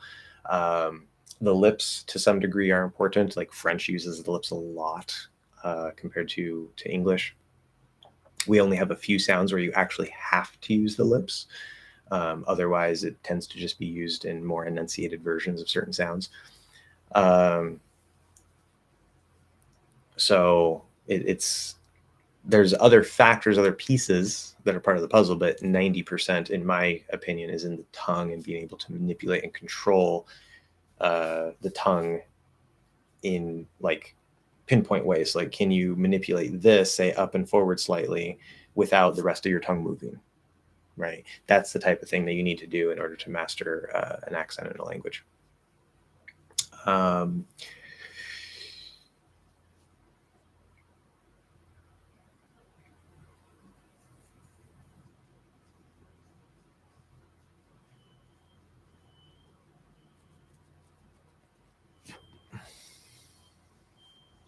The lips to some degree are important. Like French uses the lips a lot compared to English. We only have a few sounds where you actually have to use the lips. Otherwise, it tends to just be used in more enunciated versions of certain sounds. So it's there's other factors, other pieces that are part of the puzzle, but 90%, in my opinion, is in the tongue and being able to manipulate and control the tongue in like pinpoint ways. Like, can you manipulate this, say up and forward slightly, without the rest of your tongue moving? Right. That's the type of thing that you need to do in order to master an accent in a language.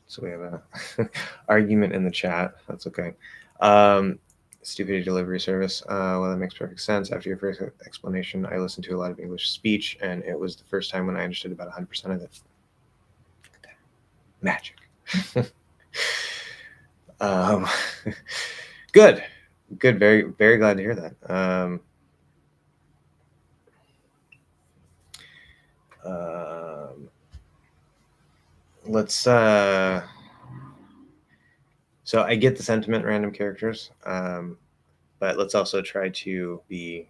So we have a argument in the chat. That's okay. Stupidity delivery service. Well, that makes perfect sense. After your first explanation, I listened to a lot of English speech, and it was the first time when I understood about 100% of it. Magic. Good. Very, very glad to hear that. Let's so I get the sentiment, random characters, but let's also try to be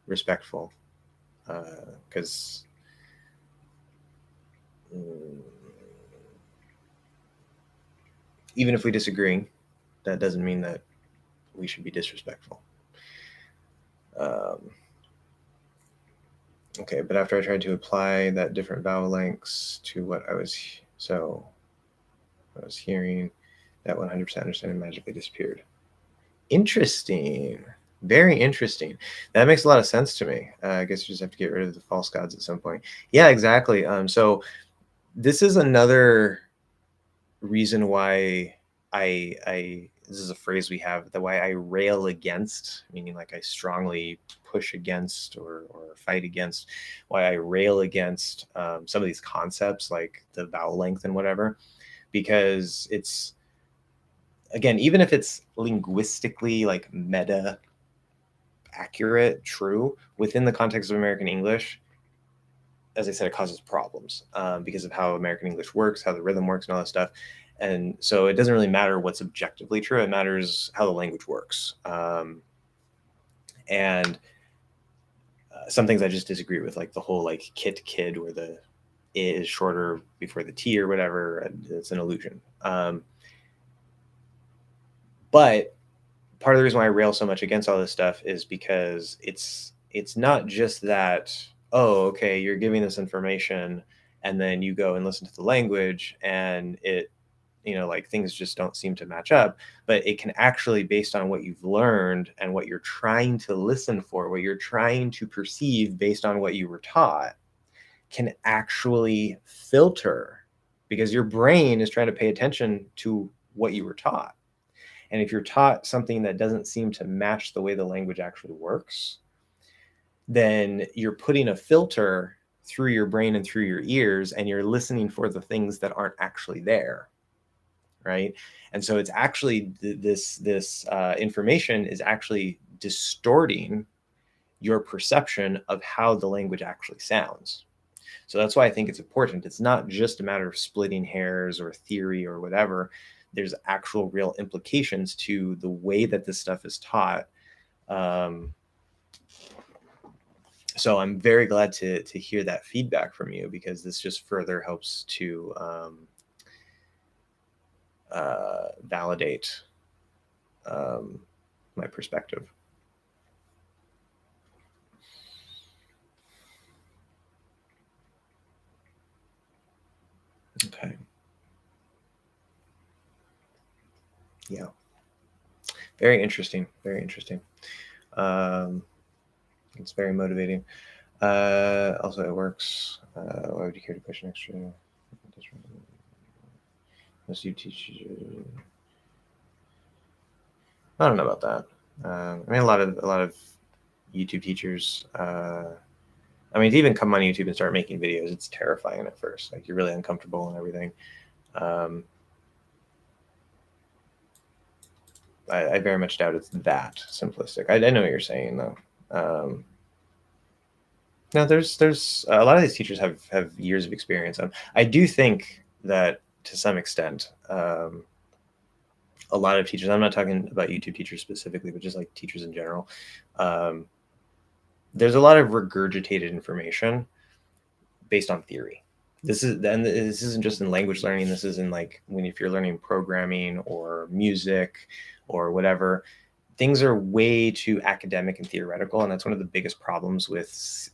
respectful, because even if we disagree, that doesn't mean that we should be disrespectful. Okay, but after I tried to apply that different vowel lengths to what I was hearing, that 100% understanding magically disappeared. Interesting. Very interesting. That makes a lot of sense to me. I guess you just have to get rid of the false gods at some point. Yeah, exactly. So this is another reason why this is a phrase we have, the why I rail against, meaning like I strongly push against or fight against, why I rail against some of these concepts like the vowel length and whatever, because it's, again, even if it's linguistically like meta accurate, true, within the context of American English, as I said, it causes problems because of how American English works, how the rhythm works, and all that stuff. And so it doesn't really matter what's objectively true. It matters how the language works. And some things I just disagree with, like the whole like kid, where the I is shorter before the T or whatever. It's an illusion. But part of the reason why I rail so much against all this stuff is because it's not just that, oh, okay, you're giving this information and then you go and listen to the language and it, like things just don't seem to match up, but it can actually, based on what you've learned and what you're trying to listen for, what you're trying to perceive based on what you were taught, can actually filter, because your brain is trying to pay attention to what you were taught. And if you're taught something that doesn't seem to match the way the language actually works, then you're putting a filter through your brain and through your ears, and you're listening for the things that aren't actually there, right? And so it's actually this information is actually distorting your perception of how the language actually sounds. So that's why I think it's important. It's not just a matter of splitting hairs or theory or whatever. There's actual real implications to the way that this stuff is taught. So I'm very glad to hear that feedback from you, because this just further helps to validate my perspective. Okay. Yeah. Very interesting. Very interesting. It's very motivating. Also, it works. Why would you care to push an extra? Unless you teach. I don't know about that. I mean, a lot of YouTube teachers. I mean, to even come on YouTube and start making videos, it's terrifying at first. Like, you're really uncomfortable and everything. I very much doubt it's that simplistic. I know what you're saying, though. No, there's a lot of these teachers have years of experience. I do think that to some extent, a a lot of teachers, I'm not talking about YouTube teachers specifically, but just like teachers in general, there's a lot of regurgitated information based on theory. This isn't just in language learning. This is in like if you're learning programming or music or whatever. Things are way too academic and theoretical, and that's one of the biggest problems with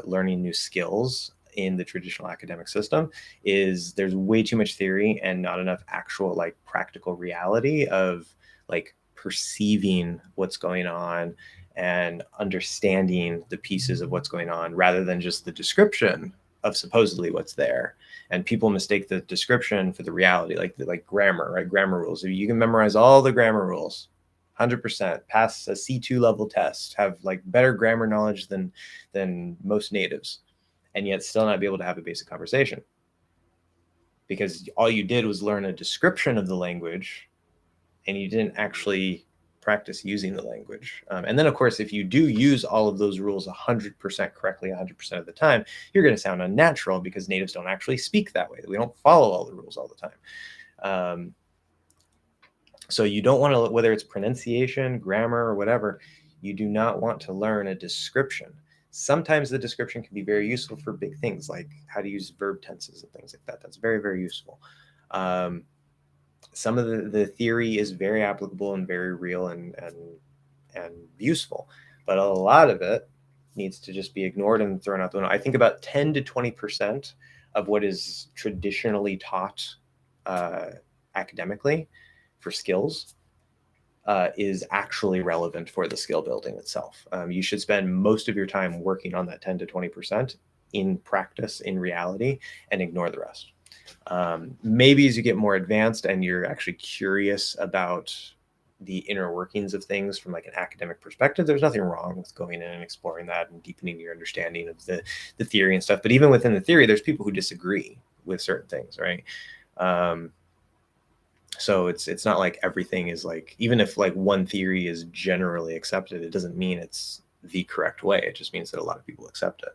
learning new skills in the traditional academic system. Is there's way too much theory and not enough actual like practical reality of like perceiving what's going on and understanding the pieces of what's going on rather than just the description of supposedly what's there. And people mistake the description for the reality, like grammar, right? Grammar rules. If you can memorize all the grammar rules 100%, pass a C2 level test, have like better grammar knowledge than most natives, and yet still not be able to have a basic conversation because all you did was learn a description of the language and you didn't actually practice using the language. And then, of course, if you do use all of those rules 100% correctly 100% of the time, you're going to sound unnatural because natives don't actually speak that way. We don't follow all the rules all the time. So you don't want to, whether it's pronunciation, grammar, or whatever, you do not want to learn a description. Sometimes the description can be very useful for big things like how to use verb tenses and things like that. That's very, very useful. Some of the theory is very applicable and very real and useful, but a lot of it needs to just be ignored and thrown out the window. I think about 10 to 20% of what is traditionally taught academically for skills is actually relevant for the skill building itself. You should spend most of your time working on that 10 to 20% in practice, in reality, and ignore the rest. Maybe as you get more advanced and you're actually curious about the inner workings of things from like an academic perspective, there's nothing wrong with going in and exploring that and deepening your understanding of the theory and stuff. But even within the theory, there's people who disagree with certain things, right? So it's not like everything is like, even if like one theory is generally accepted, it doesn't mean it's the correct way. It just means that a lot of people accept it.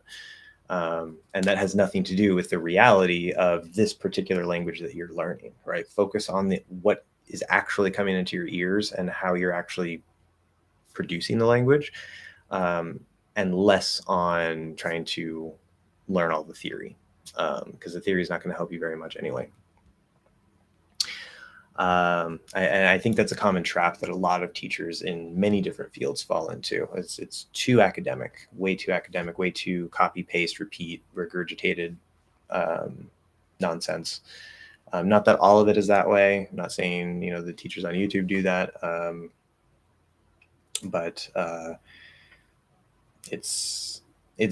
And that has nothing to do with the reality of this particular language that you're learning, right? Focus on what is actually coming into your ears and how you're actually producing the language, and less on trying to learn all the theory, because the theory is not going to help you very much anyway. And I think that's a common trap that a lot of teachers in many different fields fall into. It's too academic, way too copy, paste, repeat, regurgitated nonsense. Not that all of it is that way. I'm not saying the teachers on YouTube do that, but it's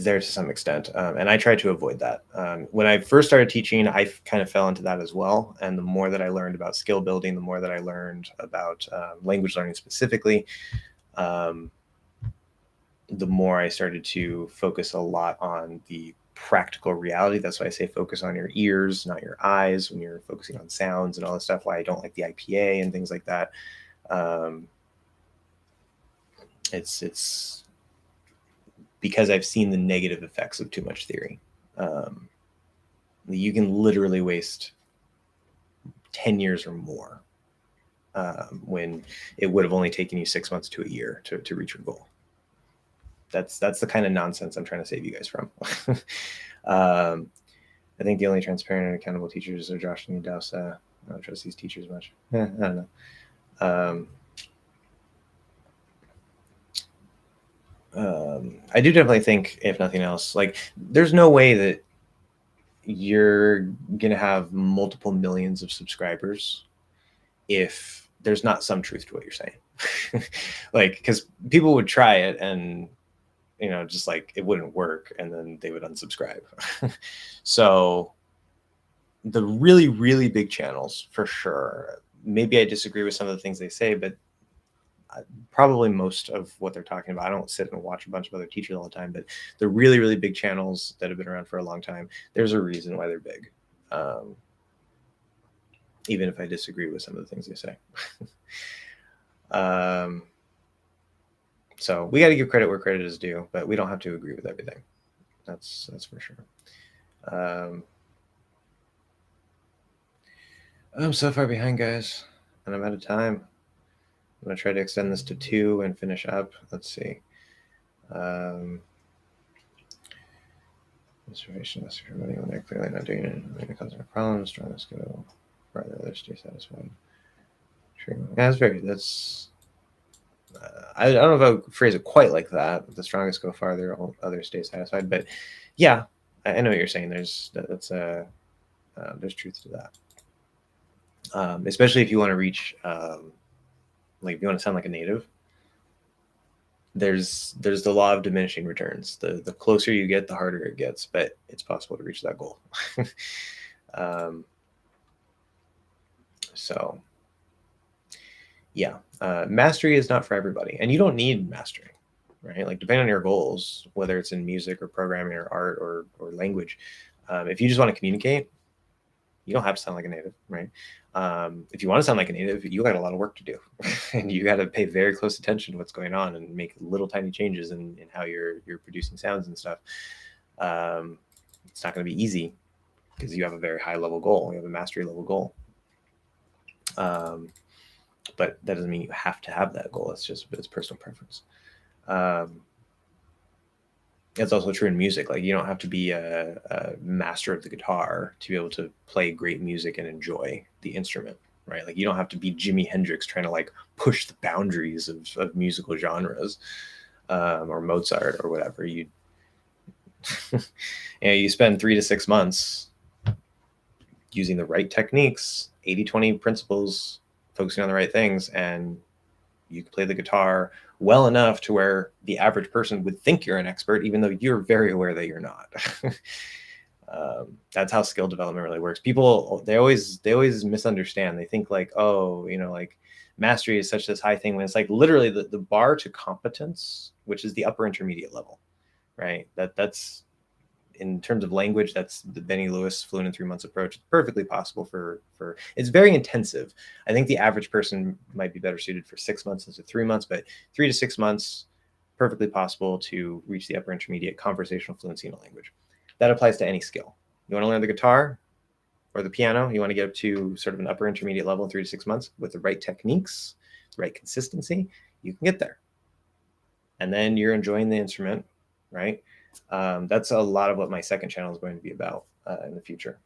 there to some extent, and I try to avoid that. When I first started teaching, I kind of fell into that as well. And the more that I learned about skill building, the more that I learned about language learning specifically, the more I started to focus a lot on the practical reality. That's why I say focus on your ears, not your eyes, when you're focusing on sounds and all this stuff. Why I don't like the IPA and things like that. It's because I've seen the negative effects of too much theory. You can literally waste 10 years or more when it would have only taken you 6 months to a year to reach your goal. That's the kind of nonsense I'm trying to save you guys from. I think the only transparent and accountable teachers are Josh and Dowsa. I don't trust these teachers much. I don't know. I do definitely think, if nothing else, like there's no way that you're gonna have multiple millions of subscribers if there's not some truth to what you're saying. Like, because people would try it and just like it wouldn't work and then they would unsubscribe. So the really, really big channels, for sure, maybe I disagree with some of the things they say, but probably most of what they're talking about. I don't sit and watch a bunch of other teachers all the time, but the really, really big channels that have been around for a long time, there's a reason why they're big. Even if I disagree with some of the things they say. So we got to give credit where credit is due, but we don't have to agree with everything. That's for sure. I'm so far behind, guys, and I'm out of time. I'm going to try to extend this to 2 and finish up. Let's see. Observation, that's for money when they're clearly not doing it. Maybe causing a problem. Strongest go rather others stay satisfied. True. Yeah, that's. I don't know if I would phrase it quite like that. The strongest go farther, others stay satisfied. But yeah, I know what you're saying. There's truth to that. Especially if you want to reach, like if you want to sound like a native. There's the law of diminishing returns. The closer you get, the harder it gets, but it's possible to reach that goal. So yeah, mastery is not for everybody, and you don't need mastery, right? Like depending on your goals, whether it's in music or programming or art or language, if you just want to communicate, you don't have to sound like a native, right? If you want to sound like a native, you got a lot of work to do, and you got to pay very close attention to what's going on and make little tiny changes in how you're producing sounds and stuff. It's not going to be easy because you have a very high level goal. You have a mastery level goal. But that doesn't mean you have to have that goal. It's personal preference. It's also true in music. Like you don't have to be a master of the guitar to be able to play great music and enjoy the instrument, right? Like you don't have to be Jimi Hendrix trying to like push the boundaries of musical genres, or Mozart or whatever. You you spend 3 to 6 months using the right techniques, 80-20 principles, focusing on the right things, and you can play the guitar well enough to where the average person would think you're an expert, even though you're very aware that you're not. That's how skill development really works. People, they always misunderstand. They think like, oh, like mastery is such this high thing, when it's like literally the bar to competence, which is the upper intermediate level, right? That's in terms of language, that's the Benny Lewis fluent in 3 months approach. It's perfectly possible for it's very intensive. I think the average person might be better suited for 6 months than 3 months, but 3 to 6 months, perfectly possible to reach the upper intermediate conversational fluency in a language. That applies to any skill. You want to learn the guitar or the piano, you want to get up to sort of an upper intermediate level in 3 to 6 months with the right techniques, the right consistency, you can get there. And then you're enjoying the instrument, right? That's a lot of what my second channel is going to be about in the future.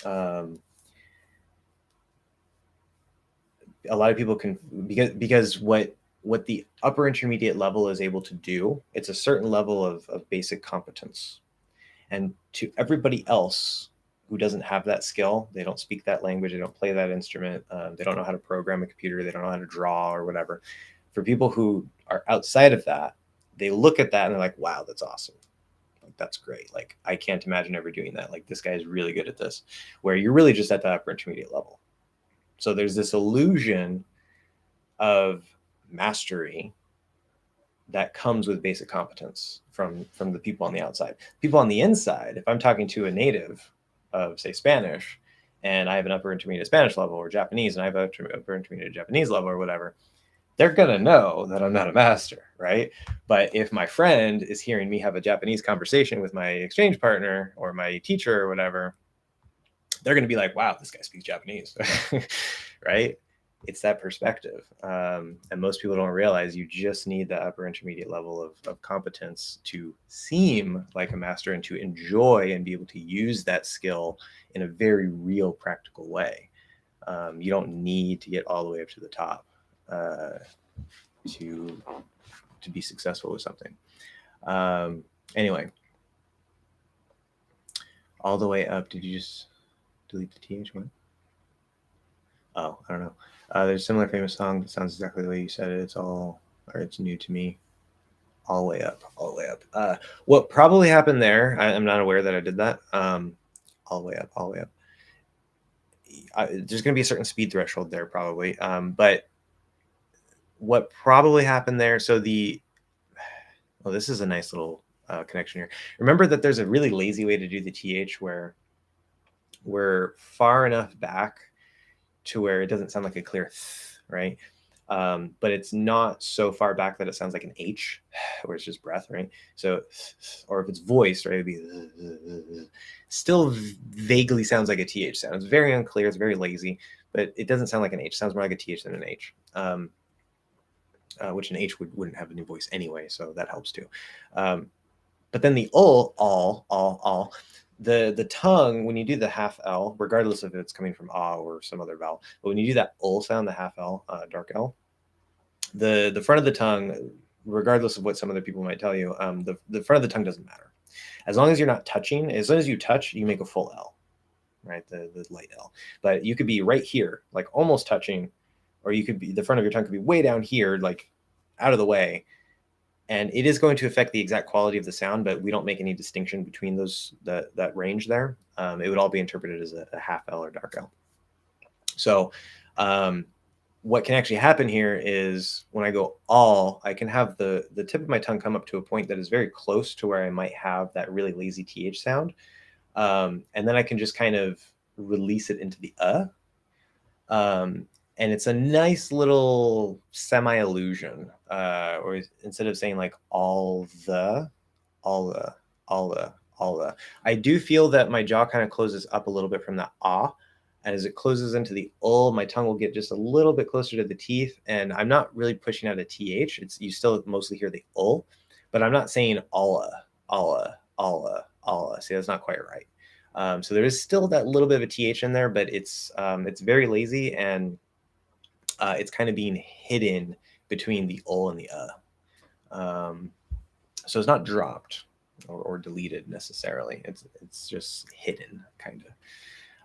A lot of people can, because what the upper intermediate level is able to do, it's a certain level of basic competence. And to everybody else who doesn't have that skill, they don't speak that language, they don't play that instrument, they don't know how to program a computer, they don't know how to draw or whatever. For people who are outside of that, they look at that and they're like, wow, that's awesome. Like, that's great. Like, I can't imagine ever doing that. Like, this guy is really good at this, where you're really just at the upper intermediate level. So there's this illusion of mastery that comes with basic competence from the people on the outside. People on the inside, if I'm talking to a native of, say, Spanish, and I have an upper intermediate Spanish level, or Japanese, and I have an upper intermediate Japanese level, or whatever, they're going to know that I'm not a master, right? But if my friend is hearing me have a Japanese conversation with my exchange partner or my teacher or whatever, they're going to be like, wow, this guy speaks Japanese, right? It's that perspective. And most people don't realize you just need the upper intermediate level of competence to seem like a master and to enjoy and be able to use that skill in a very real, practical way. You don't need to get all the way up to the top to be successful with something. Anyway, all the way up. Did you just delete the TH one? Oh, I don't know. There's a similar famous song that sounds exactly the way you said it. It's new to me. All the way up, all the way up. What probably happened there, I'm not aware that I did that. All the way up, all the way up. There's going to be a certain speed threshold there probably. But what probably happened there, so this is a nice little connection here. Remember that there's a really lazy way to do the TH where we're far enough back to where it doesn't sound like a clear th, right? But it's not so far back that it sounds like an H, where it's just breath, right? So, or if it's voiced, right, it'd be still vaguely sounds like a TH sound. It's very unclear. It's very lazy. but it doesn't sound like an H. It sounds more like a TH than an H. Which an H wouldn't have a new voice anyway, so that helps too. But then the all, the tongue, when you do the half L, regardless if it's coming from ah or some other vowel, but when you do that ul sound, the half L, dark L, the front of the tongue, regardless of what some other people might tell you, the front of the tongue doesn't matter. As long as you're not touching, as long as you touch, you make a full L, right? The light L. But you could be right here, like almost touching, or you could be, the front of your tongue could be way down here, like out of the way. And it is going to affect the exact quality of the sound, but we don't make any distinction between those, that range there. It would all be interpreted as a half L or dark L. So what can actually happen here is when I go all, I can have the tip of my tongue come up to a point that is very close to where I might have that really lazy TH sound. And then I can just kind of release it into the and it's a nice little semi-illusion. Or instead of saying like all the, I do feel that my jaw kind of closes up a little bit from that ah. And as it closes into the ul, my tongue will get just a little bit closer to the teeth. And I'm not really pushing out a th. It's, you still mostly hear the ul, but I'm not saying alla, alla, alla, alla. See, that's not quite right. So there is still that little bit of a th in there, but it's very lazy, and it's kind of being hidden between the ul and the so it's not dropped or deleted necessarily. It's just hidden, kind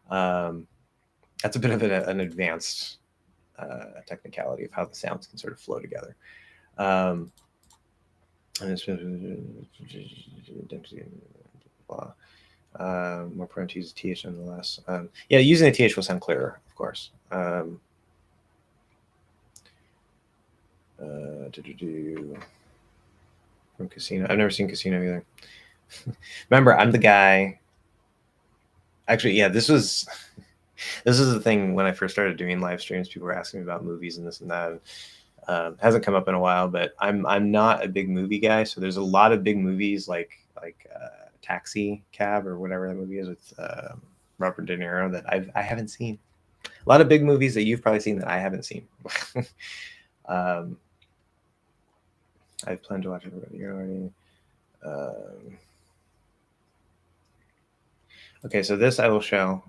of. That's a bit of an advanced technicality of how the sounds can sort of flow together. And it's more prone to use a th nonetheless. Yeah, using a th will sound clearer, of course. From Casino. I've never seen Casino either. Remember, I'm the guy. Actually, yeah, this was the thing when I first started doing live streams. People were asking me about movies and this and that. Hasn't come up in a while, but I'm not a big movie guy. So there's a lot of big movies like Taxi Cab or whatever that movie is with Robert De Niro that I haven't seen. A lot of big movies that you've probably seen that I haven't seen. I've planned to watch everybody already. Okay, so this I will show.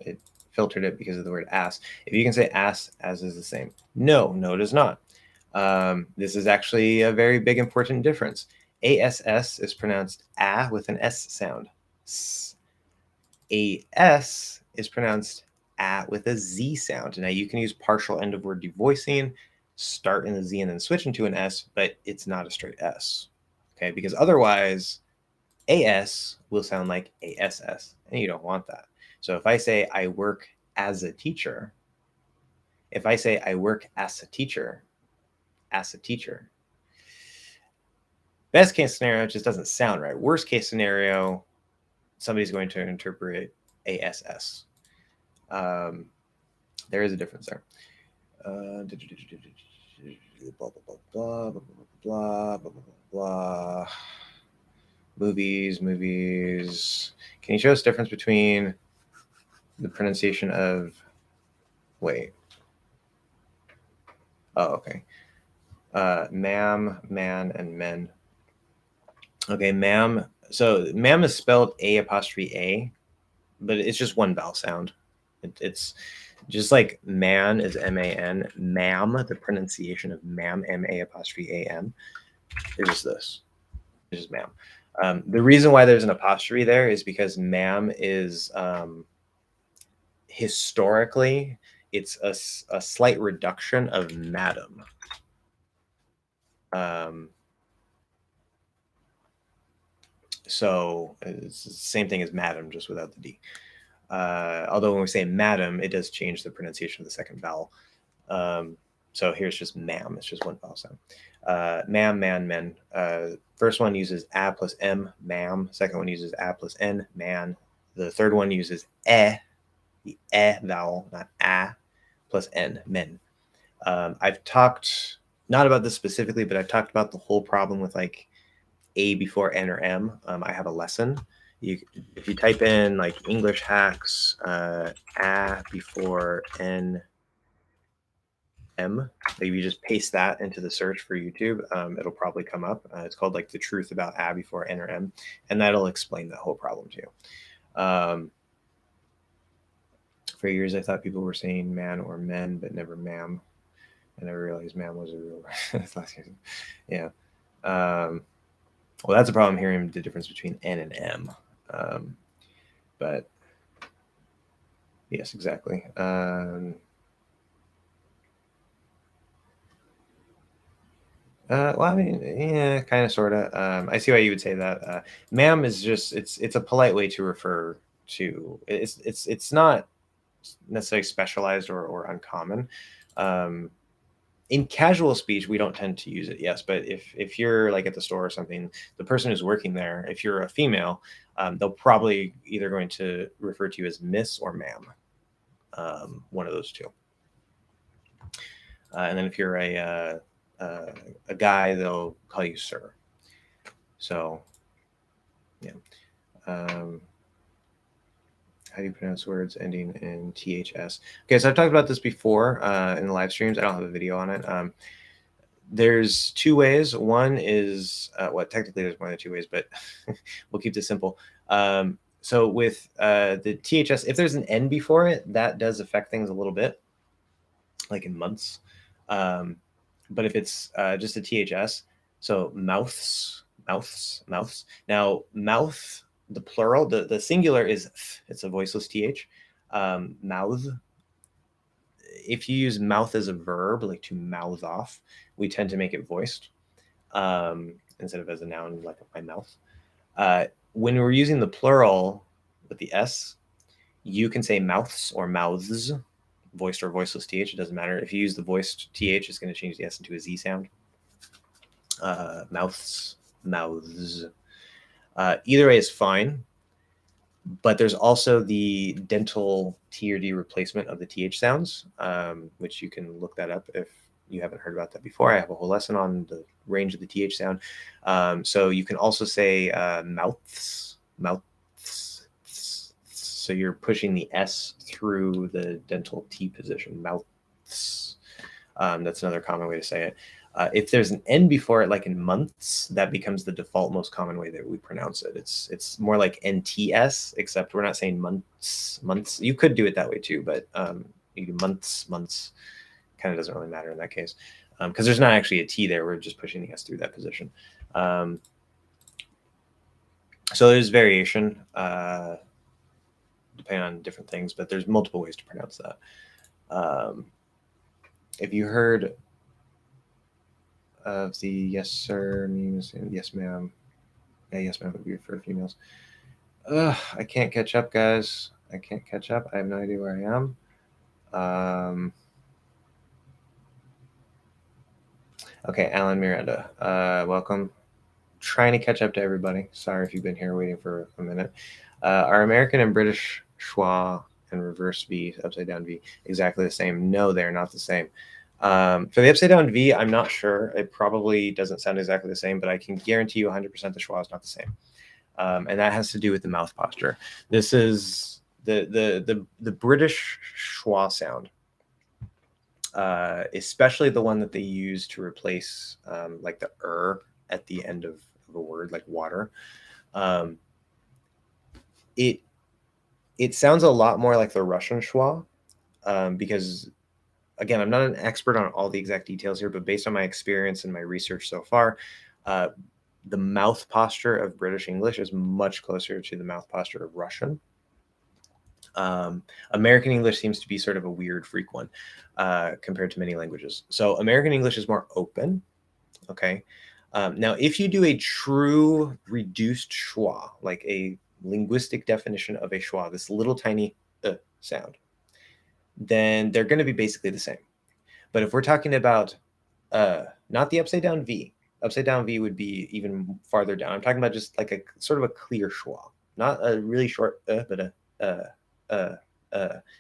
It filtered it because of the word ass. If you can say ass, as is the same. No, it is not. This is actually a very big important difference. ASS is pronounced a with an S sound. AS is pronounced a with a Z sound. Now you can use partial end of word devoicing, start in the Z and then switch into an S, but it's not a straight S. Okay, because otherwise AS will sound like ASS, and you don't want that. So if I say I work as a teacher, if I say I work as a teacher, best case scenario, it just doesn't sound right. Worst case scenario, somebody's going to interpret ASS. There is a difference there. Blah, blah, blah, blah, blah, blah, blah, blah, blah. Movies. Can you show us difference between the pronunciation of, wait. Oh, okay. Ma'am, man, and men. Okay, ma'am. So ma'am is spelled A', but it's just one vowel sound. It's just like man is M-A-N. Ma'am, the pronunciation of ma'am, M-A', is just this. It's just ma'am. The reason why there's an apostrophe there is because ma'am is historically, it's a slight reduction of madam. So it's the same thing as madam, just without the D. Although when we say madam, it does change the pronunciation of the second vowel. So here's just ma'am. It's just one vowel sound. Ma'am, man, men. First one uses a plus m, ma'am. Second one uses a plus n, man. The third one uses the vowel, not a, plus n, men. I've talked, not about this specifically, but I've talked about the whole problem with like a before n or m. I have a lesson if you type in like English hacks, a before n m, maybe you just paste that into the search for YouTube, it'll probably come up. It's called like the truth about a before n or m, and that'll explain the whole problem to you. For years, I thought people were saying man or men, but never ma'am. I never realized ma'am was a real word. Yeah. Well, that's a problem hearing the difference between N and M. But yes, exactly. Well, I mean, yeah, kind of, sort of. I see why you would say that. Ma'am is just it's a polite way to refer to. It's not necessarily specialized or uncommon. In casual speech, we don't tend to use it, yes, but if you're like at the store or something, the person who's working there, if you're a female, they'll probably either going to refer to you as miss or ma'am, one of those two. And then if you're a guy, they'll call you sir. So, yeah. How do you pronounce words ending in THS? Okay, so I've talked about this before in the live streams. I don't have a video on it. There's two ways. One is, well, technically there's more than two ways, but we'll keep this simple. So with the THS, if there's an N before it, that does affect things a little bit, like in months. But if it's just a THS, so mouths. Now, mouth, the plural, the singular is th, it's a voiceless TH. Mouth. If you use mouth as a verb, like to mouth off, we tend to make it voiced instead of as a noun, like my mouth. When we're using the plural with the S, you can say mouths or mouths, voiced or voiceless TH, it doesn't matter. If you use the voiced TH, it's going to change the S into a Z sound. Mouths, mouths. Either way is fine, but there's also the Dental Trd replacement of the TH sounds, which you can look that up if you haven't heard about that before. I have a whole lesson on the range of the TH sound. So you can also say mouths, mouths. So you're pushing the S through the dental T position, mouths. That's another common way to say it. If there's an N before it, like in months, that becomes the default most common way that we pronounce it. It's more like NTS, except we're not saying months. You could do it that way too, but you do months. Kind of doesn't really matter in that case, because there's not actually a T there. We're just pushing the S through that position. So there's variation depending on different things, but there's multiple ways to pronounce that. If you heard of the yes sir means yes ma'am, yeah, yes ma'am would be for females. I can't catch up, guys. I can't catch up. I have no idea where I am. Okay, Alan Miranda, welcome. Trying to catch up to everybody. Sorry if you've been here waiting for a minute. Are American and British schwa and reverse V, upside down V, exactly the same? No, they're not the same. For the upside down V, I'm not sure. It probably doesn't sound exactly the same, but I can guarantee you 100% the schwa is not the same. And that has to do with the mouth posture. This is the British schwa sound, especially the one that they use to replace like the at the end of a word, like water. It sounds a lot more like the Russian schwa, because again, I'm not an expert on all the exact details here, but based on my experience and my research so far, the mouth posture of British English is much closer to the mouth posture of Russian. American English seems to be sort of a weird freak one compared to many languages. So American English is more open. Okay. Now, if you do a true reduced schwa, like a linguistic definition of a schwa, this little tiny sound, then they're going to be basically the same. But if we're talking about not the upside down V would be even farther down. I'm talking about just like a sort of a clear schwa, not a really short but a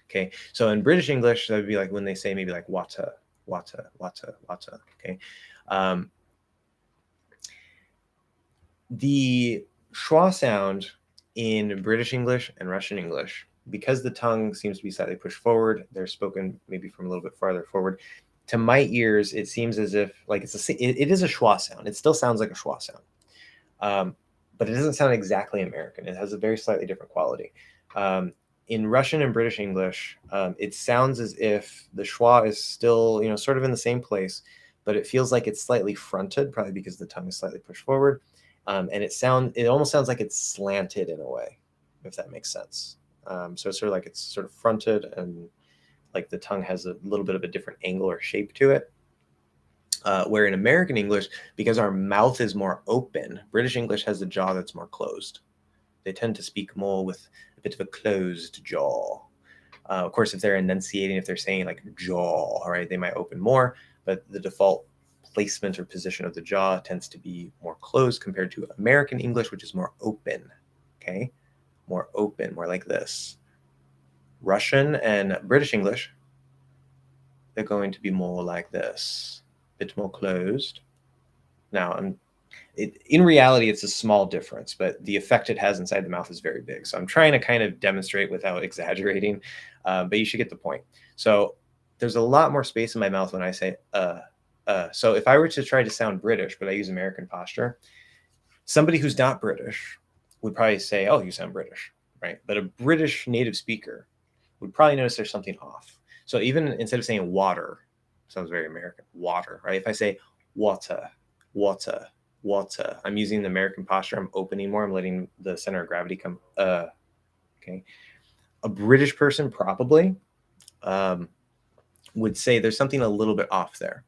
okay. So in British English, that would be like when they say maybe like wata. Okay. The schwa sound in British English and Russian English, because the tongue seems to be slightly pushed forward, they're spoken maybe from a little bit farther forward. To my ears, it seems as if like it is a schwa sound. It still sounds like a schwa sound, but it doesn't sound exactly American. It has a very slightly different quality. In Russian and British English, it sounds as if the schwa is still, sort of in the same place, but it feels like it's slightly fronted, probably because the tongue is slightly pushed forward, and it almost sounds like it's slanted in a way, if that makes sense. So it's sort of like it's sort of fronted, and like the tongue has a little bit of a different angle or shape to it. Where in American English, because our mouth is more open, British English has a jaw that's more closed. They tend to speak more with a bit of a closed jaw. Of course, if they're enunciating, if they're saying like jaw, all right, they might open more, but the default placement or position of the jaw tends to be more closed compared to American English, which is more open. Okay, more open, more like this. Russian and British English, they're going to be more like this, a bit more closed. Now, in reality, it's a small difference, but the effect it has inside the mouth is very big. So I'm trying to kind of demonstrate without exaggerating, but you should get the point. So there's a lot more space in my mouth when I say So if I were to try to sound British, but I use American posture, somebody who's not British would probably say, "Oh, you sound British," right? But a British native speaker would probably notice there's something off. So even instead of saying water, sounds very American, water, right? If I say water, water, water, I'm using the American posture. I'm opening more. I'm letting the center of gravity come. Okay. A British person probably would say there's something a little bit off there.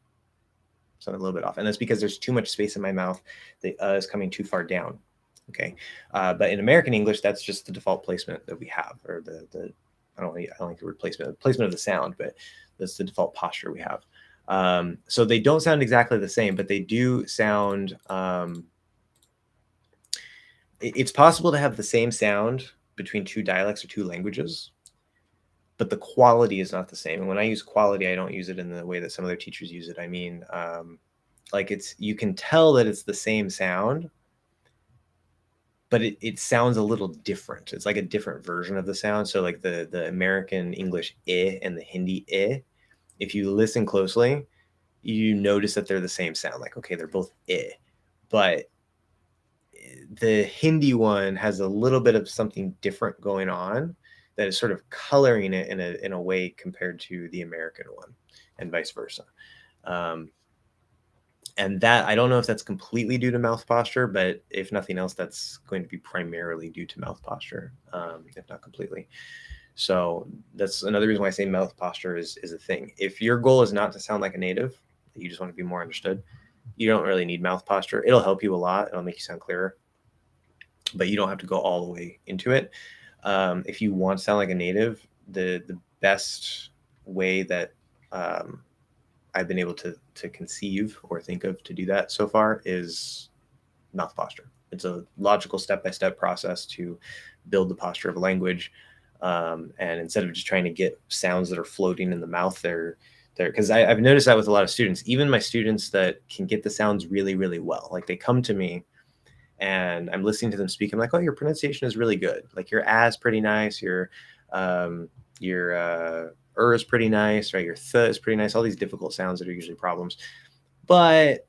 Something a little bit off. And that's because there's too much space in my mouth. The is coming too far down. Okay. But in American English, that's just the default placement that we have, or the I don't like the word placement of the sound, but that's the default posture we have. So they don't sound exactly the same, but they do sound. It's possible to have the same sound between two dialects or two languages, but the quality is not the same. And when I use quality, I don't use it in the way that some other teachers use it. I mean, like you can tell that it's the same sound, but it sounds a little different. It's like a different version of the sound. So like the American English I and the Hindi I, if you listen closely, you notice that they're the same sound. Like, okay, they're both I, but the Hindi one has a little bit of something different going on that is sort of coloring it in a way compared to the American one, and vice versa. And that, I don't know if that's completely due to mouth posture, but if nothing else, that's going to be primarily due to mouth posture, if not completely. So that's another reason why I say mouth posture is a thing. If your goal is not to sound like a native, you just want to be more understood, you don't really need mouth posture. It'll help you a lot. It'll make you sound clearer, but you don't have to go all the way into it. If you want to sound like a native, the best way that I've been able to conceive or think of to do that so far is mouth posture. It's a logical step-by-step process to build the posture of a language. And instead of just trying to get sounds that are floating in the mouth, they're because I've noticed that with a lot of students, even my students that can get the sounds really, really well. Like they come to me and I'm listening to them speak. I'm like, oh, your pronunciation is really good. Like your is pretty nice. Your is pretty nice, right? Your th is pretty nice. All these difficult sounds that are usually problems. But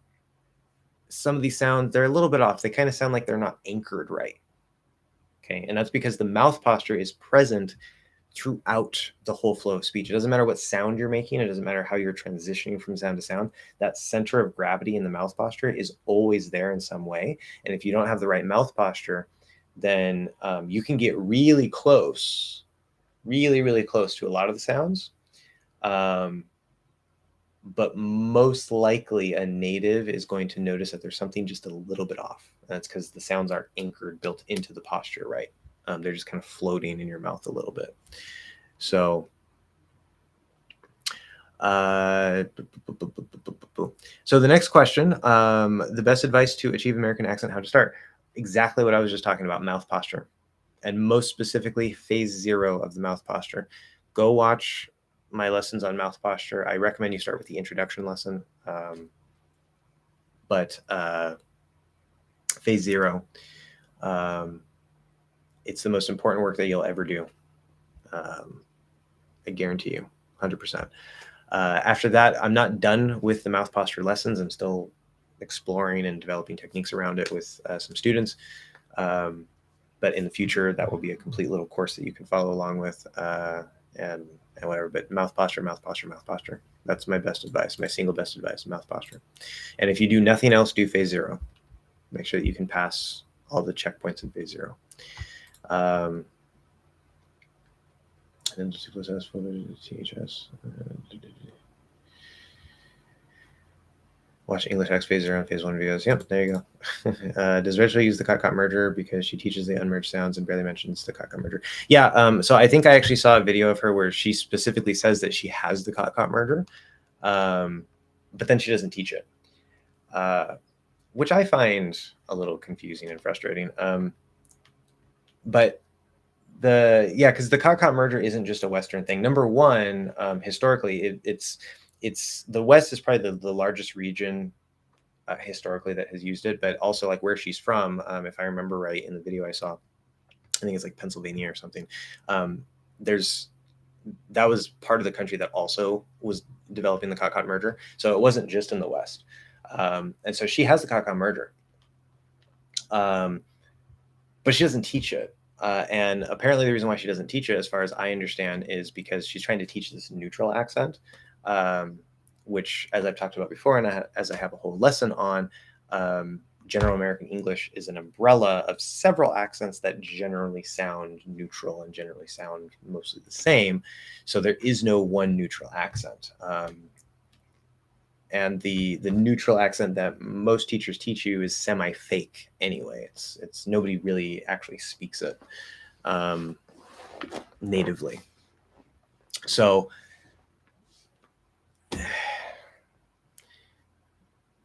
some of these sounds, they're a little bit off. They kind of sound like they're not anchored right. Okay. And that's because the mouth posture is present throughout the whole flow of speech. It doesn't matter what sound you're making. It doesn't matter how you're transitioning from sound to sound. That center of gravity in the mouth posture is always there in some way. And if you don't have the right mouth posture, then you can get really close, really, really close to a lot of the sounds. But most likely a native is going to notice that there's something just a little bit off. That's because the sounds aren't anchored, built into the posture, right? They're just kind of floating in your mouth a little bit. So, so the next question, the best advice to achieve American accent, how to start? Exactly what I was just talking about, mouth posture. And most specifically, phase 0 of the mouth posture. Go watch my lessons on mouth posture. I recommend you start with the introduction lesson. But phase 0, it's the most important work that you'll ever do. I guarantee you, 100%. After that, I'm not done with the mouth posture lessons. I'm still exploring and developing techniques around it with some students. But in the future, that will be a complete little course that you can follow along with, and whatever. But mouth posture, mouth posture, mouth posture. That's my best advice, my single best advice, mouth posture. And if you do nothing else, do phase 0. Make sure that you can pass all the checkpoints in phase 0. And successful THS. Watch English X phase 0 and phase 1 videos. Yep, there you go. Does Rachel use the cot merger because she teaches the unmerged sounds and barely mentions the cot merger? Yeah, so I think I actually saw a video of her where she specifically says that she has the cot merger, but then she doesn't teach it, which I find a little confusing and frustrating. But because the cot merger isn't just a Western thing. Number one, historically, it's the West is probably the largest region historically that has used it, but also like where she's from, if I remember right in the video I saw, I think it's like Pennsylvania or something. That was part of the country that also was developing the cot merger, so it wasn't just in the West. And so she has the cot merger, but she doesn't teach it. And apparently the reason why she doesn't teach it, as far as I understand, is because she's trying to teach this neutral accent, which, as I've talked about before, and as I have a whole lesson on, General American English is an umbrella of several accents that generally sound neutral and generally sound mostly the same. So there is no one neutral accent. And the neutral accent that most teachers teach you is semi-fake anyway. It's nobody really actually speaks it natively. So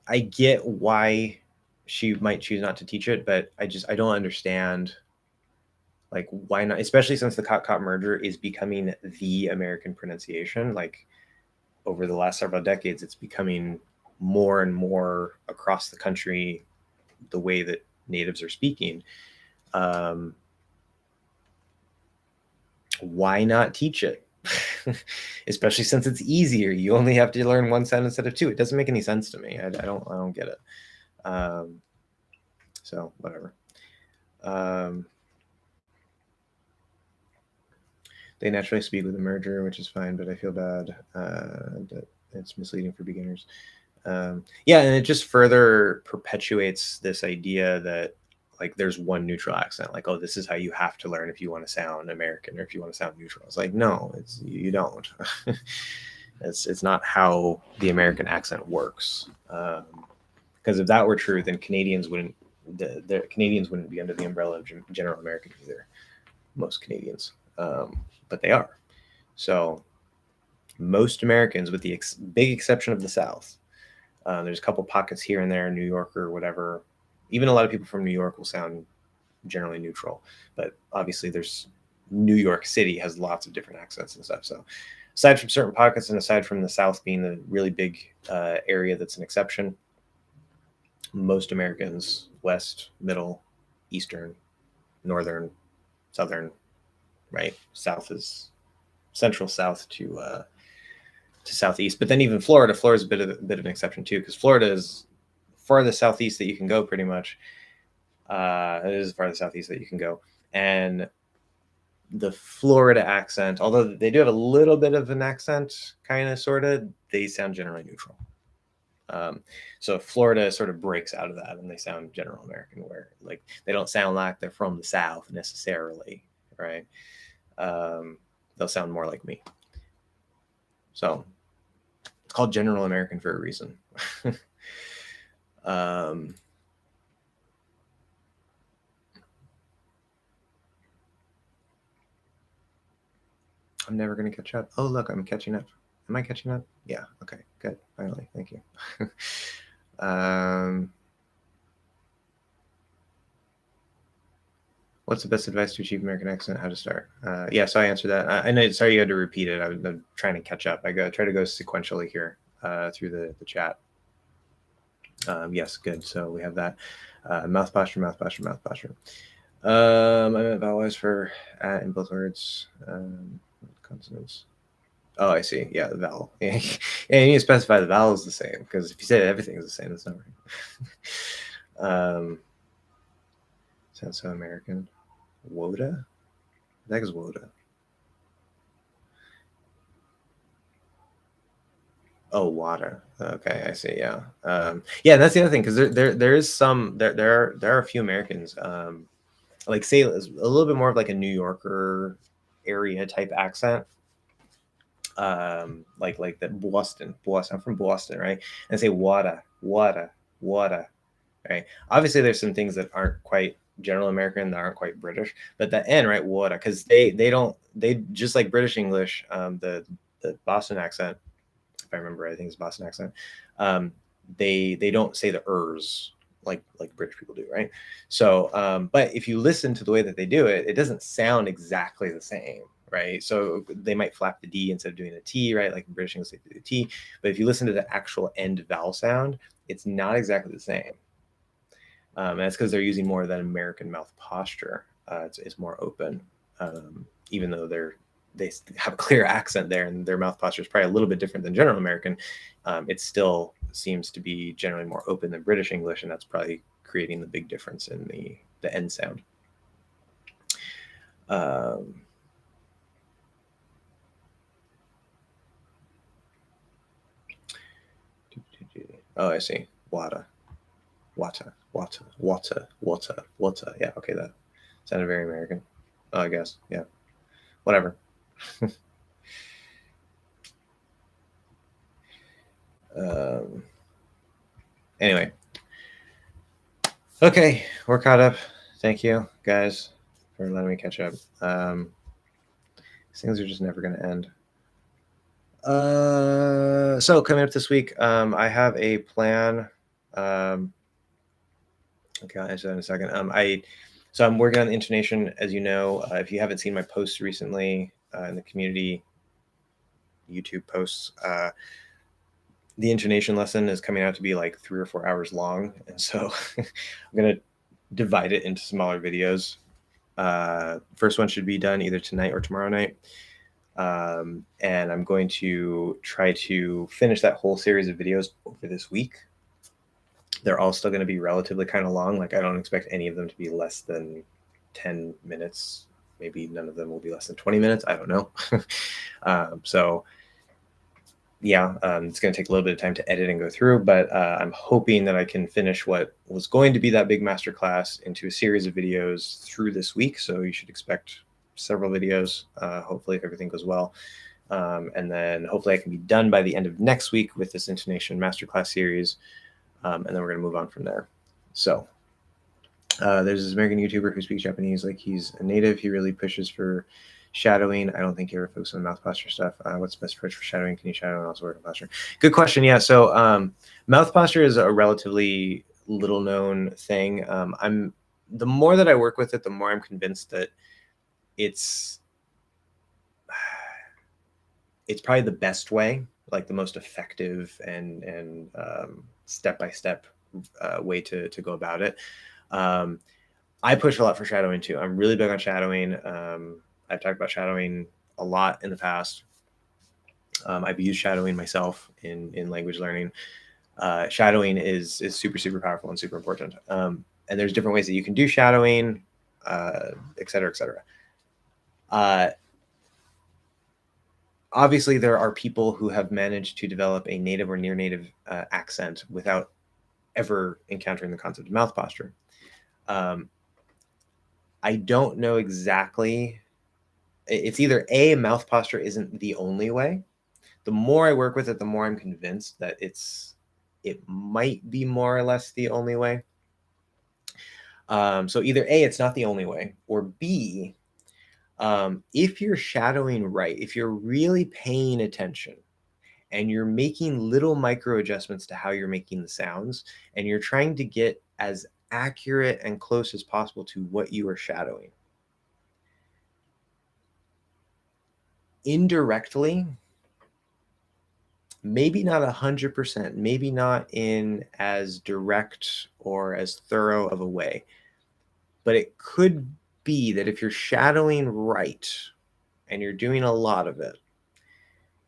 I get why she might choose not to teach it, but I don't understand, like, why not, especially since the cot merger is becoming the American pronunciation. Like, over the last several decades, it's becoming more and more across the country the way that natives are speaking. Why not teach it? Especially since it's easier. You only have to learn one sound instead of two. It doesn't make any sense to me. I don't get it. So whatever. They naturally speak with a merger, which is fine, but I feel bad that it's misleading for beginners. Yeah, and it just further perpetuates this idea that, like, there's one neutral accent. Like, oh, this is how you have to learn if you want to sound American or if you want to sound neutral. It's like, no, you don't. It's not how the American accent works. Because if that were true, then Canadians wouldn't be under the umbrella of General American either. Most Canadians, but they are. So most Americans, with the big exception of the South, there's a couple pockets here and there, New York or whatever. Even a lot of people from New York will sound generally neutral, but obviously there's New York City has lots of different accents and stuff. So aside from certain pockets and aside from the South being the really big area that's an exception, most Americans, West, Middle, Eastern, Northern, Southern, right? South is Central South to Southeast. But then even Florida is a bit of an exception too, because Florida is farthest southeast that you can go, pretty much. It is the farthest southeast that you can go. And the Florida accent, although they do have a little bit of an accent, kind of, sort of, they sound generally neutral. So Florida sort of breaks out of that, and they sound General American, where, like, they don't sound like they're from the South necessarily, right? They'll sound more like me. So it's called General American for a reason. I'm never going to catch up. Oh, look, I'm catching up. Am I catching up? Yeah. Okay, good. Finally. Thank you. What's the best advice to achieve American accent? How to start? Yeah, so I answered that. I know. Sorry you had to repeat it. I'm trying to catch up. I try to go sequentially here through the chat. Yes, good. So we have that. Mouth posture, mouth posture, mouth posture. I meant vowel for at in both words. Consonants. Oh, I see. Yeah, the vowel. Yeah, you need to specify the vowel is the same, because if you say everything is the same, that's not right. Sounds so American. Woda? That is Woda. Oh, water. Okay, I see. Yeah, yeah. That's the other thing, because there is some there are a few Americans, like say a little bit more of like a New Yorker area type accent, like that Boston. I'm from Boston, right? And say water, right? Obviously, there's some things that aren't quite general American, that aren't quite British, but the N, right, water, because they just like British English, the Boston accent, if I remember, I think it's Boston accent. Um, they don't say the ers like British people do, right? So, but if you listen to the way that they do it, it doesn't sound exactly the same, right? So they might flap the D instead of doing a T, right? Like in British English, they do the T. But if you listen to the actual end vowel sound, it's not exactly the same. And that's because they're using more of that American mouth posture. It's more open, even though they have a clear accent there, and their mouth posture is probably a little bit different than general American. It still seems to be generally more open than British English, and that's probably creating the big difference in the end sound. Um, oh, I see. Water. Yeah, okay, that sounded very American. Oh, I guess. Yeah, whatever. um, anyway, okay, we're caught up. Thank you, guys, for letting me catch up. These things are just never going to end. So coming up this week, I have a plan. Okay, I'll answer that in a second. So I'm working on the intonation, as you know. If you haven't seen my posts recently in the community YouTube posts, the intonation lesson is coming out to be like 3 or 4 hours long, and so I'm gonna divide it into smaller videos. First one should be done either tonight or tomorrow night. And I'm going to try to finish that whole series of videos over this week. They're all still going to be relatively kind of long. Like I don't expect any of them to be less than 10 minutes. Maybe none of them will be less than 20 minutes. I don't know. So yeah, it's going to take a little bit of time to edit and go through, but I'm hoping that I can finish what was going to be that big masterclass into a series of videos through this week. So you should expect several videos, hopefully, if everything goes well. And then hopefully I can be done by the end of next week with this intonation masterclass series. And then we're going to move on from there. So there's this American YouTuber who speaks Japanese like he's a native. He really pushes for shadowing. I don't think he ever focuses on mouth posture stuff. What's the best approach for shadowing? Can you shadow and also work on posture? Good question. Yeah. So mouth posture is a relatively little known thing. The more that I work with it, the more I'm convinced that it's probably the best way, like the most effective and step-by-step way to go about it. I push a lot for shadowing too. I'm really big on shadowing. I've talked about shadowing a lot in the past. I've used shadowing myself in language learning. Shadowing is super powerful and super important. And there's different ways that you can do shadowing, et cetera, et cetera. Obviously, there are people who have managed to develop a native or near native accent without ever encountering the concept of mouth posture. I don't know exactly. It's either A, mouth posture isn't the only way. The more I work with it, the more I'm convinced that it might be more or less the only way. So either A, it's not the only way, or B, if you're shadowing right, if you're really paying attention and you're making little micro adjustments to how you're making the sounds, and you're trying to get as accurate and close as possible to what you are shadowing, indirectly, maybe not 100%, maybe not in as direct or as thorough of a way, But it could be that if you're shadowing right and you're doing a lot of it,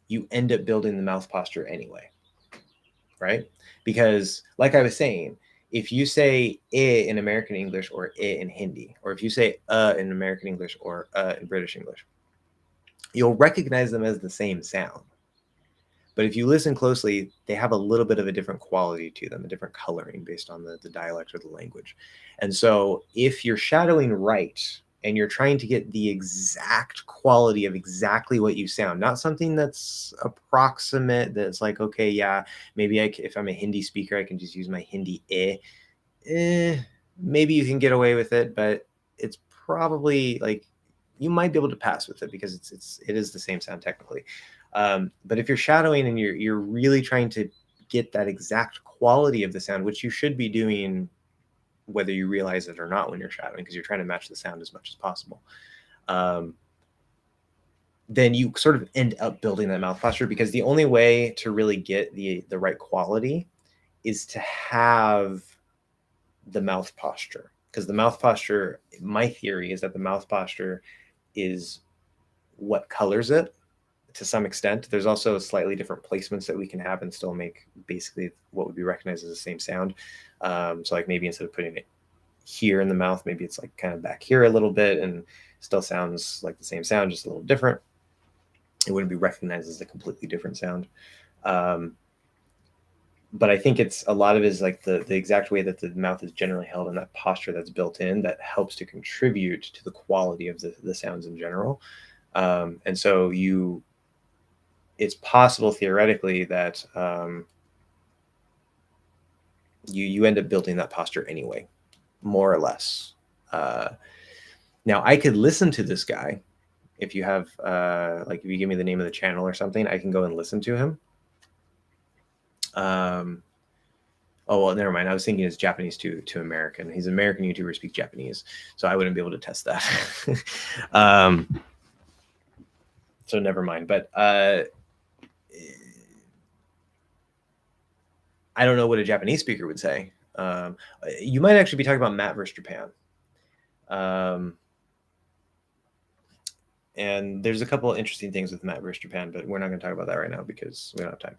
you end up building the mouth posture anyway, right? Because, like I was saying, if you say in American English or in Hindi, or if you say in American English or in British English, you'll recognize them as the same sound. But if you listen closely, they have a little bit of a different quality to them, a different coloring based on the dialect or the language. And so if you're shadowing right and you're trying to get the exact quality of exactly what you sound, not something that's approximate, that's like, okay, yeah, maybe if I'm a Hindi speaker, I can just use my Hindi maybe you can get away with it, but it's probably like you might be able to pass with it because it is the same sound technically. But if you're shadowing and you're really trying to get that exact quality of the sound, which you should be doing whether you realize it or not when you're shadowing, because you're trying to match the sound as much as possible, then you sort of end up building that mouth posture, because the only way to really get the right quality is to have the mouth posture. Because the mouth posture, my theory is that the mouth posture is what colors it to some extent. There's also slightly different placements that we can have and still make basically what would be recognized as the same sound. So like maybe instead of putting it here in the mouth, maybe it's like kind of back here a little bit and still sounds like the same sound, just a little different. It wouldn't be recognized as a completely different sound. But I think it's a lot of it is like the exact way that the mouth is generally held and that posture that's built in that helps to contribute to the quality of the sounds in general. And so it's possible theoretically that you end up building that posture anyway, more or less. Now I could listen to this guy. If you have like if you give me the name of the channel or something, I can go and listen to him. Oh well, never mind. I was thinking it's Japanese to American. He's an American YouTuber, speaks Japanese, so I wouldn't be able to test that. So never mind. But I don't know what a Japanese speaker would say. You might actually be talking about Matt versus Japan. And there's a couple of interesting things with Matt versus Japan, but we're not going to talk about that right now because we don't have time.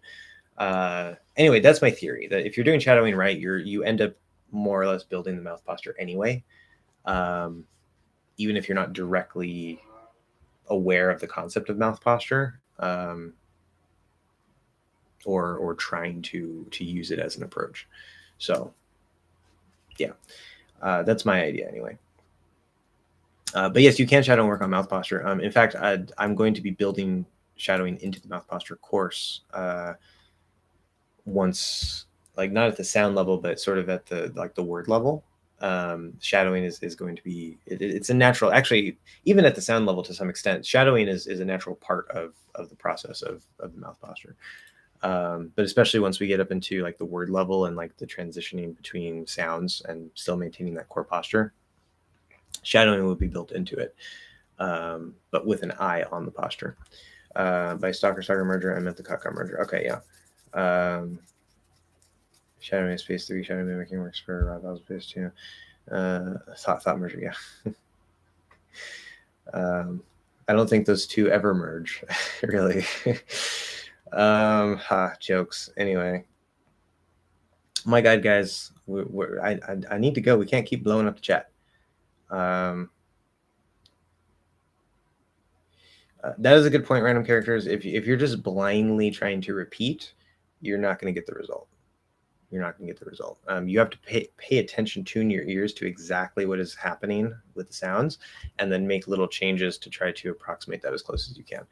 Anyway, that's my theory, that if you're doing shadowing right, you end up more or less building the mouth posture anyway, even if you're not directly aware of the concept of mouth posture, or trying to use it as an approach. So yeah, that's my idea anyway. But yes, you can shadow and work on mouth posture. In fact, I'm going to be building shadowing into the mouth posture course once, like not at the sound level, but sort of at the word level. Shadowing is going to be it's a natural, actually, even at the sound level to some extent. Shadowing is a natural part of the process of the mouth posture. But especially once we get up into like the word level and like the transitioning between sounds and still maintaining that core posture, shadowing will be built into it, but with an eye on the posture. By stalker merger, I meant the cut merger. Okay, yeah. Shadowing space 3, shadowing mimicking works for Vowel space 2. Thought merger, yeah. I don't think those two ever merge, really. Jokes. Anyway, my God, guys, I need to go. We can't keep blowing up the chat. That is a good point. Random characters. If you're just blindly trying to repeat, you're not going to get the result. You're not going to get the result. You have to pay attention, tune your ears to exactly what is happening with the sounds, and then make little changes to try to approximate that as close as you can.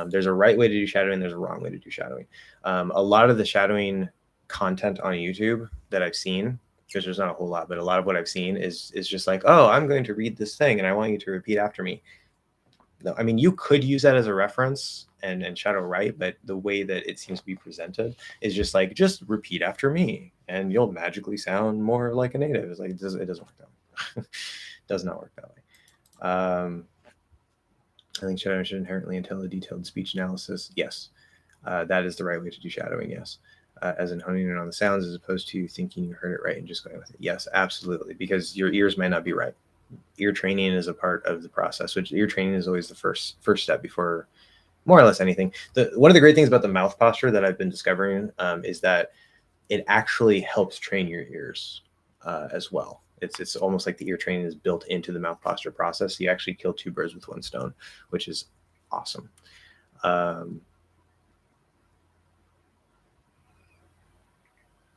There's a right way to do shadowing. There's a wrong way to do shadowing. A lot of the shadowing content on YouTube that I've seen, because there's not a whole lot, but a lot of what I've seen is just like, oh, I'm going to read this thing and I want you to repeat after me. No, I mean, you could use that as a reference and shadow right, but the way that it seems to be presented is just like, just repeat after me and you'll magically sound more like a native. It's like, it doesn't work that way. Does not work that way. I think shadowing should inherently entail a detailed speech analysis. Yes, that is the right way to do shadowing, yes. As in honing in on the sounds as opposed to thinking you heard it right and just going with it. Yes, absolutely, because your ears might not be right. ear training is a part of the process, which ear training is always the first step before more or less anything. One of the great things about the mouth posture that I've been discovering is that it actually helps train your ears as well. It's almost like the ear training is built into the mouth posture process. You actually kill two birds with one stone, which is awesome.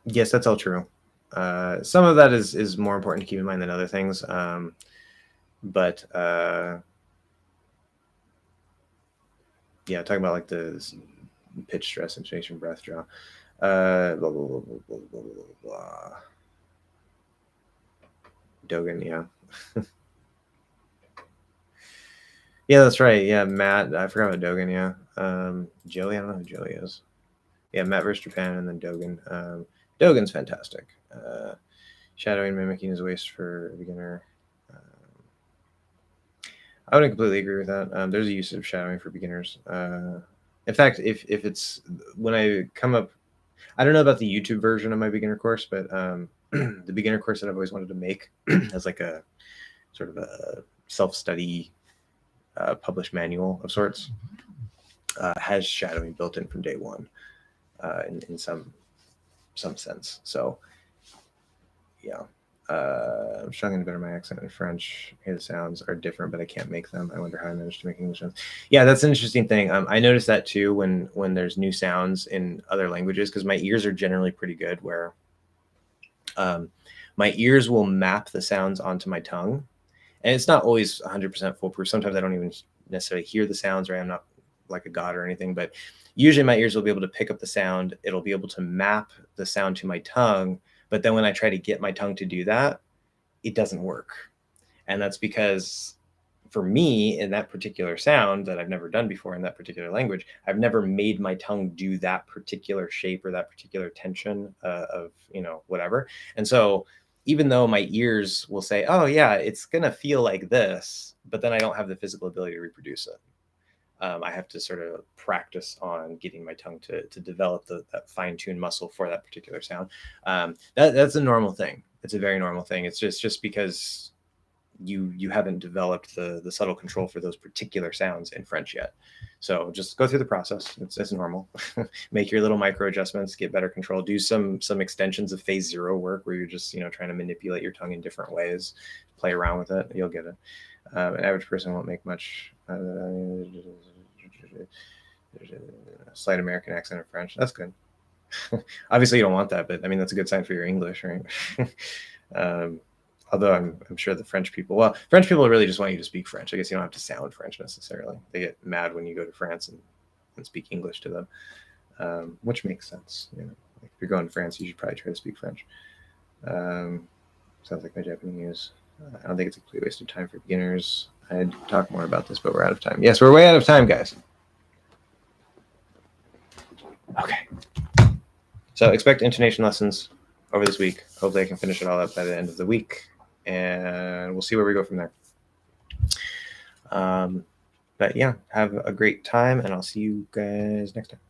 Yes, that's all true. Some of that is more important to keep in mind than other things. But yeah, talking about like the pitch, stress, intonation, breath, draw. Blah, blah, blah, blah, blah, blah, blah, blah. Dogen, yeah. Yeah, that's right. Yeah, Matt. I forgot about Dogen, yeah. Joey, I don't know who Joey is. Yeah, Matt versus Japan and then Dogen. Dogen's fantastic. Shadowing, mimicking is a waste for a beginner. I wouldn't completely agree with that. There's a use of shadowing for beginners. In fact, if it's when I come up, I don't know about the YouTube version of my beginner course, but the beginner course that I've always wanted to make as like a sort of a self-study published manual of sorts has shadowing built in from day one in some sense. So yeah. I'm struggling to better my accent in French. Hey, the sounds are different, but I can't make them. I wonder how I managed to make English sounds. Yeah, that's an interesting thing. I noticed that too when there's new sounds in other languages, because my ears are generally pretty good where my ears will map the sounds onto my tongue. And it's not always 100% foolproof. Sometimes I don't even necessarily hear the sounds, or I'm not like a god or anything, but usually my ears will be able to pick up the sound. It'll be able to map the sound to my tongue. But then when I try to get my tongue to do that, it doesn't work. And that's because for me, in that particular sound that I've never done before in that particular language, I've never made my tongue do that particular shape or that particular tension of, whatever. And so even though my ears will say, oh yeah, it's going to feel like this, but then I don't have the physical ability to reproduce it. I have to sort of practice on getting my tongue to develop that fine-tuned muscle for that particular sound. That's a normal thing. It's a very normal thing. It's just because you haven't developed the subtle control for those particular sounds in French yet. So just go through the process. It's normal. Make your little micro adjustments, get better control, do some extensions of phase zero work where you're just trying to manipulate your tongue in different ways, play around with it. You'll get it. An average person won't make much. Slight American accent in French. That's good. Obviously, you don't want that, but I mean that's a good sign for your English, right? Although I'm sure the French people really just want you to speak French. I guess you don't have to sound French necessarily. They get mad when you go to France and speak English to them, which makes sense. Like if you're going to France, you should probably try to speak French. Sounds like my Japanese. I don't think it's a complete waste of time for beginners. I'd talk more about this, but we're out of time. Yes, we're way out of time, guys. Okay. So expect intonation lessons over this week. Hopefully I can finish it all up by the end of the week. And we'll see where we go from there. But yeah, have a great time, and I'll see you guys next time.